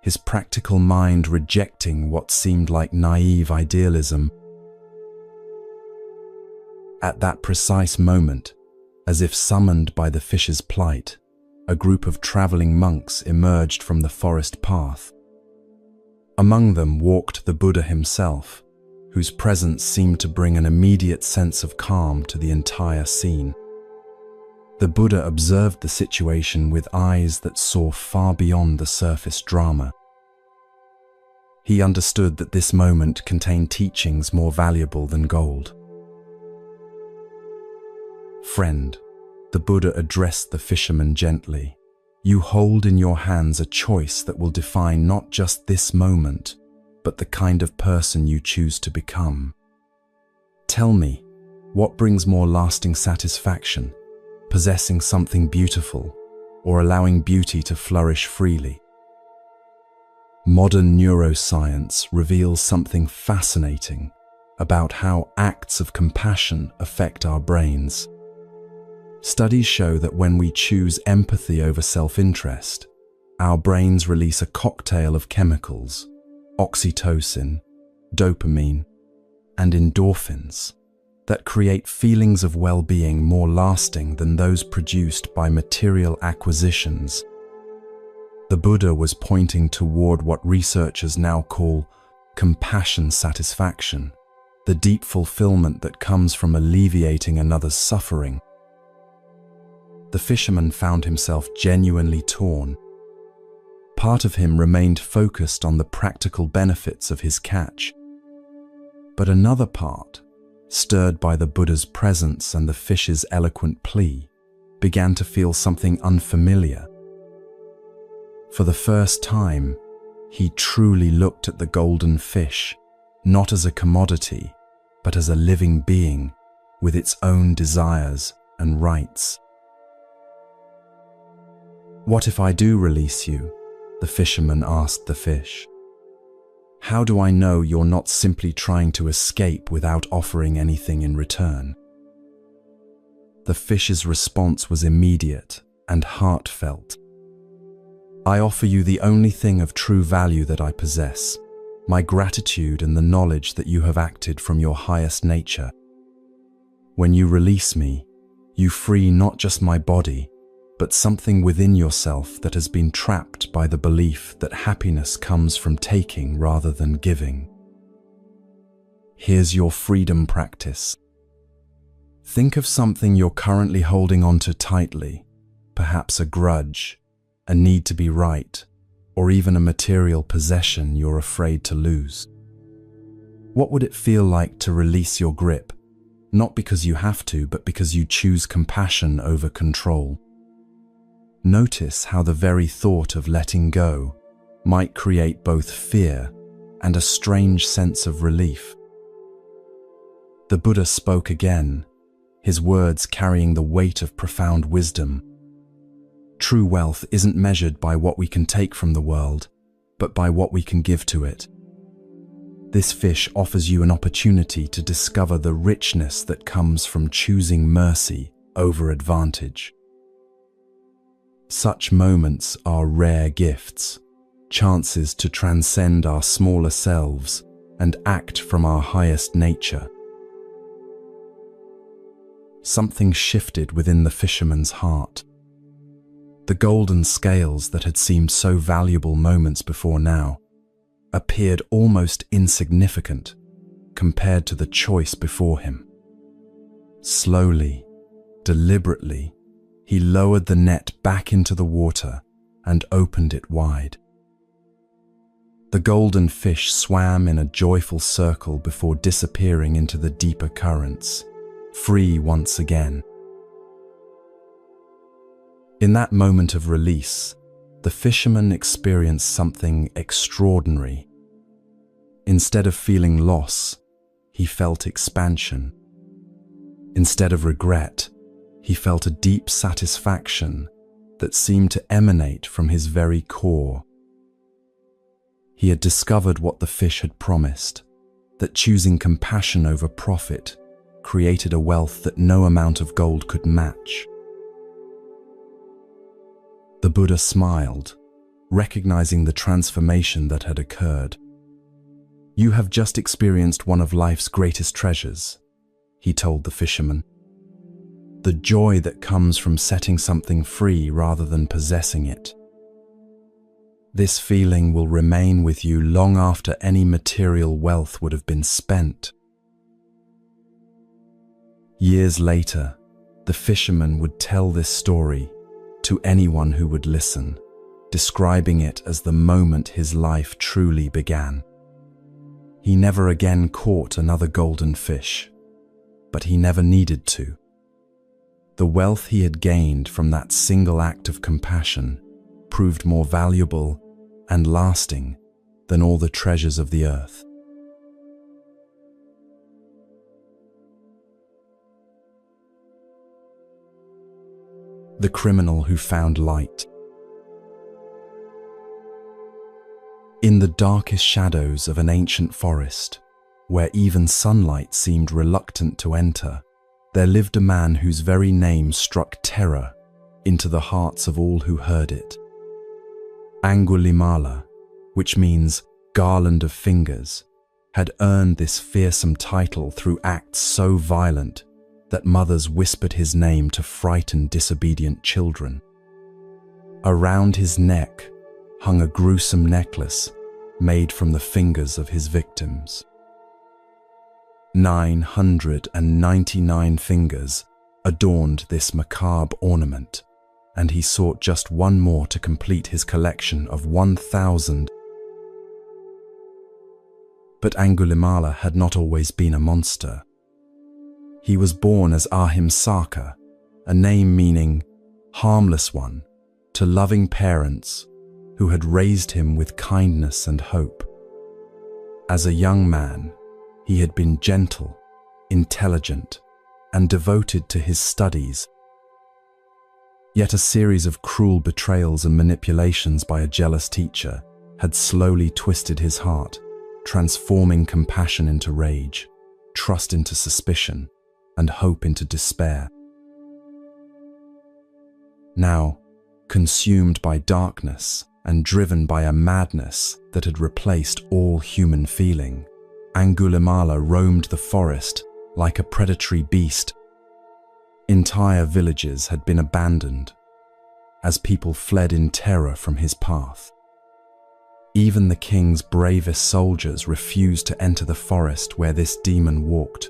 A: his practical mind rejecting what seemed like naive idealism. At that precise moment, as if summoned by the fish's plight, a group of traveling monks emerged from the forest path. Among them walked the Buddha himself, whose presence seemed to bring an immediate sense of calm to the entire scene. The Buddha observed the situation with eyes that saw far beyond the surface drama. He understood that this moment contained teachings more valuable than gold. "Friend," the Buddha addressed the fisherman gently, "you hold in your hands a choice that will define not just this moment, but the kind of person you choose to become. Tell me, what brings more lasting satisfaction? Possessing something beautiful, or allowing beauty to flourish freely. Modern neuroscience reveals something fascinating about how acts of compassion affect our brains. Studies show that when we choose empathy over self-interest, our brains release a cocktail of chemicals, oxytocin, dopamine, and endorphins, that create feelings of well-being more lasting than those produced by material acquisitions. The Buddha was pointing toward what researchers now call compassion satisfaction, the deep fulfillment that comes from alleviating another's suffering. The fisherman found himself genuinely torn. Part of him remained focused on the practical benefits of his catch, but another part, stirred by the Buddha's presence and the fish's eloquent plea, began to feel something unfamiliar. For the first time, he truly looked at the golden fish, not as a commodity, but as a living being with its own desires and rights. "What if I do release you?" the fisherman asked the fish. "How do I know you're not simply trying to escape without offering anything in return?" The fish's response was immediate and heartfelt. "I offer you the only thing of true value that I possess, my gratitude and the knowledge that you have acted from your highest nature. When you release me, you free not just my body, but something within yourself that has been trapped by the belief that happiness comes from taking rather than giving. Here's your freedom practice. Think of something you're currently holding on to tightly, perhaps a grudge, a need to be right, or even a material possession you're afraid to lose. What would it feel like to release your grip, not because you have to, but because you choose compassion over control? Notice how the very thought of letting go might create both fear and a strange sense of relief. The Buddha spoke again, his words carrying the weight of profound wisdom. True wealth isn't measured by what we can take from the world, but by what we can give to it. This fish offers you an opportunity to discover the richness that comes from choosing mercy over advantage. Such moments are rare gifts, chances to transcend our smaller selves and act from our highest nature. Something shifted within the fisherman's heart. The golden scales that had seemed so valuable moments before now appeared almost insignificant compared to the choice before him. Slowly, deliberately, he lowered the net back into the water and opened it wide. The golden fish swam in a joyful circle before disappearing into the deeper currents, free once again. In that moment of release, the fisherman experienced something extraordinary. Instead of feeling loss, he felt expansion. Instead of regret, he felt a deep satisfaction that seemed to emanate from his very core. He had discovered what the fish had promised, that choosing compassion over profit created a wealth that no amount of gold could match. The Buddha smiled, recognizing the transformation that had occurred. "You have just experienced one of life's greatest treasures," he told the fisherman. "The joy that comes from setting something free rather than possessing it. This feeling will remain with you long after any material wealth would have been spent." Years later, the fisherman would tell this story to anyone who would listen, describing it as the moment his life truly began. He never again caught another golden fish, but he never needed to. The wealth he had gained from that single act of compassion proved more valuable and lasting than all the treasures of the earth. the criminal who found light. In the darkest shadows of an ancient forest, where even sunlight seemed reluctant to enter, there lived a man whose very name struck terror into the hearts of all who heard it. Angulimala, which means garland of fingers, had earned this fearsome title through acts so violent that mothers whispered his name to frighten disobedient children. Around his neck hung a gruesome necklace made from the fingers of his victims. 999 fingers adorned this macabre ornament, and he sought just one more to complete his collection of 1,000. But Angulimala had not always been a monster. He was born as Ahimsaka, a name meaning harmless one, to loving parents who had raised him with kindness and hope. As a young man, he had been gentle, intelligent, and devoted to his studies. Yet a series of cruel betrayals and manipulations by a jealous teacher had slowly twisted his heart, transforming compassion into rage, trust into suspicion, and hope into despair. Now, consumed by darkness and driven by a madness that had replaced all human feeling, Angulimala roamed the forest like a predatory beast. Entire villages had been abandoned as people fled in terror from his path. Even the king's bravest soldiers refused to enter the forest where this demon walked.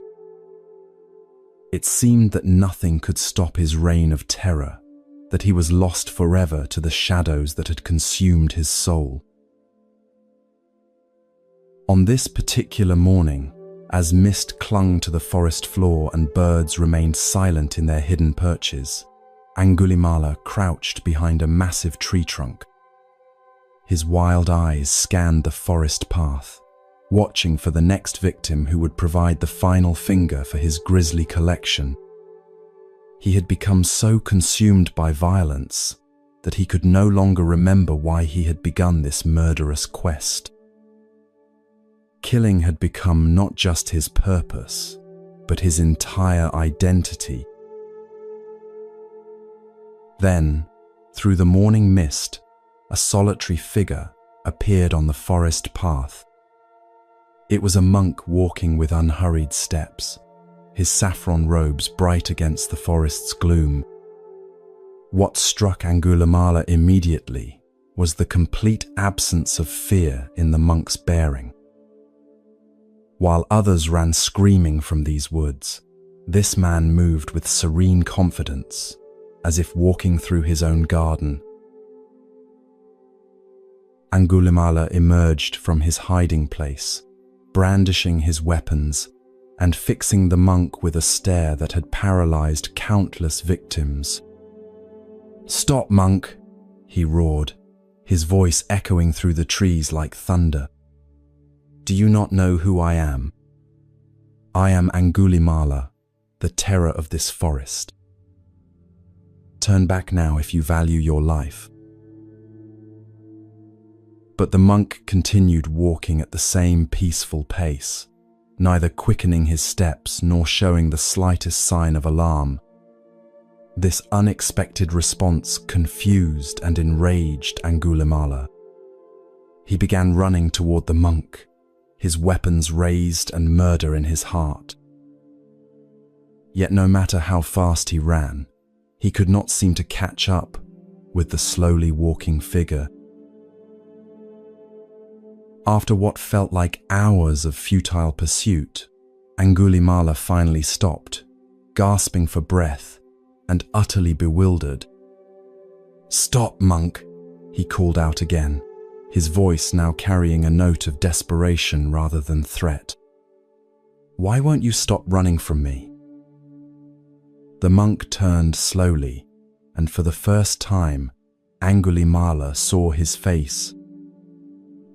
A: It seemed that nothing could stop his reign of terror, that he was lost forever to the shadows that had consumed his soul. On this particular morning, as mist clung to the forest floor and birds remained silent in their hidden perches, Angulimala crouched behind a massive tree trunk. His wild eyes scanned the forest path, watching for the next victim who would provide the final finger for his grisly collection. He had become so consumed by violence that he could no longer remember why he had begun this murderous quest. Killing had become not just his purpose, but his entire identity. Then, through the morning mist, a solitary figure appeared on the forest path. It was a monk walking with unhurried steps, his saffron robes bright against the forest's gloom. What struck Angulimala immediately was the complete absence of fear in the monk's bearing. While others ran screaming from these woods, this man moved with serene confidence, as if walking through his own garden. Angulimala emerged from his hiding place, brandishing his weapons and fixing the monk with a stare that had paralyzed countless victims. "Stop, monk!" he roared, his voice echoing through the trees like thunder. "Do you not know who I am? I am Angulimala, the terror of this forest. Turn back now if you value your life." But the monk continued walking at the same peaceful pace, neither quickening his steps nor showing the slightest sign of alarm. This unexpected response confused and enraged Angulimala. He began running toward the monk, his weapons raised and murder in his heart. Yet no matter how fast he ran, he could not seem to catch up with the slowly walking figure. After what felt like hours of futile pursuit, Angulimala finally stopped, gasping for breath and utterly bewildered. "Stop, monk," he called out again, his voice now carrying a note of desperation rather than threat. "Why won't you stop running from me?" The monk turned slowly, and for the first time, Angulimala saw his face.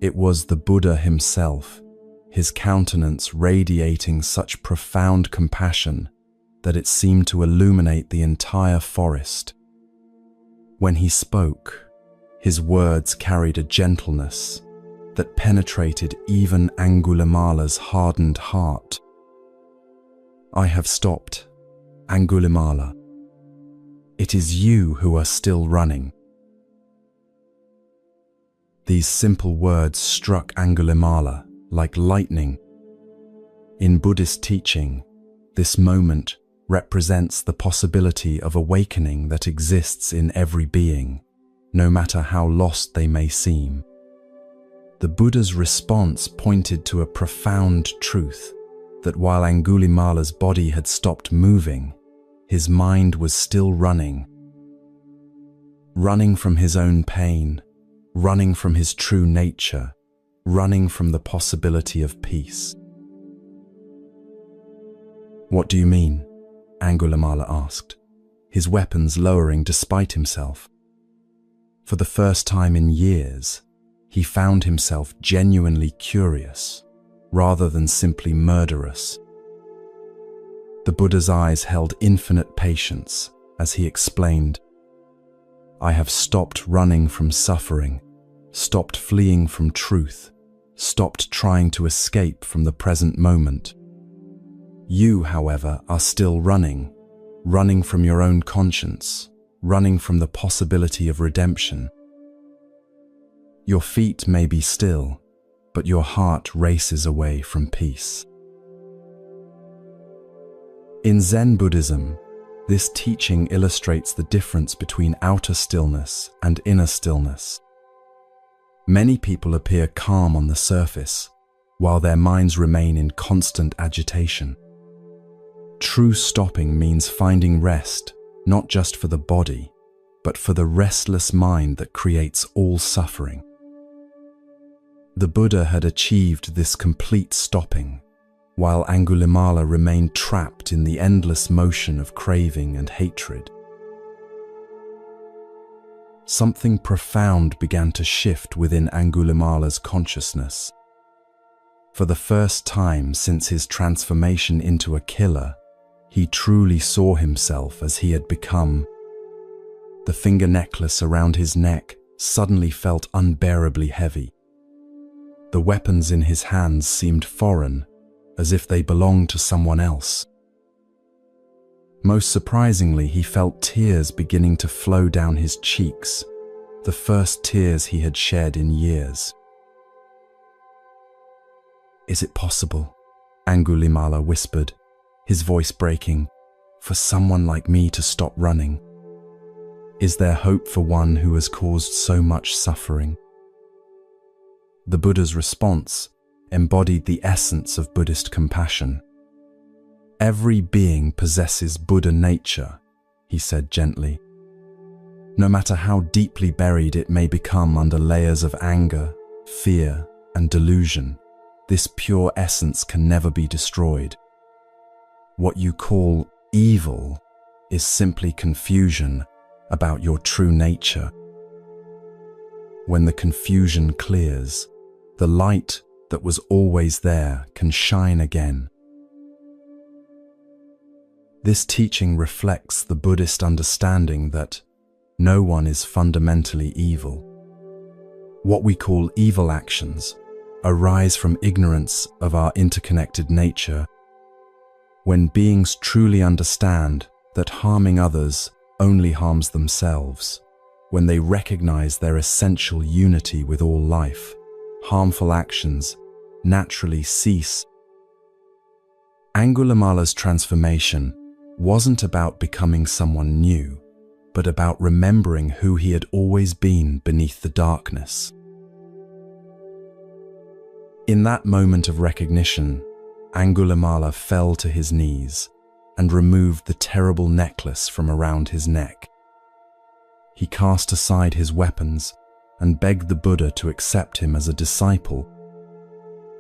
A: It was the Buddha himself, his countenance radiating such profound compassion that it seemed to illuminate the entire forest. When he spoke, his words carried a gentleness that penetrated even Angulimala's hardened heart. I have stopped, Angulimala. It is you who are still running. These simple words struck Angulimala like lightning. In Buddhist teaching, this moment represents the possibility of awakening that exists in every being, no matter how lost they may seem. The Buddha's response pointed to a profound truth, that while Angulimala's body had stopped moving, his mind was still running. Running from his own pain, running from his true nature, running from the possibility of peace. What do you mean? Angulimala asked, his weapons lowering despite himself. For the first time in years, he found himself genuinely curious, rather than simply murderous. The Buddha's eyes held infinite patience as he explained, I have stopped running from suffering, stopped fleeing from truth, stopped trying to escape from the present moment. You, however, are still running from your own conscience, running from the possibility of redemption. Your feet may be still, but your heart races away from peace. In Zen Buddhism, this teaching illustrates the difference between outer stillness and inner stillness. Many people appear calm on the surface, while their minds remain in constant agitation. True stopping means finding rest, not just for the body, but for the restless mind that creates all suffering. The Buddha had achieved this complete stopping, while Angulimala remained trapped in the endless motion of craving and hatred. Something profound began to shift within Angulimala's consciousness. For the first time since his transformation into a killer, he truly saw himself as he had become. The finger necklace around his neck suddenly felt unbearably heavy. The weapons in his hands seemed foreign, as if they belonged to someone else. Most surprisingly, he felt tears beginning to flow down his cheeks, the first tears he had shed in years. Is it possible? Angulimala whispered, his voice breaking, for someone like me to stop running? Is there hope for one who has caused so much suffering? The Buddha's response embodied the essence of Buddhist compassion. Every being possesses Buddha nature, he said gently. No matter how deeply buried it may become under layers of anger, fear, and delusion, this pure essence can never be destroyed. What you call evil is simply confusion about your true nature. When the confusion clears, the light that was always there can shine again. This teaching reflects the Buddhist understanding that no one is fundamentally evil. What we call evil actions arise from ignorance of our interconnected nature. When beings truly understand that harming others only harms themselves, when they recognize their essential unity with all life, harmful actions naturally cease. Angulimala's transformation wasn't about becoming someone new, but about remembering who he had always been beneath the darkness. In that moment of recognition, Angulimala fell to his knees and removed the terrible necklace from around his neck. He cast aside his weapons and begged the Buddha to accept him as a disciple.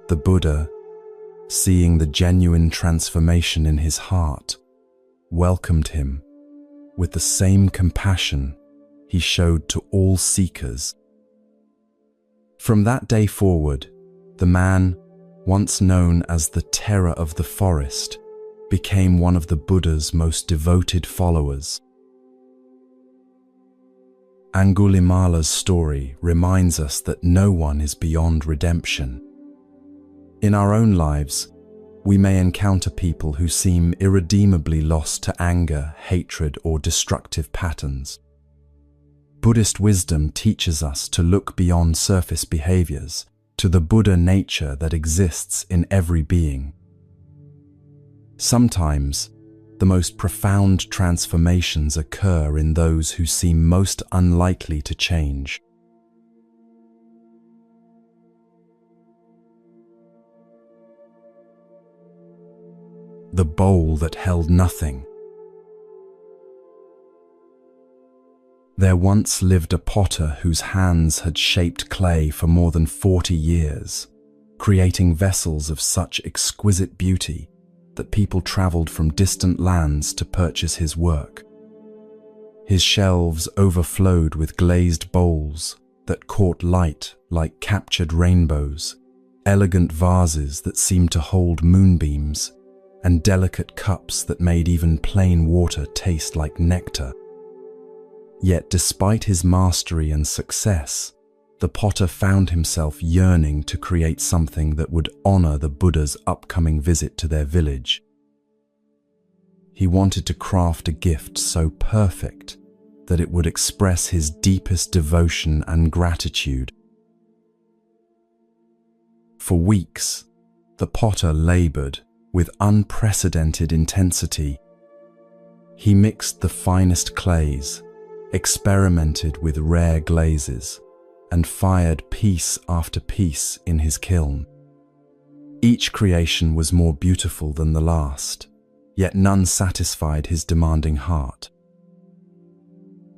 A: The Buddha, seeing the genuine transformation in his heart, welcomed him with the same compassion he showed to all seekers. From that day forward, the man, once known as the Terror of the Forest, became one of the Buddha's most devoted followers. Angulimala's story reminds us that no one is beyond redemption. In our own lives, we may encounter people who seem irredeemably lost to anger, hatred, or destructive patterns. Buddhist wisdom teaches us to look beyond surface behaviors to the Buddha nature that exists in every being. Sometimes, the most profound transformations occur in those who seem most unlikely to change. The bowl that held nothing. There once lived a potter whose hands had shaped clay for more than 40 years, creating vessels of such exquisite beauty that people traveled from distant lands to purchase his work. His shelves overflowed with glazed bowls that caught light like captured rainbows, elegant vases that seemed to hold moonbeams, and delicate cups that made even plain water taste like nectar. Yet despite his mastery and success, the potter found himself yearning to create something that would honor the Buddha's upcoming visit to their village. He wanted to craft a gift so perfect that it would express his deepest devotion and gratitude. For weeks, the potter labored with unprecedented intensity. He mixed the finest clays, experimented with rare glazes, and fired piece after piece in his kiln. Each creation was more beautiful than the last, yet none satisfied his demanding heart.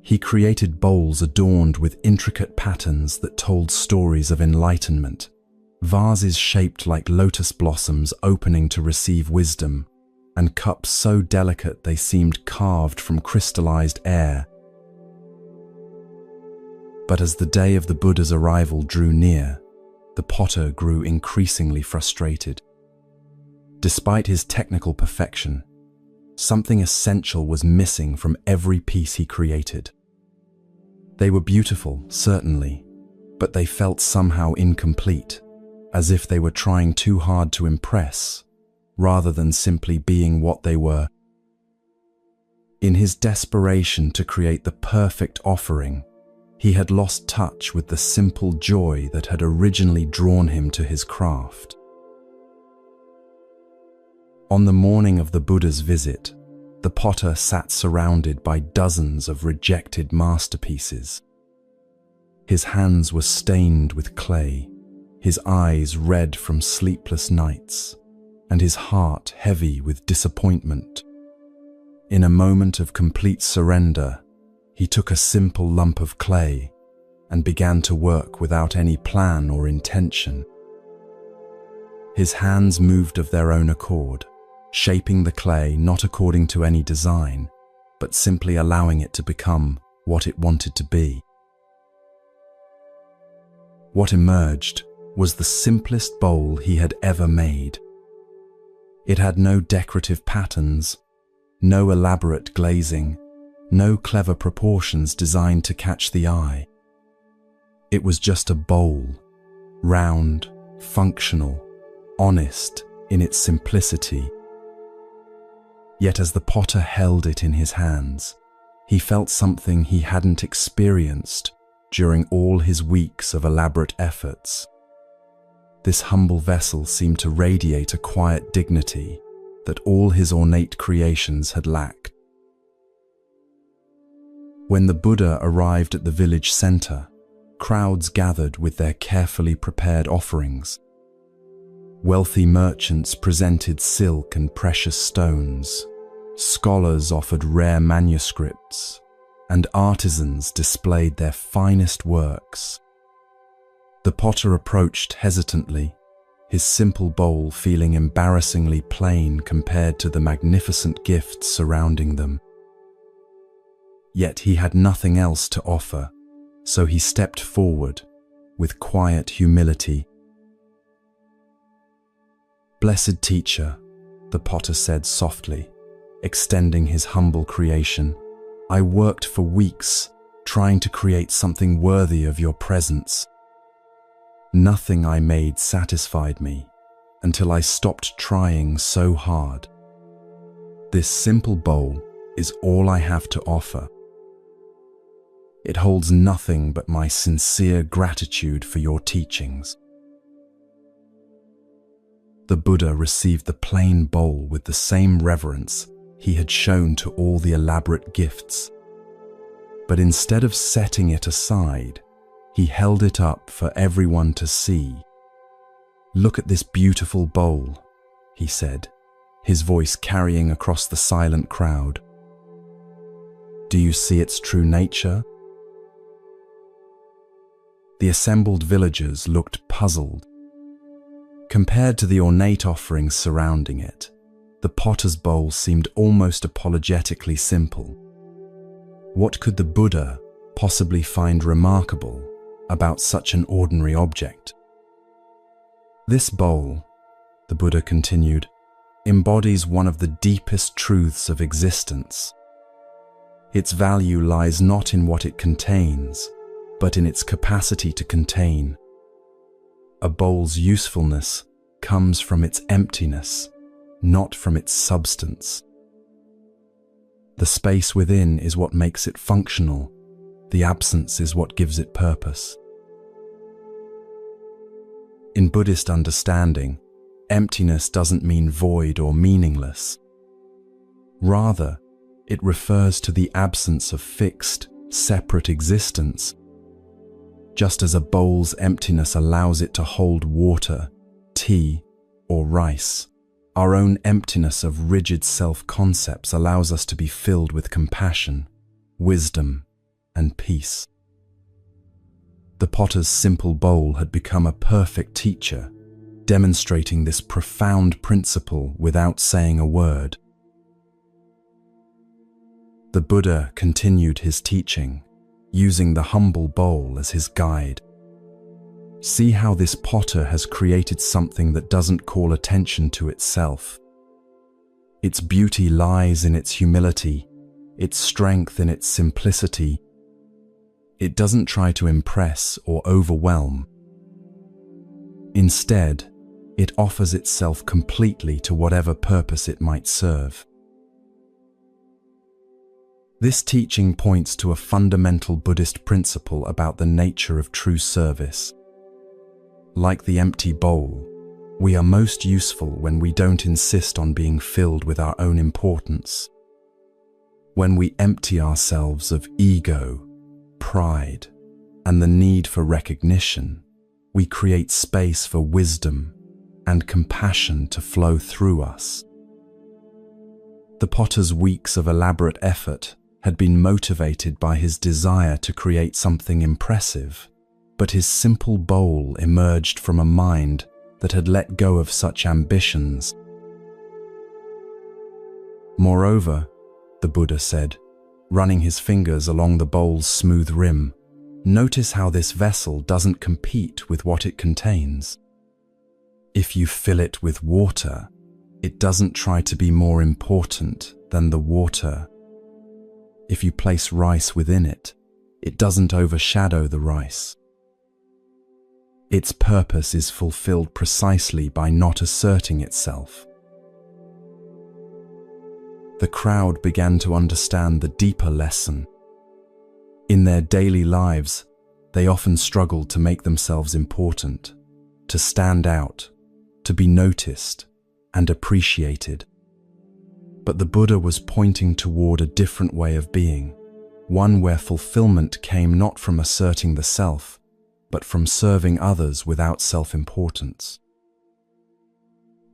A: He created bowls adorned with intricate patterns that told stories of enlightenment, vases shaped like lotus blossoms opening to receive wisdom, and cups so delicate they seemed carved from crystallized air. But as the day of the Buddha's arrival drew near, the potter grew increasingly frustrated. Despite his technical perfection, something essential was missing from every piece he created. They were beautiful, certainly, but they felt somehow incomplete, as if they were trying too hard to impress, rather than simply being what they were. In his desperation to create the perfect offering, he had lost touch with the simple joy that had originally drawn him to his craft. On the morning of the Buddha's visit, the potter sat surrounded by dozens of rejected masterpieces. His hands were stained with clay, his eyes red from sleepless nights, and his heart heavy with disappointment. In a moment of complete surrender, he took a simple lump of clay and began to work without any plan or intention. His hands moved of their own accord, shaping the clay not according to any design, but simply allowing it to become what it wanted to be. What emerged was the simplest bowl he had ever made. It had no decorative patterns, no elaborate glazing, no clever proportions designed to catch the eye. It was just a bowl, round, functional, honest in its simplicity. Yet as the potter held it in his hands, he felt something he hadn't experienced during all his weeks of elaborate efforts. This humble vessel seemed to radiate a quiet dignity that all his ornate creations had lacked. When the Buddha arrived at the village center, crowds gathered with their carefully prepared offerings. Wealthy merchants presented silk and precious stones, scholars offered rare manuscripts, and artisans displayed their finest works. The potter approached hesitantly, his simple bowl feeling embarrassingly plain compared to the magnificent gifts surrounding them. Yet he had nothing else to offer, so he stepped forward with quiet humility. "Blessed teacher," the potter said softly, extending his humble creation, "I worked for weeks, trying to create something worthy of your presence. Nothing I made satisfied me until I stopped trying so hard. This simple bowl is all I have to offer. It holds nothing but my sincere gratitude for your teachings." The Buddha received the plain bowl with the same reverence he had shown to all the elaborate gifts. But instead of setting it aside, he held it up for everyone to see. "Look at this beautiful bowl," he said, his voice carrying across the silent crowd. "Do you see its true nature?" The assembled villagers looked puzzled. Compared to the ornate offerings surrounding it, the potter's bowl seemed almost apologetically simple. What could the Buddha possibly find remarkable about such an ordinary object? "This bowl," the Buddha continued, "embodies one of the deepest truths of existence. Its value lies not in what it contains, but in its capacity to contain. A bowl's usefulness comes from its emptiness, not from its substance. The space within is what makes it functional. The absence is what gives it purpose." In Buddhist understanding, emptiness doesn't mean void or meaningless. Rather, it refers to the absence of fixed, separate existence. Just as a bowl's emptiness allows it to hold water, tea, or rice, our own emptiness of rigid self-concepts allows us to be filled with compassion, wisdom, and peace. The potter's simple bowl had become a perfect teacher, demonstrating this profound principle without saying a word. The Buddha continued his teaching, using the humble bowl as his guide. "See how this potter has created something that doesn't call attention to itself. Its beauty lies in its humility, its strength in its simplicity. It doesn't try to impress or overwhelm. Instead, it offers itself completely to whatever purpose it might serve." This teaching points to a fundamental Buddhist principle about the nature of true service. Like the empty bowl, we are most useful when we don't insist on being filled with our own importance. When we empty ourselves of ego, pride, and the need for recognition, we create space for wisdom and compassion to flow through us. The potter's weeks of elaborate effort had been motivated by his desire to create something impressive, but his simple bowl emerged from a mind that had let go of such ambitions. Moreover, the Buddha said, running his fingers along the bowl's smooth rim, notice how this vessel doesn't compete with what it contains. If you fill it with water, it doesn't try to be more important than the water. If you place rice within it, it doesn't overshadow the rice. Its purpose is fulfilled precisely by not asserting itself. The crowd began to understand the deeper lesson. In their daily lives, they often struggled to make themselves important, to stand out, to be noticed and appreciated. But the Buddha was pointing toward a different way of being, one where fulfillment came not from asserting the self, but from serving others without self-importance.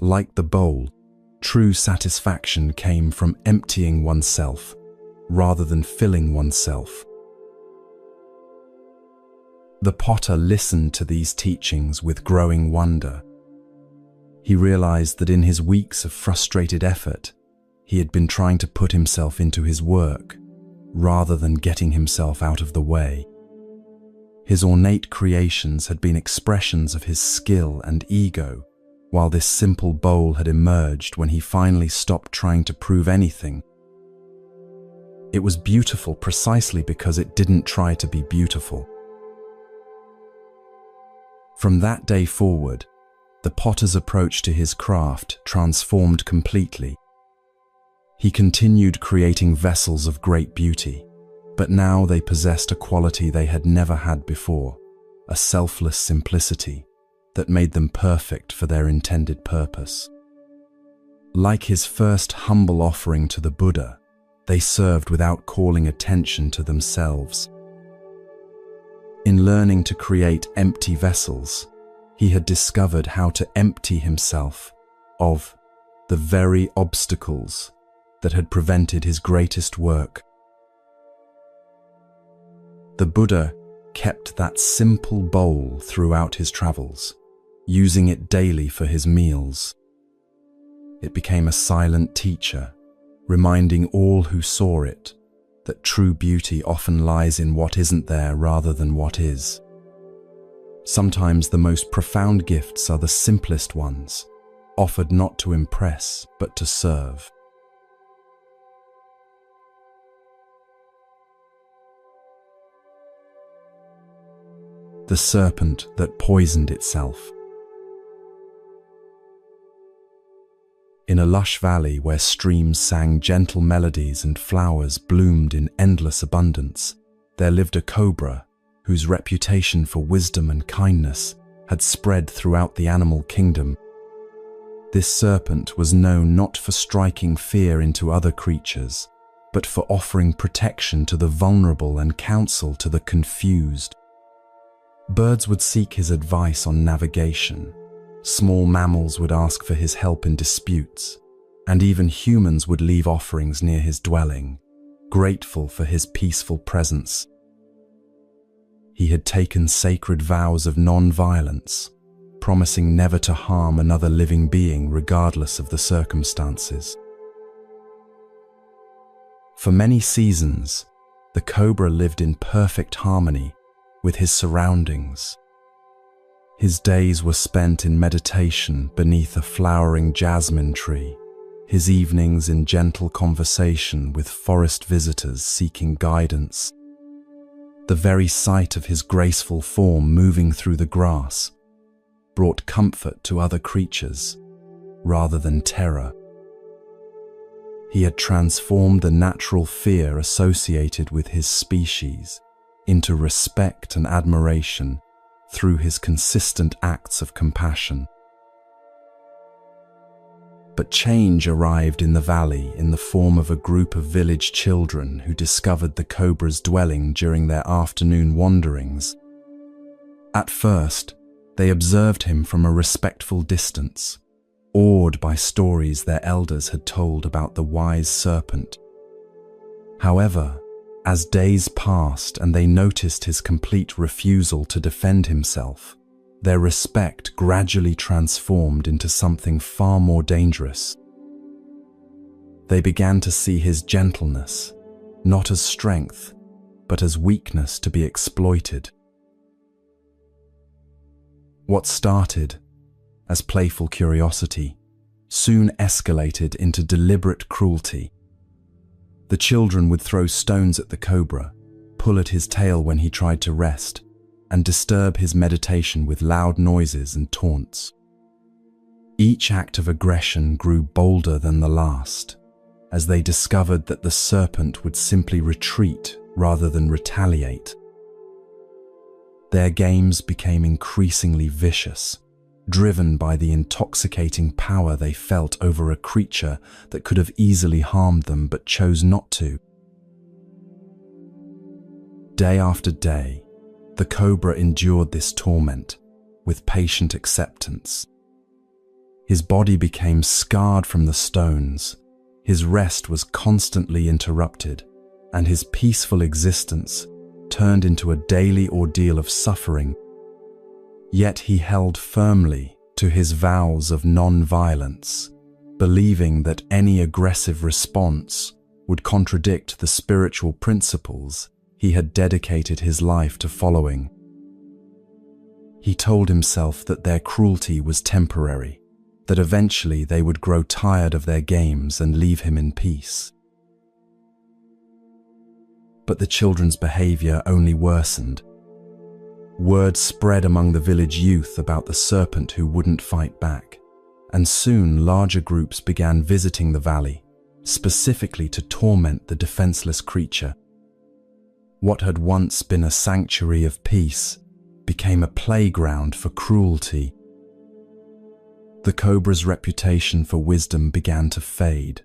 A: Like the bowl, true satisfaction came from emptying oneself rather than filling oneself. The potter listened to these teachings with growing wonder. He realized that in his weeks of frustrated effort, he had been trying to put himself into his work, rather than getting himself out of the way. His ornate creations had been expressions of his skill and ego, while this simple bowl had emerged when he finally stopped trying to prove anything. It was beautiful precisely because it didn't try to be beautiful. From that day forward, the potter's approach to his craft transformed completely. He continued creating vessels of great beauty, but now they possessed a quality they had never had before, a selfless simplicity that made them perfect for their intended purpose. Like his first humble offering to the Buddha, they served without calling attention to themselves. In learning to create empty vessels, he had discovered how to empty himself of the very obstacles that had prevented his greatest work. The Buddha kept that simple bowl throughout his travels, using it daily for his meals. It became a silent teacher, reminding all who saw it that true beauty often lies in what isn't there rather than what is. Sometimes the most profound gifts are the simplest ones, offered not to impress but to serve. The serpent that poisoned itself. In a lush valley where streams sang gentle melodies and flowers bloomed in endless abundance, there lived a cobra whose reputation for wisdom and kindness had spread throughout the animal kingdom. This serpent was known not for striking fear into other creatures, but for offering protection to the vulnerable and counsel to the confused. Birds would seek his advice on navigation. Small mammals would ask for his help in disputes, and even humans would leave offerings near his dwelling, grateful for his peaceful presence. He had taken sacred vows of non-violence, promising never to harm another living being regardless of the circumstances. For many seasons, the cobra lived in perfect harmony with his surroundings. His days were spent in meditation beneath a flowering jasmine tree, his evenings in gentle conversation with forest visitors seeking guidance. The very sight of his graceful form moving through the grass brought comfort to other creatures rather than terror. He had transformed the natural fear associated with his species into respect and admiration through his consistent acts of compassion. But change arrived in the valley in the form of a group of village children who discovered the cobra's dwelling during their afternoon wanderings. At first, they observed him from a respectful distance, awed by stories their elders had told about the wise serpent. However, as days passed and they noticed his complete refusal to defend himself, their respect gradually transformed into something far more dangerous. They began to see his gentleness, not as strength, but as weakness to be exploited. What started as playful curiosity soon escalated into deliberate cruelty. The children would throw stones at the cobra, pull at his tail when he tried to rest, and disturb his meditation with loud noises and taunts. Each act of aggression grew bolder than the last, as they discovered that the serpent would simply retreat rather than retaliate. Their games became increasingly vicious, driven by the intoxicating power they felt over a creature that could have easily harmed them but chose not to. Day after day, the cobra endured this torment with patient acceptance. His body became scarred from the stones, his rest was constantly interrupted, and his peaceful existence turned into a daily ordeal of suffering. Yet he held firmly to his vows of non-violence, believing that any aggressive response would contradict the spiritual principles he had dedicated his life to following. He told himself that their cruelty was temporary, that eventually they would grow tired of their games and leave him in peace. but the children's behavior only worsened. Word spread among the village youth about the serpent who wouldn't fight back, and soon larger groups began visiting the valley, specifically to torment the defenseless creature. What had once been a sanctuary of peace became a playground for cruelty. The cobra's reputation for wisdom began to fade,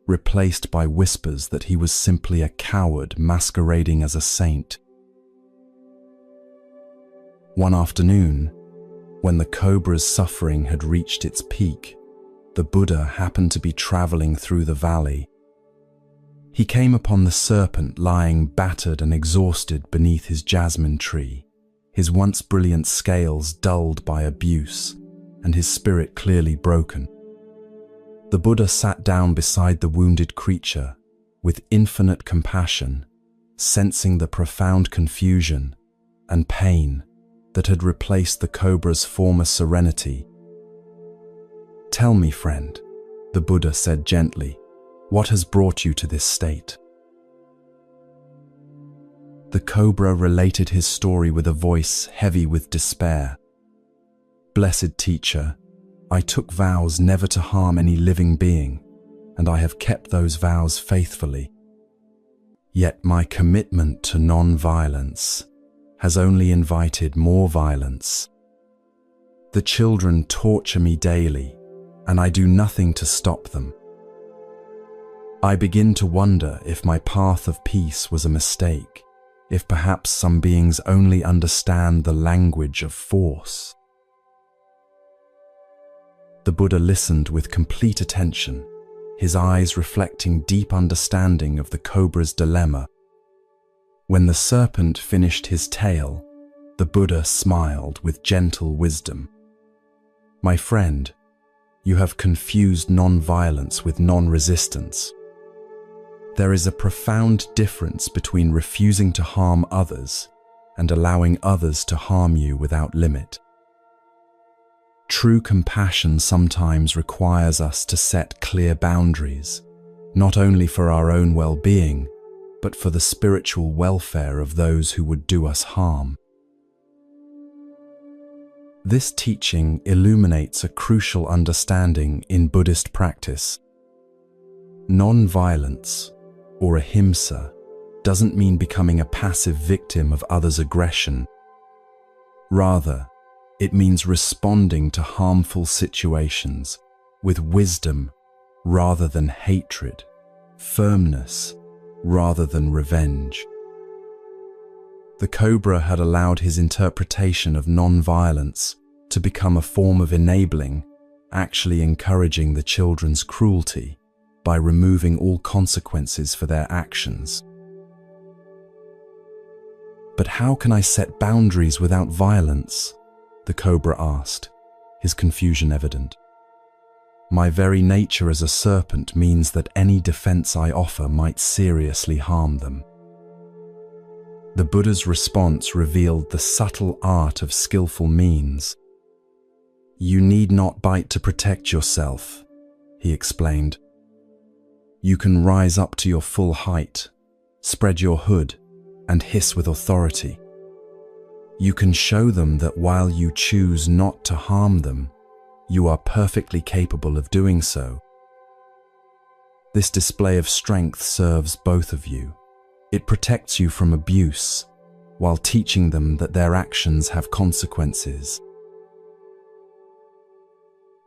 A: replaced by whispers that he was simply a coward masquerading as a saint. One afternoon, when the cobra's suffering had reached its peak, the Buddha happened to be traveling through the valley. He came upon the serpent lying battered and exhausted beneath his jasmine tree, his once brilliant scales dulled by abuse, and his spirit clearly broken. The Buddha sat down beside the wounded creature with infinite compassion, sensing the profound confusion and pain that had replaced the cobra's former serenity. "Tell me, friend," the Buddha said gently, "what has brought you to this state?" The cobra related his story with a voice heavy with despair. "Blessed teacher, I took vows never to harm any living being, and I have kept those vows faithfully. Yet my commitment to non-violence has only invited more violence. The children torture me daily, and I do nothing to stop them. I begin to wonder if my path of peace was a mistake, if perhaps some beings only understand the language of force." The Buddha listened with complete attention, his eyes reflecting deep understanding of the cobra's dilemma. When the serpent finished his tale, the Buddha smiled with gentle wisdom. "My friend, you have confused non-violence with non-resistance. There is a profound difference between refusing to harm others and allowing others to harm you without limit. True compassion sometimes requires us to set clear boundaries, not only for our own well-being, but for the spiritual welfare of those who would do us harm." This teaching illuminates a crucial understanding in Buddhist practice. Non-violence, or ahimsa, doesn't mean becoming a passive victim of others' aggression. Rather, it means responding to harmful situations with wisdom rather than hatred, firmness rather than revenge. The cobra had allowed his interpretation of non-violence to become a form of enabling, actually encouraging the children's cruelty by removing all consequences for their actions. "But how can I set boundaries without violence?" the cobra asked, his confusion evident. "My very nature as a serpent means that any defense I offer might seriously harm them." The Buddha's response revealed the subtle art of skillful means. "You need not bite to protect yourself," he explained. "You can rise up to your full height, spread your hood, and hiss with authority. You can show them that while you choose not to harm them, you are perfectly capable of doing so. This display of strength serves both of you. It protects you from abuse, while teaching them that their actions have consequences."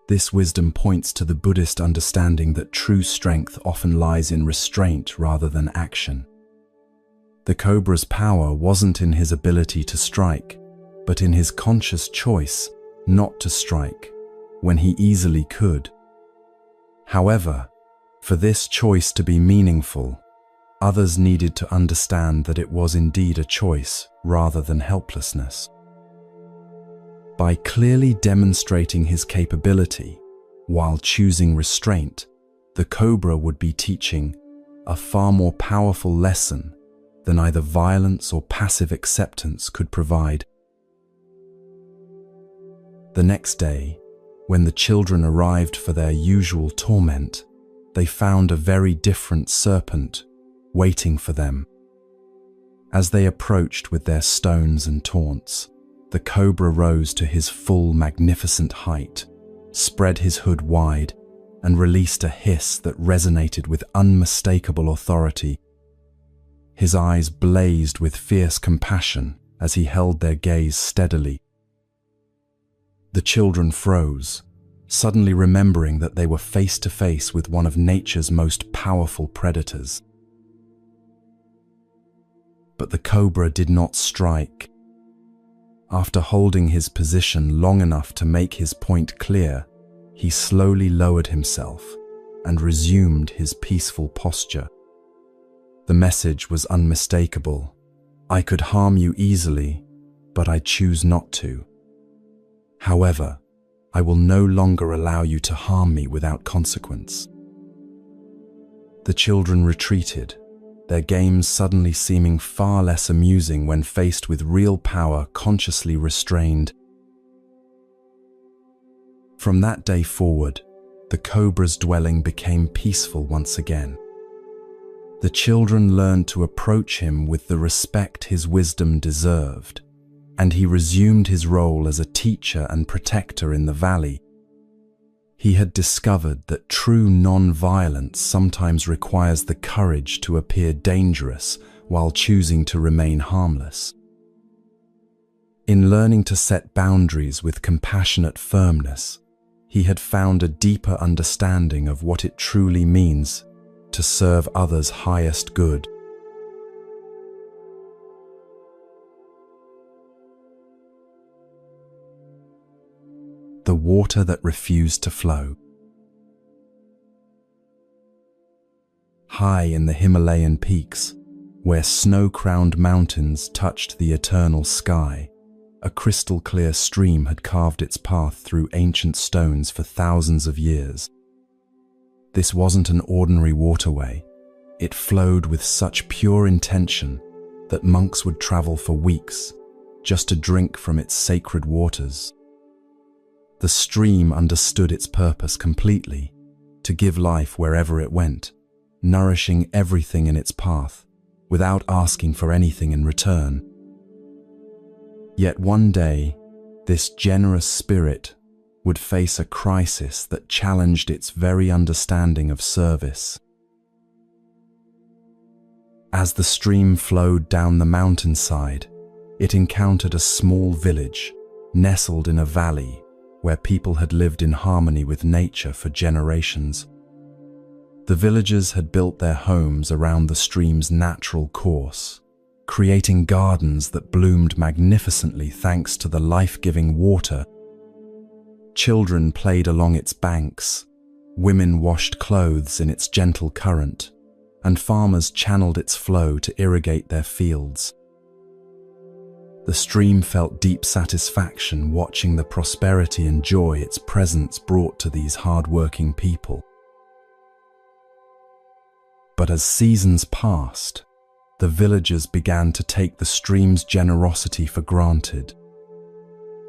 A: This wisdom points to the Buddhist understanding that true strength often lies in restraint rather than action. The cobra's power wasn't in his ability to strike, but in his conscious choice not to strike when he easily could. However, for this choice to be meaningful, others needed to understand that it was indeed a choice rather than helplessness. By clearly demonstrating his capability while choosing restraint, the cobra would be teaching a far more powerful lesson than either violence or passive acceptance could provide. The next day, when the children arrived for their usual torment, they found a very different serpent waiting for them. As they approached with their stones and taunts, the cobra rose to his full magnificent height, spread his hood wide, and released a hiss that resonated with unmistakable authority. His eyes blazed with fierce compassion as he held their gaze steadily. The children froze, suddenly remembering that they were face to face with one of nature's most powerful predators. But the cobra did not strike. After holding his position long enough to make his point clear, he slowly lowered himself and resumed his peaceful posture. The message was unmistakable. I could harm you easily, but I choose not to. However, I will no longer allow you to harm me without consequence. The children retreated, their games suddenly seeming far less amusing when faced with real power consciously restrained. From that day forward, the cobra's dwelling became peaceful once again. The children learned to approach him with the respect his wisdom deserved, and he resumed his role as a teacher and protector in the valley. He had discovered that true non-violence sometimes requires the courage to appear dangerous while choosing to remain harmless. In learning to set boundaries with compassionate firmness, he had found a deeper understanding of what it truly means to serve others' highest good. The water that refused to flow. High in the Himalayan peaks, where snow-crowned mountains touched the eternal sky, a crystal-clear stream had carved its path through ancient stones for thousands of years. This wasn't an ordinary waterway. It flowed with such pure intention that monks would travel for weeks just to drink from its sacred waters. The stream understood its purpose completely, to give life wherever it went, nourishing everything in its path, without asking for anything in return. Yet one day, this generous spirit would face a crisis that challenged its very understanding of service. As the stream flowed down the mountainside, it encountered a small village, nestled in a valley, where people had lived in harmony with nature for generations. The villagers had built their homes around the stream's natural course, creating gardens that bloomed magnificently thanks to the life-giving water. Children played along its banks, women washed clothes in its gentle current, and farmers channeled its flow to irrigate their fields. The stream felt deep satisfaction watching the prosperity and joy its presence brought to these hard-working people. But as seasons passed, the villagers began to take the stream's generosity for granted.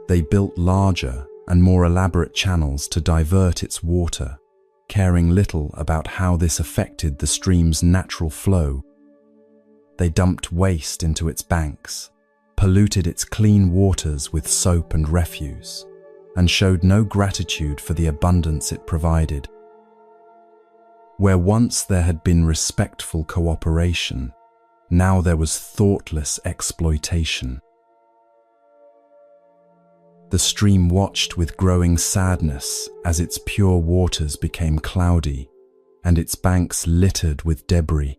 A: They built larger and more elaborate channels to divert its water, caring little about how this affected the stream's natural flow. They dumped waste into its banks, polluted its clean waters with soap and refuse, and showed no gratitude for the abundance it provided. Where once there had been respectful cooperation, now there was thoughtless exploitation. The stream watched with growing sadness as its pure waters became cloudy and its banks littered with debris.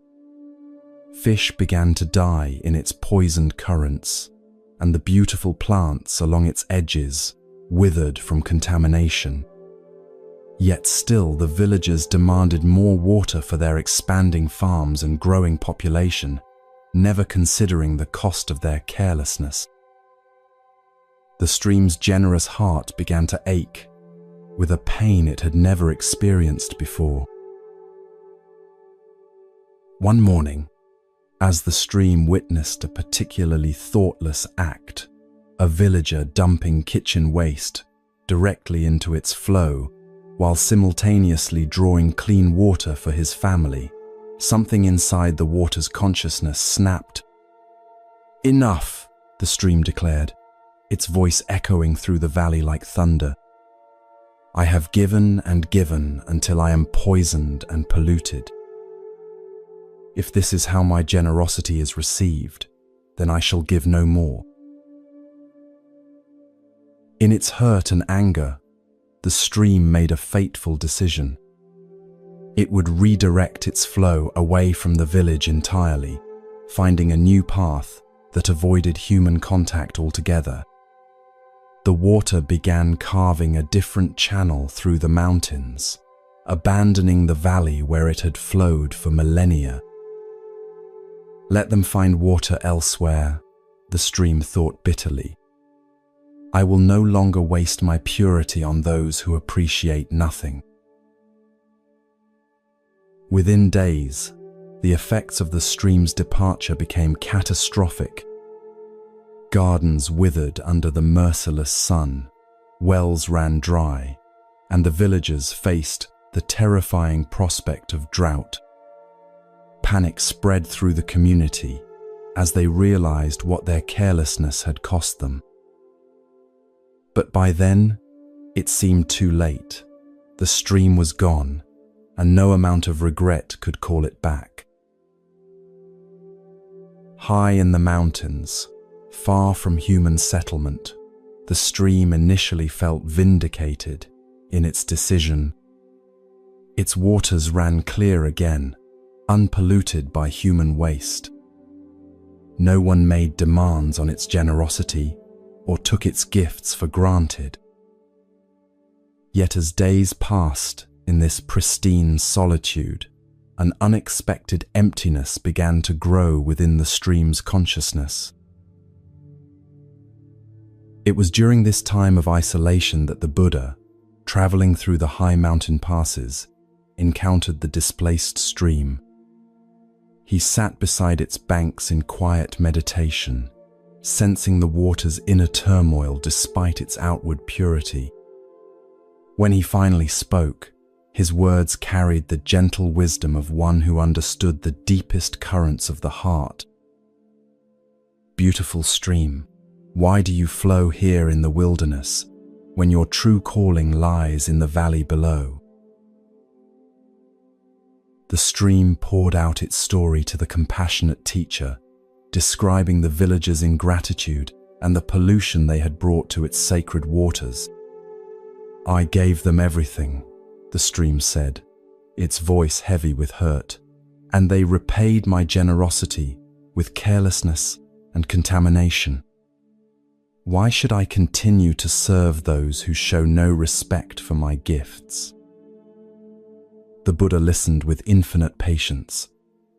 A: Fish began to die in its poisoned currents, and the beautiful plants along its edges withered from contamination. Yet still the villagers demanded more water for their expanding farms and growing population, never considering the cost of their carelessness. The stream's generous heart began to ache, with a pain it had never experienced before. One morning, as the stream witnessed a particularly thoughtless act, a villager dumping kitchen waste directly into its flow while simultaneously drawing clean water for his family, something inside the water's consciousness snapped. "Enough," the stream declared, its voice echoing through the valley like thunder. "I have given and given until I am poisoned and polluted. If this is how my generosity is received, then I shall give no more." In its hurt and anger, the stream made a fateful decision. It would redirect its flow away from the village entirely, finding a new path that avoided human contact altogether. The water began carving a different channel through the mountains, abandoning the valley where it had flowed for millennia. "Let them find water elsewhere," the stream thought bitterly. "I will no longer waste my purity on those who appreciate nothing." Within days, the effects of the stream's departure became catastrophic. Gardens withered under the merciless sun, wells ran dry, and the villagers faced the terrifying prospect of drought. Panic spread through the community as they realized what their carelessness had cost them. But by then, it seemed too late. The stream was gone, and no amount of regret could call it back. High in the mountains, far from human settlement, the stream initially felt vindicated in its decision. Its waters ran clear again, unpolluted by human waste. No one made demands on its generosity or took its gifts for granted. Yet as days passed in this pristine solitude, an unexpected emptiness began to grow within the stream's consciousness. It was during this time of isolation that the Buddha, traveling through the high mountain passes, encountered the displaced stream. He sat beside its banks in quiet meditation, sensing the water's inner turmoil despite its outward purity. When he finally spoke, his words carried the gentle wisdom of one who understood the deepest currents of the heart. "Beautiful stream, why do you flow here in the wilderness when your true calling lies in the valley below?" The stream poured out its story to the compassionate teacher, describing the villagers' ingratitude and the pollution they had brought to its sacred waters. "I gave them everything," the stream said, its voice heavy with hurt, "and they repaid my generosity with carelessness and contamination. Why should I continue to serve those who show no respect for my gifts?" The Buddha listened with infinite patience,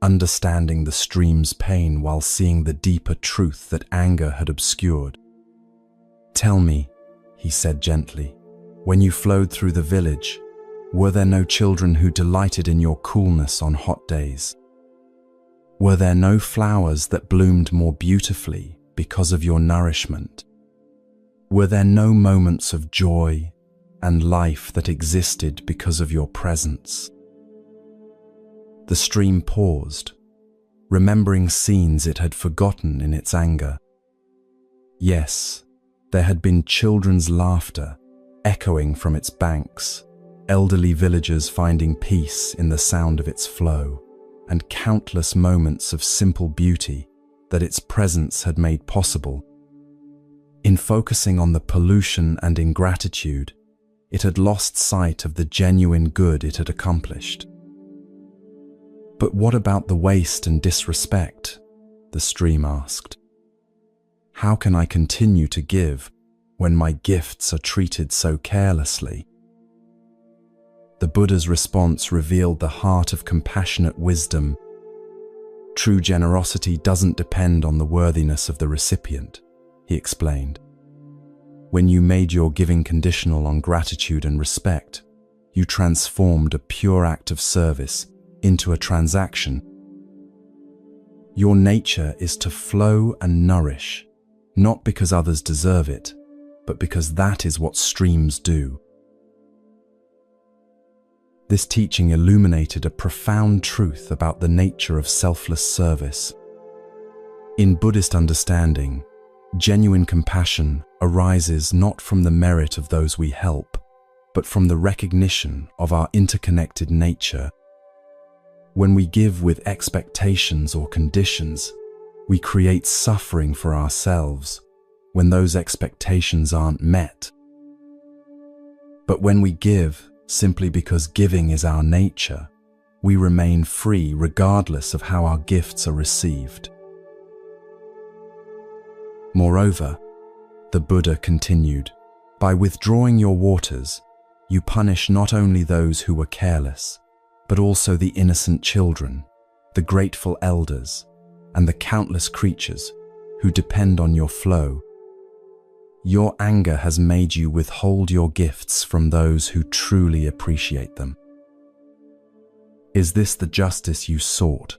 A: understanding the stream's pain while seeing the deeper truth that anger had obscured. "Tell me," he said gently, "when you flowed through the village, were there no children who delighted in your coolness on hot days? Were there no flowers that bloomed more beautifully because of your nourishment? Were there no moments of joy and life that existed because of your presence?" The stream paused, remembering scenes it had forgotten in its anger. Yes, there had been children's laughter echoing from its banks, elderly villagers finding peace in the sound of its flow, and countless moments of simple beauty that its presence had made possible. In focusing on the pollution and ingratitude, it had lost sight of the genuine good it had accomplished. "But what about the waste and disrespect?" the stream asked. "How can I continue to give when my gifts are treated so carelessly?" The Buddha's response revealed the heart of compassionate wisdom. "True generosity doesn't depend on the worthiness of the recipient," he explained. "When you made your giving conditional on gratitude and respect, you transformed a pure act of service into a transaction. Your nature is to flow and nourish, not because others deserve it, but because that is what streams do." This teaching illuminated a profound truth about the nature of selfless service. In Buddhist understanding, genuine compassion arises not from the merit of those we help, but from the recognition of our interconnected nature. When we give with expectations or conditions, we create suffering for ourselves when those expectations aren't met. But when we give simply because giving is our nature, we remain free regardless of how our gifts are received. Moreover, the Buddha continued, by withdrawing your waters, you punish not only those who were careless, but also the innocent children, the grateful elders, and the countless creatures who depend on your flow. Your anger has made you withhold your gifts from those who truly appreciate them. Is this the justice you sought?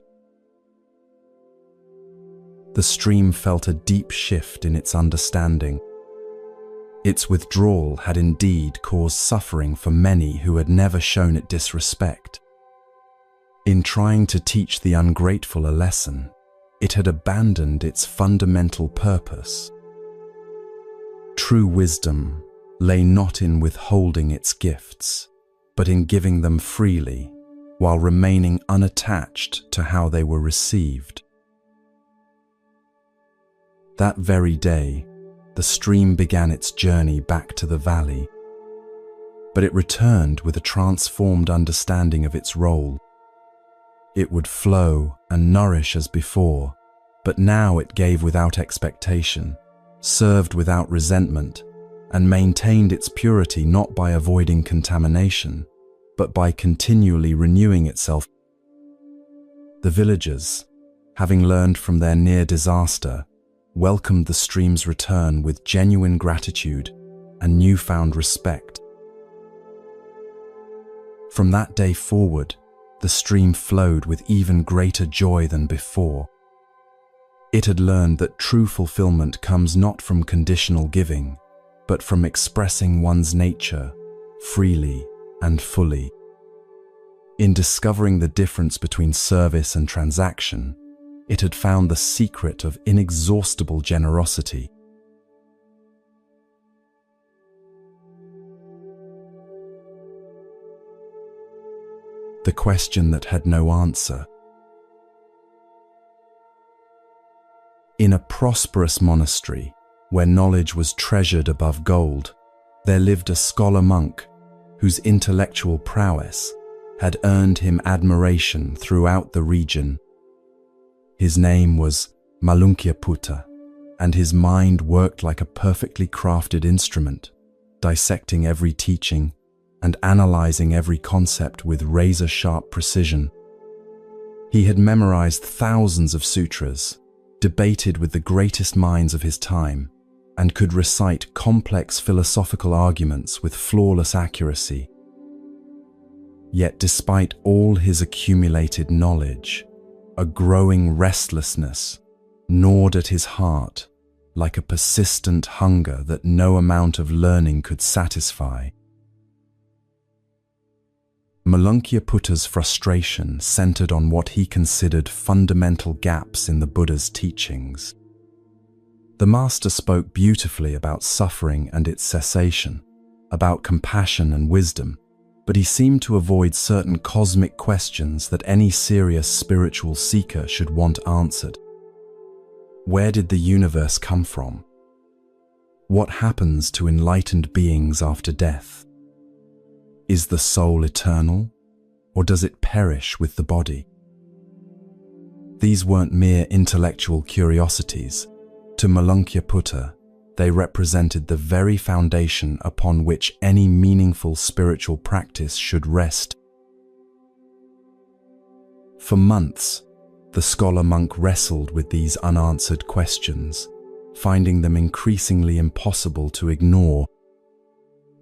A: The stream felt a deep shift in its understanding. Its withdrawal had indeed caused suffering for many who had never shown it disrespect. In trying to teach the ungrateful a lesson, it had abandoned its fundamental purpose. True wisdom lay not in withholding its gifts, but in giving them freely, while remaining unattached to how they were received. That very day, the stream began its journey back to the valley, but it returned with a transformed understanding of its role. It would flow and nourish as before, but now it gave without expectation, served without resentment, and maintained its purity not by avoiding contamination, but by continually renewing itself. The villagers, having learned from their near disaster, welcomed the stream's return with genuine gratitude and newfound respect. From that day forward, the stream flowed with even greater joy than before. It had learned that true fulfillment comes not from conditional giving, but from expressing one's nature freely and fully. In discovering the difference between service and transaction, it had found the secret of inexhaustible generosity. The question that had no answer. In a prosperous monastery, where knowledge was treasured above gold, there lived a scholar monk whose intellectual prowess had earned him admiration throughout the region. His name was Malunkyaputta, and his mind worked like a perfectly crafted instrument, dissecting every teaching and analyzing every concept with razor-sharp precision. He had memorized thousands of sutras, debated with the greatest minds of his time, and could recite complex philosophical arguments with flawless accuracy. Yet despite all his accumulated knowledge, a growing restlessness gnawed at his heart like a persistent hunger that no amount of learning could satisfy. Malunkyapputta's frustration centered on what he considered fundamental gaps in the Buddha's teachings. The master spoke beautifully about suffering and its cessation, about compassion and wisdom, but he seemed to avoid certain cosmic questions that any serious spiritual seeker should want answered. Where did the universe come from? What happens to enlightened beings after death? Is the soul eternal, or does it perish with the body? These weren't mere intellectual curiosities. To Malunkyaputta, they represented the very foundation upon which any meaningful spiritual practice should rest. For months, the scholar monk wrestled with these unanswered questions, finding them increasingly impossible to ignore.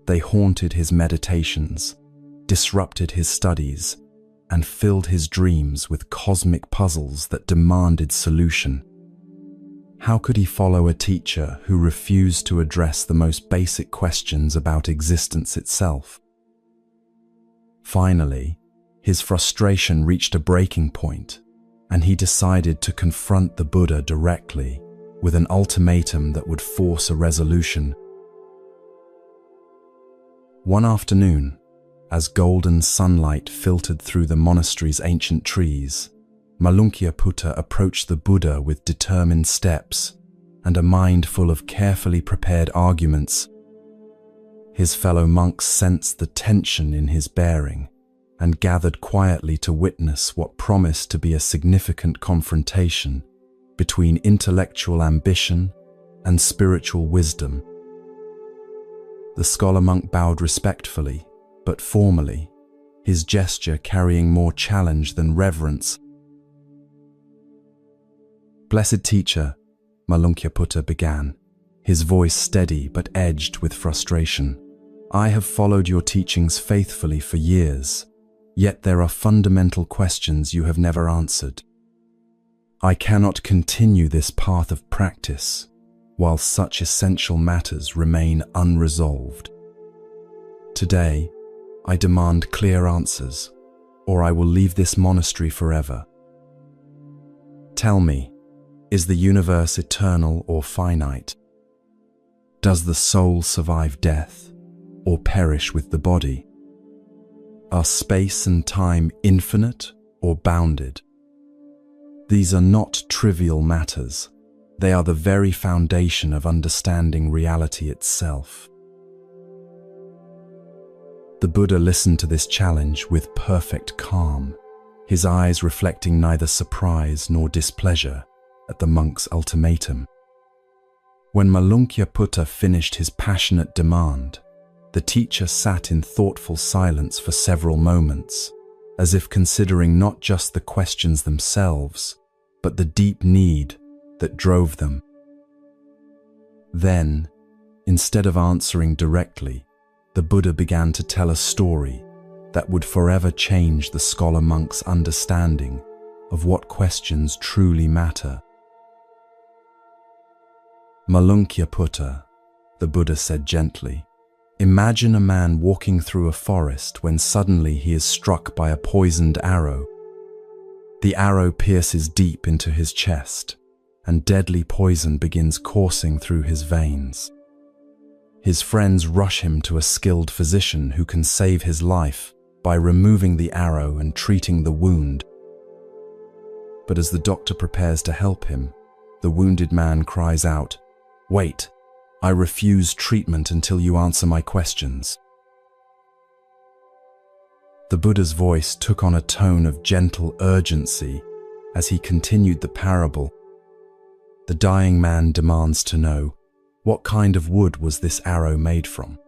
A: They haunted his meditations, disrupted his studies, and filled his dreams with cosmic puzzles that demanded solution. How could he follow a teacher who refused to address the most basic questions about existence itself? Finally, his frustration reached a breaking point, and he decided to confront the Buddha directly with an ultimatum that would force a resolution. One afternoon, as golden sunlight filtered through the monastery's ancient trees, Malunkyaputta approached the Buddha with determined steps and a mind full of carefully prepared arguments. His fellow monks sensed the tension in his bearing and gathered quietly to witness what promised to be a significant confrontation between intellectual ambition and spiritual wisdom. The scholar monk bowed respectfully, but formally, his gesture carrying more challenge than reverence. "Blessed teacher," Malunkyaputta began, his voice steady but edged with frustration, "I have followed your teachings faithfully for years, yet there are fundamental questions you have never answered. I cannot continue this path of practice while such essential matters remain unresolved. Today, I demand clear answers, or I will leave this monastery forever. Tell me, is the universe eternal or finite? Does the soul survive death or perish with the body? Are space and time infinite or bounded? These are not trivial matters. They are the very foundation of understanding reality itself." The Buddha listened to this challenge with perfect calm, his eyes reflecting neither surprise nor displeasure at the monk's ultimatum. When Malunkyaputta finished his passionate demand, the teacher sat in thoughtful silence for several moments, as if considering not just the questions themselves, but the deep need that drove them. Then, instead of answering directly, the Buddha began to tell a story that would forever change the scholar monk's understanding of what questions truly matter. "Malunkyaputta," the Buddha said gently, "imagine a man walking through a forest when suddenly he is struck by a poisoned arrow. The arrow pierces deep into his chest, and deadly poison begins coursing through his veins. His friends rush him to a skilled physician who can save his life by removing the arrow and treating the wound. But as the doctor prepares to help him, the wounded man cries out, 'Wait, I refuse treatment until you answer my questions.'" The Buddha's voice took on a tone of gentle urgency as he continued the parable. The dying man demands to know, what kind of wood was this arrow made from?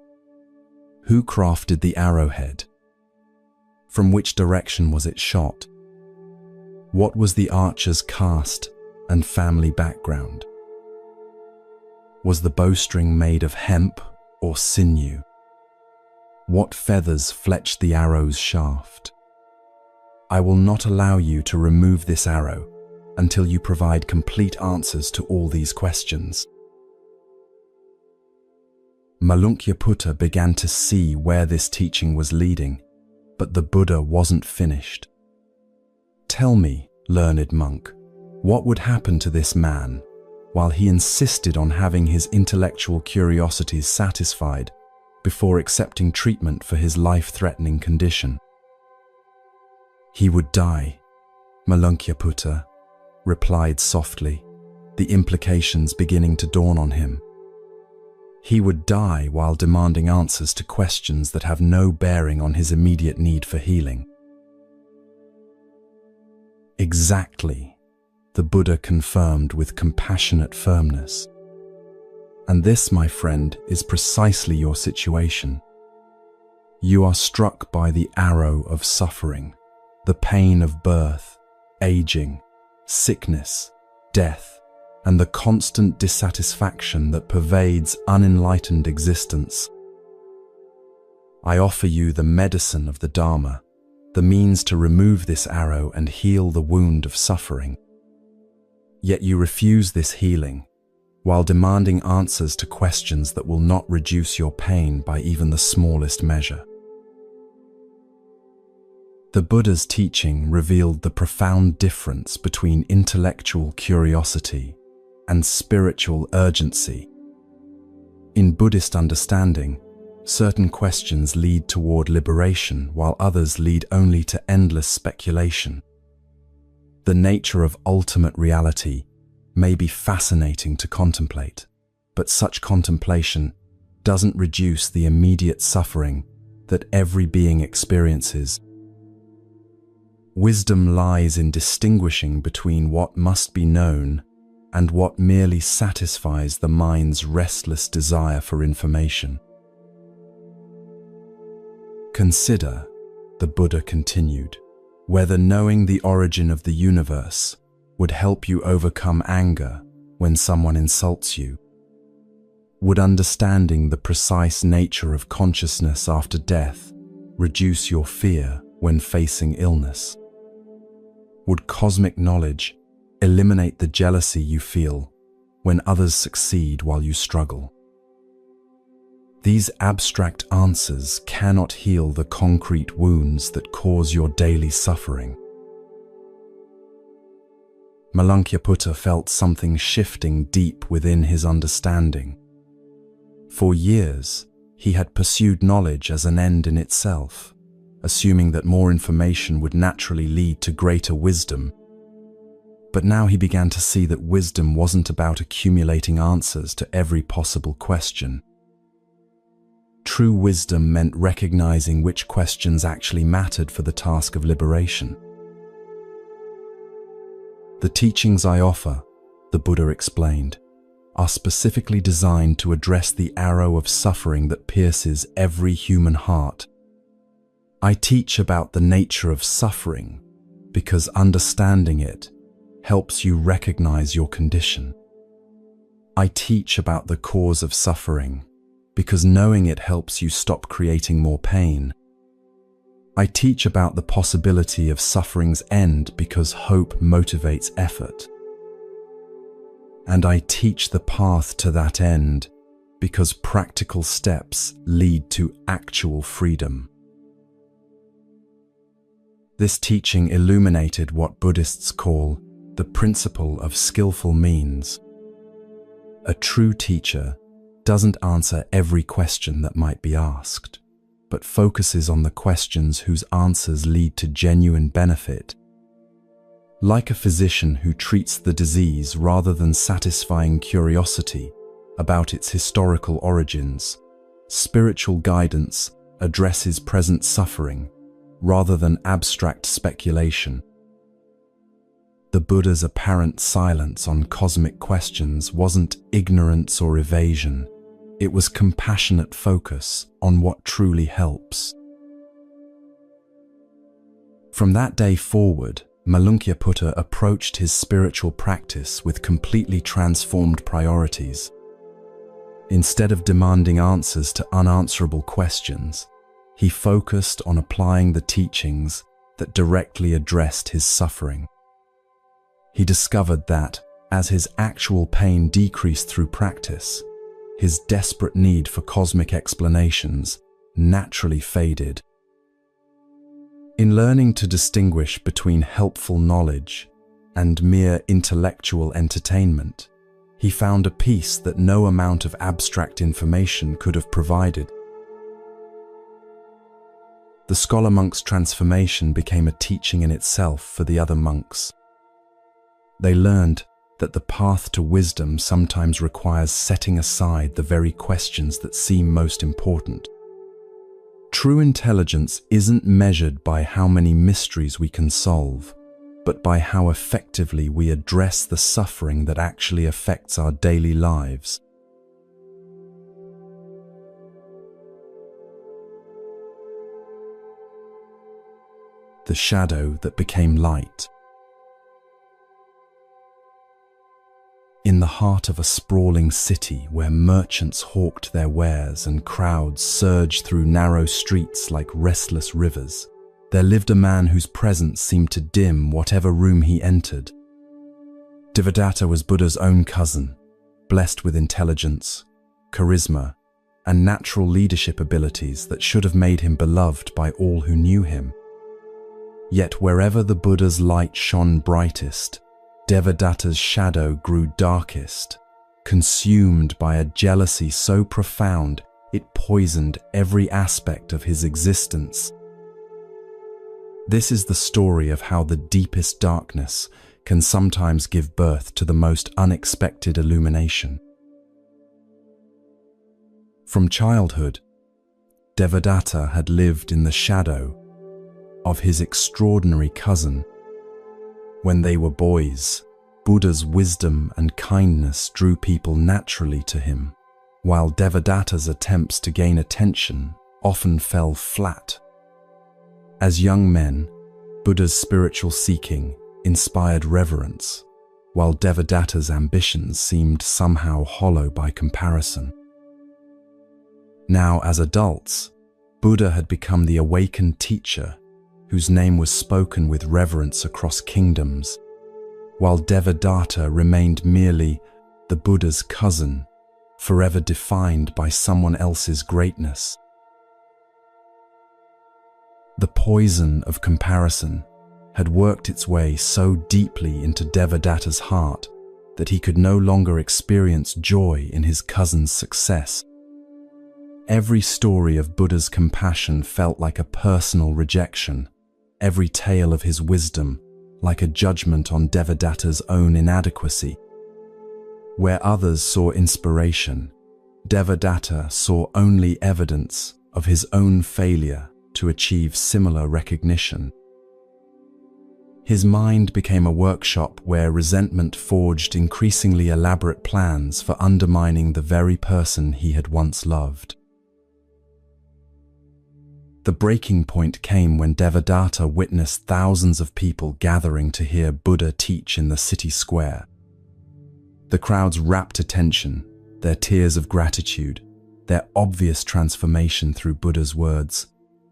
A: Who crafted the arrowhead? From which direction was it shot? What was the archer's caste and family background? Was the bowstring made of hemp or sinew? What feathers fletched the arrow's shaft? I will not allow you to remove this arrow until you provide complete answers to all these questions. Malunkyaputta began to see where this teaching was leading, but the Buddha wasn't finished. "Tell me, learned monk, what would happen to this man while he insisted on having his intellectual curiosities satisfied before accepting treatment for his life-threatening condition?" "He would die," Malunkyaputta replied softly, the implications beginning to dawn on him. "He would die while demanding answers to questions that have no bearing on his immediate need for healing." "Exactly," the Buddha confirmed with compassionate firmness. "And this, my friend, is precisely your situation. You are struck by the arrow of suffering, the pain of birth, aging, sickness, death, and the constant dissatisfaction that pervades unenlightened existence. I offer you the medicine of the Dharma, the means to remove this arrow and heal the wound of suffering. Yet you refuse this healing, while demanding answers to questions that will not reduce your pain by even the smallest measure." The Buddha's teaching revealed the profound difference between intellectual curiosity and spiritual urgency. In Buddhist understanding, certain questions lead toward liberation while others lead only to endless speculation. The nature of ultimate reality may be fascinating to contemplate, but such contemplation doesn't reduce the immediate suffering that every being experiences. Wisdom lies in distinguishing between what must be known and what merely satisfies the mind's restless desire for information. Consider, the Buddha continued, whether knowing the origin of the universe would help you overcome anger when someone insults you. Would understanding the precise nature of consciousness after death reduce your fear when facing illness? Would cosmic knowledge eliminate the jealousy you feel when others succeed while you struggle? These abstract answers cannot heal the concrete wounds that cause your daily suffering. Malankyaputra felt something shifting deep within his understanding. For years, he had pursued knowledge as an end in itself, assuming that more information would naturally lead to greater wisdom. But now he began to see that wisdom wasn't about accumulating answers to every possible question. True wisdom meant recognizing which questions actually mattered for the task of liberation. The teachings I offer, the Buddha explained, are specifically designed to address the arrow of suffering that pierces every human heart. I teach about the nature of suffering because understanding it helps you recognize your condition. I teach about the cause of suffering because knowing it helps you stop creating more pain. I teach about the possibility of suffering's end because hope motivates effort. And I teach the path to that end because practical steps lead to actual freedom. This teaching illuminated what Buddhists call the principle of skillful means. A true teacher doesn't answer every question that might be asked, but focuses on the questions whose answers lead to genuine benefit. Like a physician who treats the disease rather than satisfying curiosity about its historical origins, spiritual guidance addresses present suffering rather than abstract speculation. The Buddha's apparent silence on cosmic questions wasn't ignorance or evasion. It was compassionate focus on what truly helps. From that day forward, Malankyaputra approached his spiritual practice with completely transformed priorities. Instead of demanding answers to unanswerable questions, he focused on applying the teachings that directly addressed his suffering. He discovered that, as his actual pain decreased through practice, his desperate need for cosmic explanations naturally faded. In learning to distinguish between helpful knowledge and mere intellectual entertainment, he found a peace that no amount of abstract information could have provided. The scholar monk's transformation became a teaching in itself for the other monks. They learned that the path to wisdom sometimes requires setting aside the very questions that seem most important. True intelligence isn't measured by how many mysteries we can solve, but by how effectively we address the suffering that actually affects our daily lives. The shadow that became light. In the heart of a sprawling city where merchants hawked their wares and crowds surged through narrow streets like restless rivers, there lived a man whose presence seemed to dim whatever room he entered. Devadatta was Buddha's own cousin, blessed with intelligence, charisma, and natural leadership abilities that should have made him beloved by all who knew him. Yet wherever the Buddha's light shone brightest, Devadatta's shadow grew darkest, consumed by a jealousy so profound it poisoned every aspect of his existence. This is the story of how the deepest darkness can sometimes give birth to the most unexpected illumination. From childhood, Devadatta had lived in the shadow of his extraordinary cousin. When they were boys, Buddha's wisdom and kindness drew people naturally to him, while Devadatta's attempts to gain attention often fell flat. As young men, Buddha's spiritual seeking inspired reverence, while Devadatta's ambitions seemed somehow hollow by comparison. Now, as adults, Buddha had become the awakened teacher whose name was spoken with reverence across kingdoms, while Devadatta remained merely the Buddha's cousin, forever defined by someone else's greatness. The poison of comparison had worked its way so deeply into Devadatta's heart that he could no longer experience joy in his cousin's success. Every story of Buddha's compassion felt like a personal rejection, every tale of his wisdom like a judgment on Devadatta's own inadequacy. Where others saw inspiration, Devadatta saw only evidence of his own failure to achieve similar recognition. His mind became a workshop where resentment forged increasingly elaborate plans for undermining the very person he had once loved. The breaking point came when Devadatta witnessed thousands of people gathering to hear Buddha teach in the city square. The crowd's rapt attention, their tears of gratitude, their obvious transformation through Buddha's words,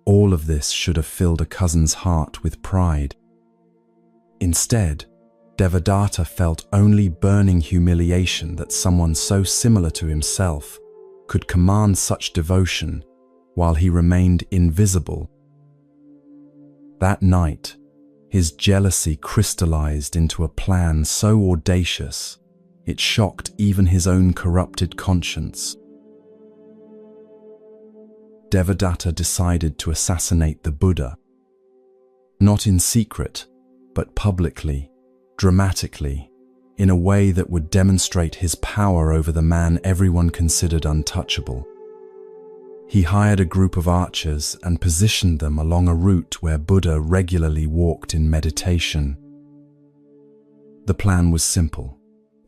A: all of this should have filled a cousin's heart with pride. Instead, Devadatta felt only burning humiliation that someone so similar to himself could command such devotion while he remained invisible. That night, his jealousy crystallized into a plan so audacious it shocked even his own corrupted conscience. Devadatta decided to assassinate the Buddha, not in secret, but publicly, dramatically, in a way that would demonstrate his power over the man everyone considered untouchable. He hired a group of archers and positioned them along a route where Buddha regularly walked in meditation. The plan was simple.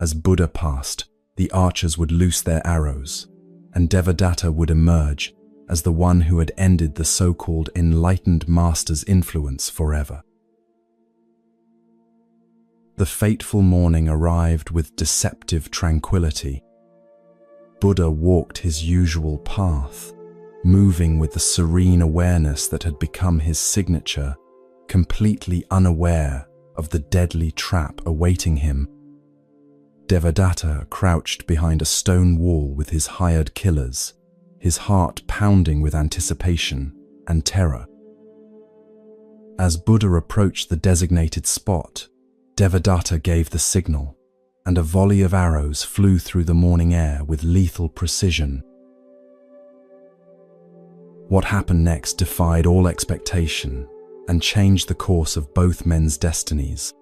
A: As Buddha passed, the archers would loose their arrows, and Devadatta would emerge as the one who had ended the so-called enlightened master's influence forever. The fateful morning arrived with deceptive tranquility. Buddha walked his usual path, moving with the serene awareness that had become his signature, completely unaware of the deadly trap awaiting him. Devadatta crouched behind a stone wall with his hired killers, his heart pounding with anticipation and terror. As Buddha approached the designated spot, Devadatta gave the signal, and a volley of arrows flew through the morning air with lethal precision. What happened next defied all expectation and changed the course of both men's destinies.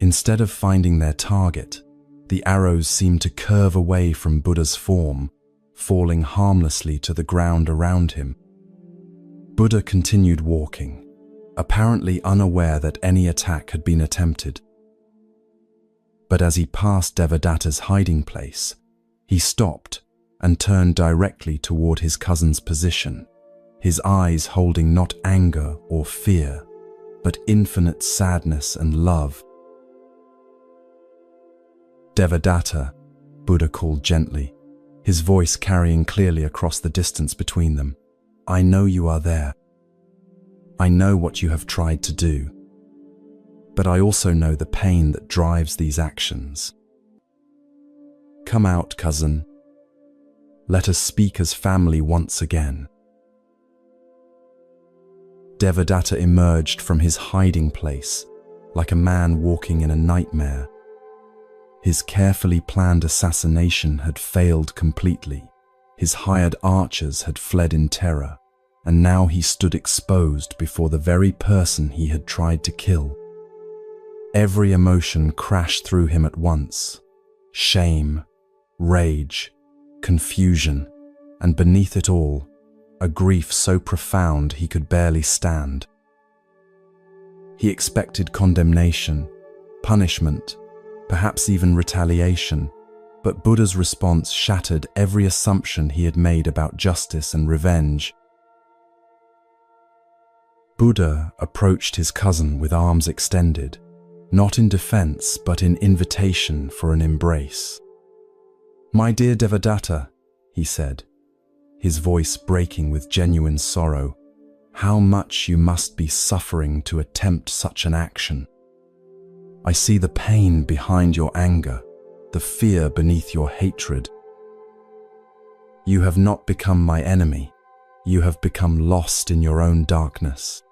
A: Instead of finding their target, the arrows seemed to curve away from Buddha's form, falling harmlessly to the ground around him. Buddha continued walking, apparently unaware that any attack had been attempted. But as he passed Devadatta's hiding place, he stopped and turned directly toward his cousin's position, his eyes holding not anger or fear, but infinite sadness and love. Devadatta, Buddha called gently, his voice carrying clearly across the distance between them. I know you are there. I know what you have tried to do, but I also know the pain that drives these actions. Come out, cousin. Let us speak as family once again. Devadatta emerged from his hiding place, like a man walking in a nightmare. His carefully planned assassination had failed completely. His hired archers had fled in terror, and now he stood exposed before the very person he had tried to kill. Every emotion crashed through him at once: shame, rage, confusion, and beneath it all, a grief so profound he could barely stand. He expected condemnation, punishment, perhaps even retaliation, but Buddha's response shattered every assumption he had made about justice and revenge. Buddha approached his cousin with arms extended, not in defense but in invitation for an embrace. "My dear Devadatta," he said, his voice breaking with genuine sorrow, "how much you must be suffering to attempt such an action. I see the pain behind your anger, the fear beneath your hatred. You have not become my enemy, you have become lost in your own darkness."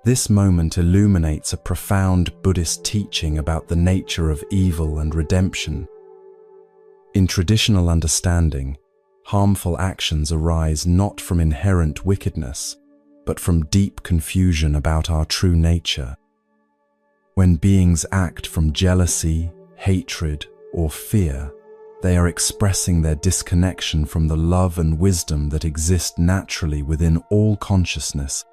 A: This moment illuminates a profound Buddhist teaching about the nature of evil and redemption. In traditional understanding, harmful actions arise not from inherent wickedness, but from deep confusion about our true nature. When beings act from jealousy, hatred, or fear, they are expressing their disconnection from the love and wisdom that exist naturally within all consciousness.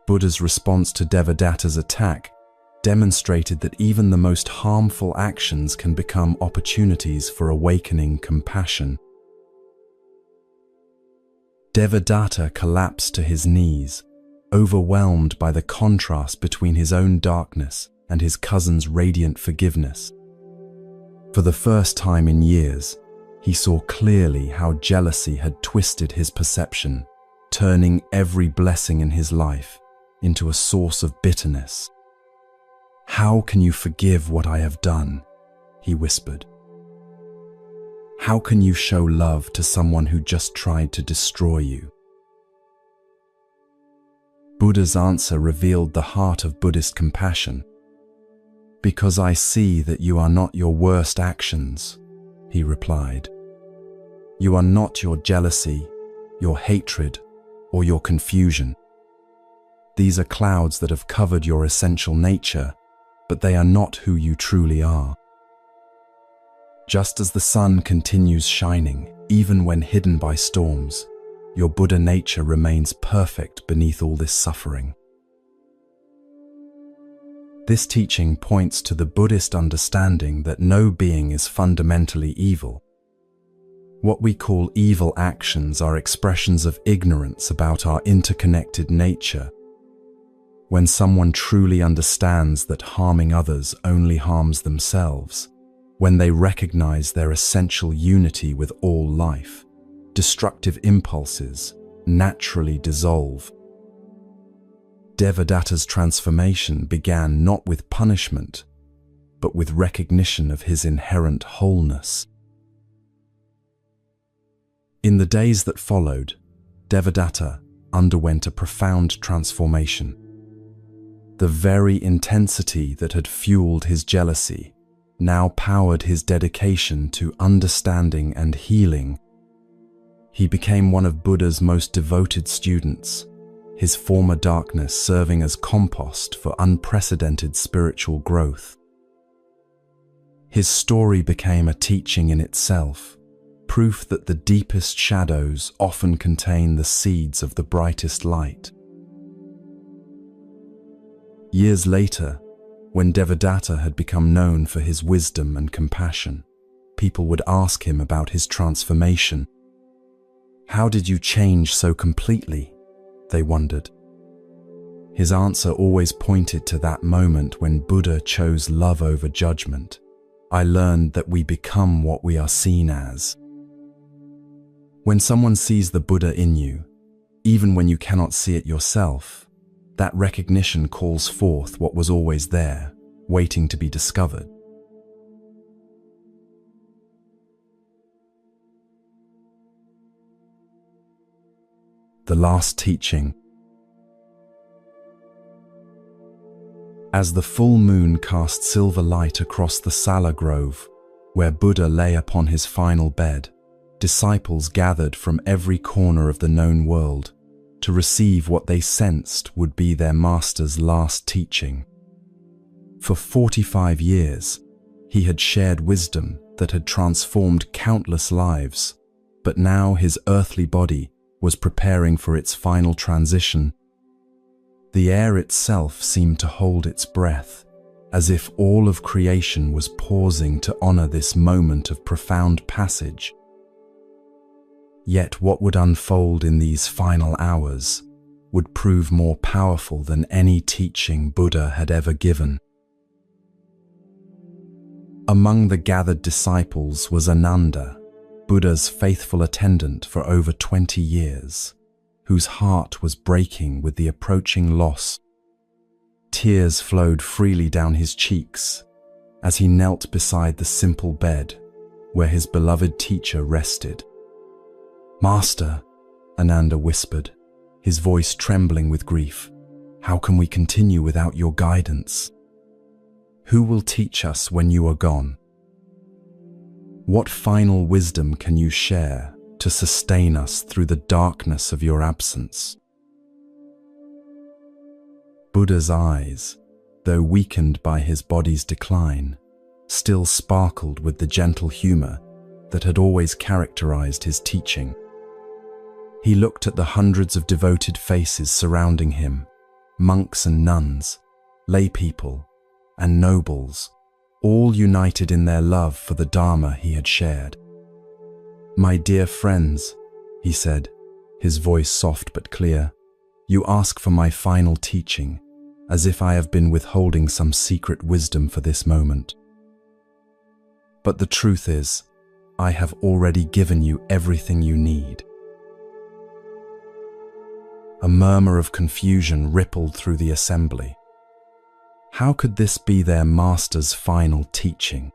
A: Buddha's response to Devadatta's attack demonstrated that even the most harmful actions can become opportunities for awakening compassion. Devadatta collapsed to his knees, overwhelmed by the contrast between his own darkness and his cousin's radiant forgiveness. For the first time in years, he saw clearly how jealousy had twisted his perception, turning every blessing in his life into a source of bitterness. "How can you forgive what I have done?" he whispered. "How can you show love to someone who just tried to destroy you?" Buddha's answer revealed the heart of Buddhist compassion. "Because I see that you are not your worst actions," he replied. "You are not your jealousy, your hatred, or your confusion. These are clouds that have covered your essential nature, but they are not who you truly are. Just as the sun continues shining, even when hidden by storms, your Buddha nature remains perfect beneath all this suffering." This teaching points to the Buddhist understanding that no being is fundamentally evil. What we call evil actions are expressions of ignorance about our interconnected nature. When someone truly understands that harming others only harms themselves, when they recognize their essential unity with all life, destructive impulses naturally dissolve. Devadatta's transformation began not with punishment, but with recognition of his inherent wholeness. In the days that followed, Devadatta underwent a profound transformation. The very intensity that had fueled his jealousy now powered his dedication to understanding and healing. He became one of Buddha's most devoted students, his former darkness serving as compost for unprecedented spiritual growth. His story became a teaching in itself, proof that the deepest shadows often contain the seeds of the brightest light. Years later, when Devadatta had become known for his wisdom and compassion, people would ask him about his transformation. "How did you change so completely?" they wondered. His answer always pointed to that moment when Buddha chose love over judgment. "I learned that we become what we are seen as." When someone sees the Buddha in you, even when you cannot see it yourself, that recognition calls forth what was always there, waiting to be discovered. the last teaching. As the full moon cast silver light across the Sala Grove, where Buddha lay upon his final bed, disciples gathered from every corner of the known world to receive what they sensed would be their master's last teaching. For 45 years, he had shared wisdom that had transformed countless lives, but now his earthly body was preparing for its final transition. The air itself seemed to hold its breath, as if all of creation was pausing to honor this moment of profound passage. Yet what would unfold in these final hours would prove more powerful than any teaching Buddha had ever given. Among the gathered disciples was Ananda, Buddha's faithful attendant for over 20 years, whose heart was breaking with the approaching loss. Tears flowed freely down his cheeks as he knelt beside the simple bed where his beloved teacher rested. "Master," Ananda whispered, his voice trembling with grief, "how can we continue without your guidance? Who will teach us when you are gone? What final wisdom can you share to sustain us through the darkness of your absence?" Buddha's eyes, though weakened by his body's decline, still sparkled with the gentle humor that had always characterized his teaching. He looked at the hundreds of devoted faces surrounding him, monks and nuns, lay people, and nobles, all united in their love for the Dharma he had shared. "My dear friends," he said, his voice soft but clear, "you ask for my final teaching, as if I have been withholding some secret wisdom for this moment. But the truth is, I have already given you everything you need." A murmur of confusion rippled through the assembly. How could this be their master's final teaching?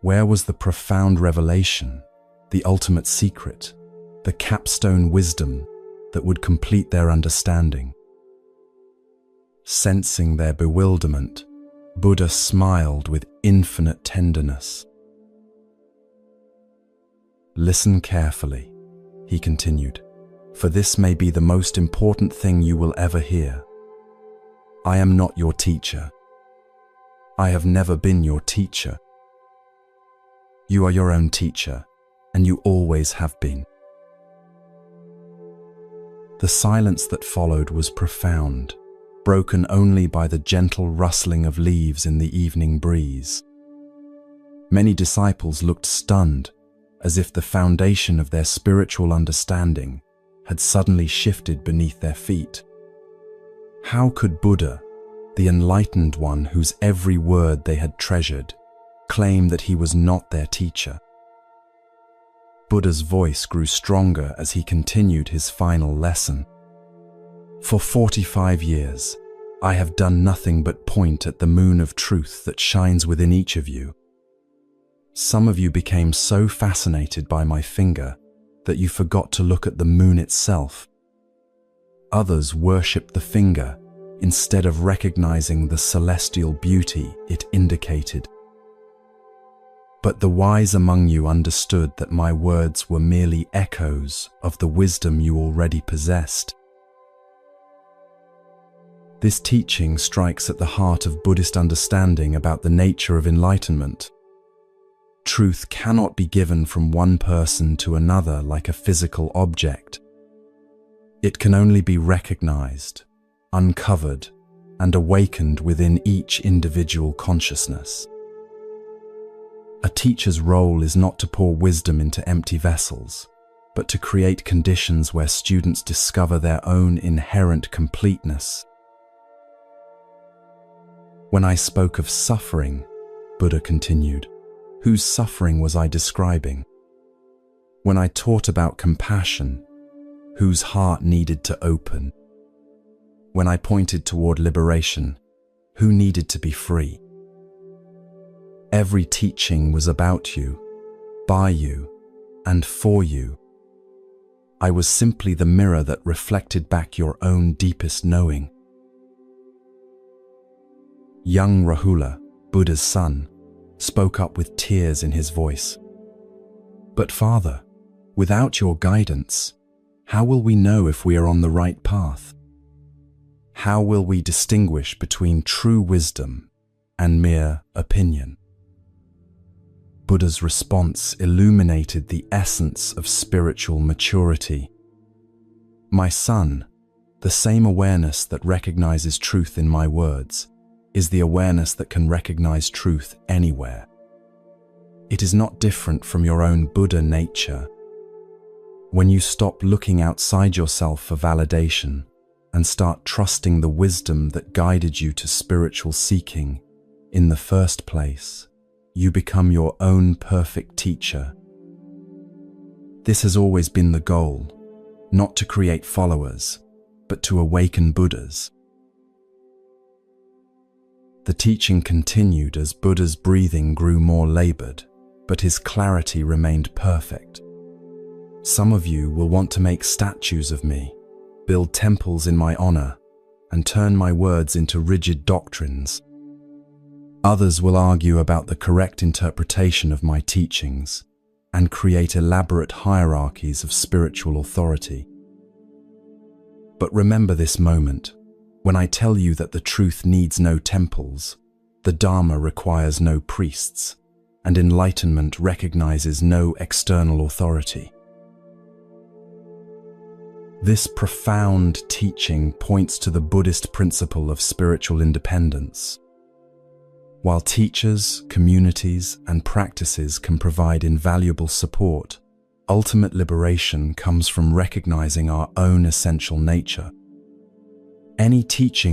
A: Where was the profound revelation, the ultimate secret, the capstone wisdom that would complete their understanding? Sensing their bewilderment, Buddha smiled with infinite tenderness. "Listen carefully," he continued, "for this may be the most important thing you will ever hear. I am not your teacher. I have never been your teacher. You are your own teacher, and you always have been." The silence that followed was profound, broken only by the gentle rustling of leaves in the evening breeze. Many disciples looked stunned, as if the foundation of their spiritual understanding had suddenly shifted beneath their feet. How could Buddha, the enlightened one whose every word they had treasured, claim that he was not their teacher? Buddha's voice grew stronger as he continued his final lesson. "For 45 years, I have done nothing but point at the moon of truth that shines within each of you. Some of you became so fascinated by my finger that you forgot to look at the moon itself. Others worshipped the finger instead of recognizing the celestial beauty it indicated. But the wise among you understood that my words were merely echoes of the wisdom you already possessed." This teaching strikes at the heart of Buddhist understanding about the nature of enlightenment. Truth cannot be given from one person to another like a physical object. It can only be recognized, uncovered, and awakened within each individual consciousness. A teacher's role is not to pour wisdom into empty vessels, but to create conditions where students discover their own inherent completeness. "When I spoke of suffering," Buddha continued, "whose suffering was I describing? When I taught about compassion, whose heart needed to open? When I pointed toward liberation, who needed to be free? Every teaching was about you, by you, and for you. I was simply the mirror that reflected back your own deepest knowing. Young Rahula, Buddha's son, spoke up with tears in his voice. But Father, without your guidance, how will we know if we are on the right path? How will we distinguish between true wisdom and mere opinion? Buddha's response illuminated the essence of spiritual maturity. My son, the same awareness that recognizes truth in my words is the awareness that can recognize truth anywhere. It is not different from your own Buddha nature. When you stop looking outside yourself for validation and start trusting the wisdom that guided you to spiritual seeking in the first place, you become your own perfect teacher. This has always been the goal, not to create followers, but to awaken Buddhas. The teaching continued as Buddha's breathing grew more labored, but his clarity remained perfect. Some of you will want to make statues of me, build temples in my honor, and turn my words into rigid doctrines. Others will argue about the correct interpretation of my teachings and create elaborate hierarchies of spiritual authority. But remember this moment, when I tell you that the truth needs no temples, the Dharma requires no priests, and enlightenment recognizes no external authority. This profound teaching points to the Buddhist principle of spiritual independence. While teachers, communities, and practices can provide invaluable support, ultimate liberation comes from recognizing our own essential nature. Any teaching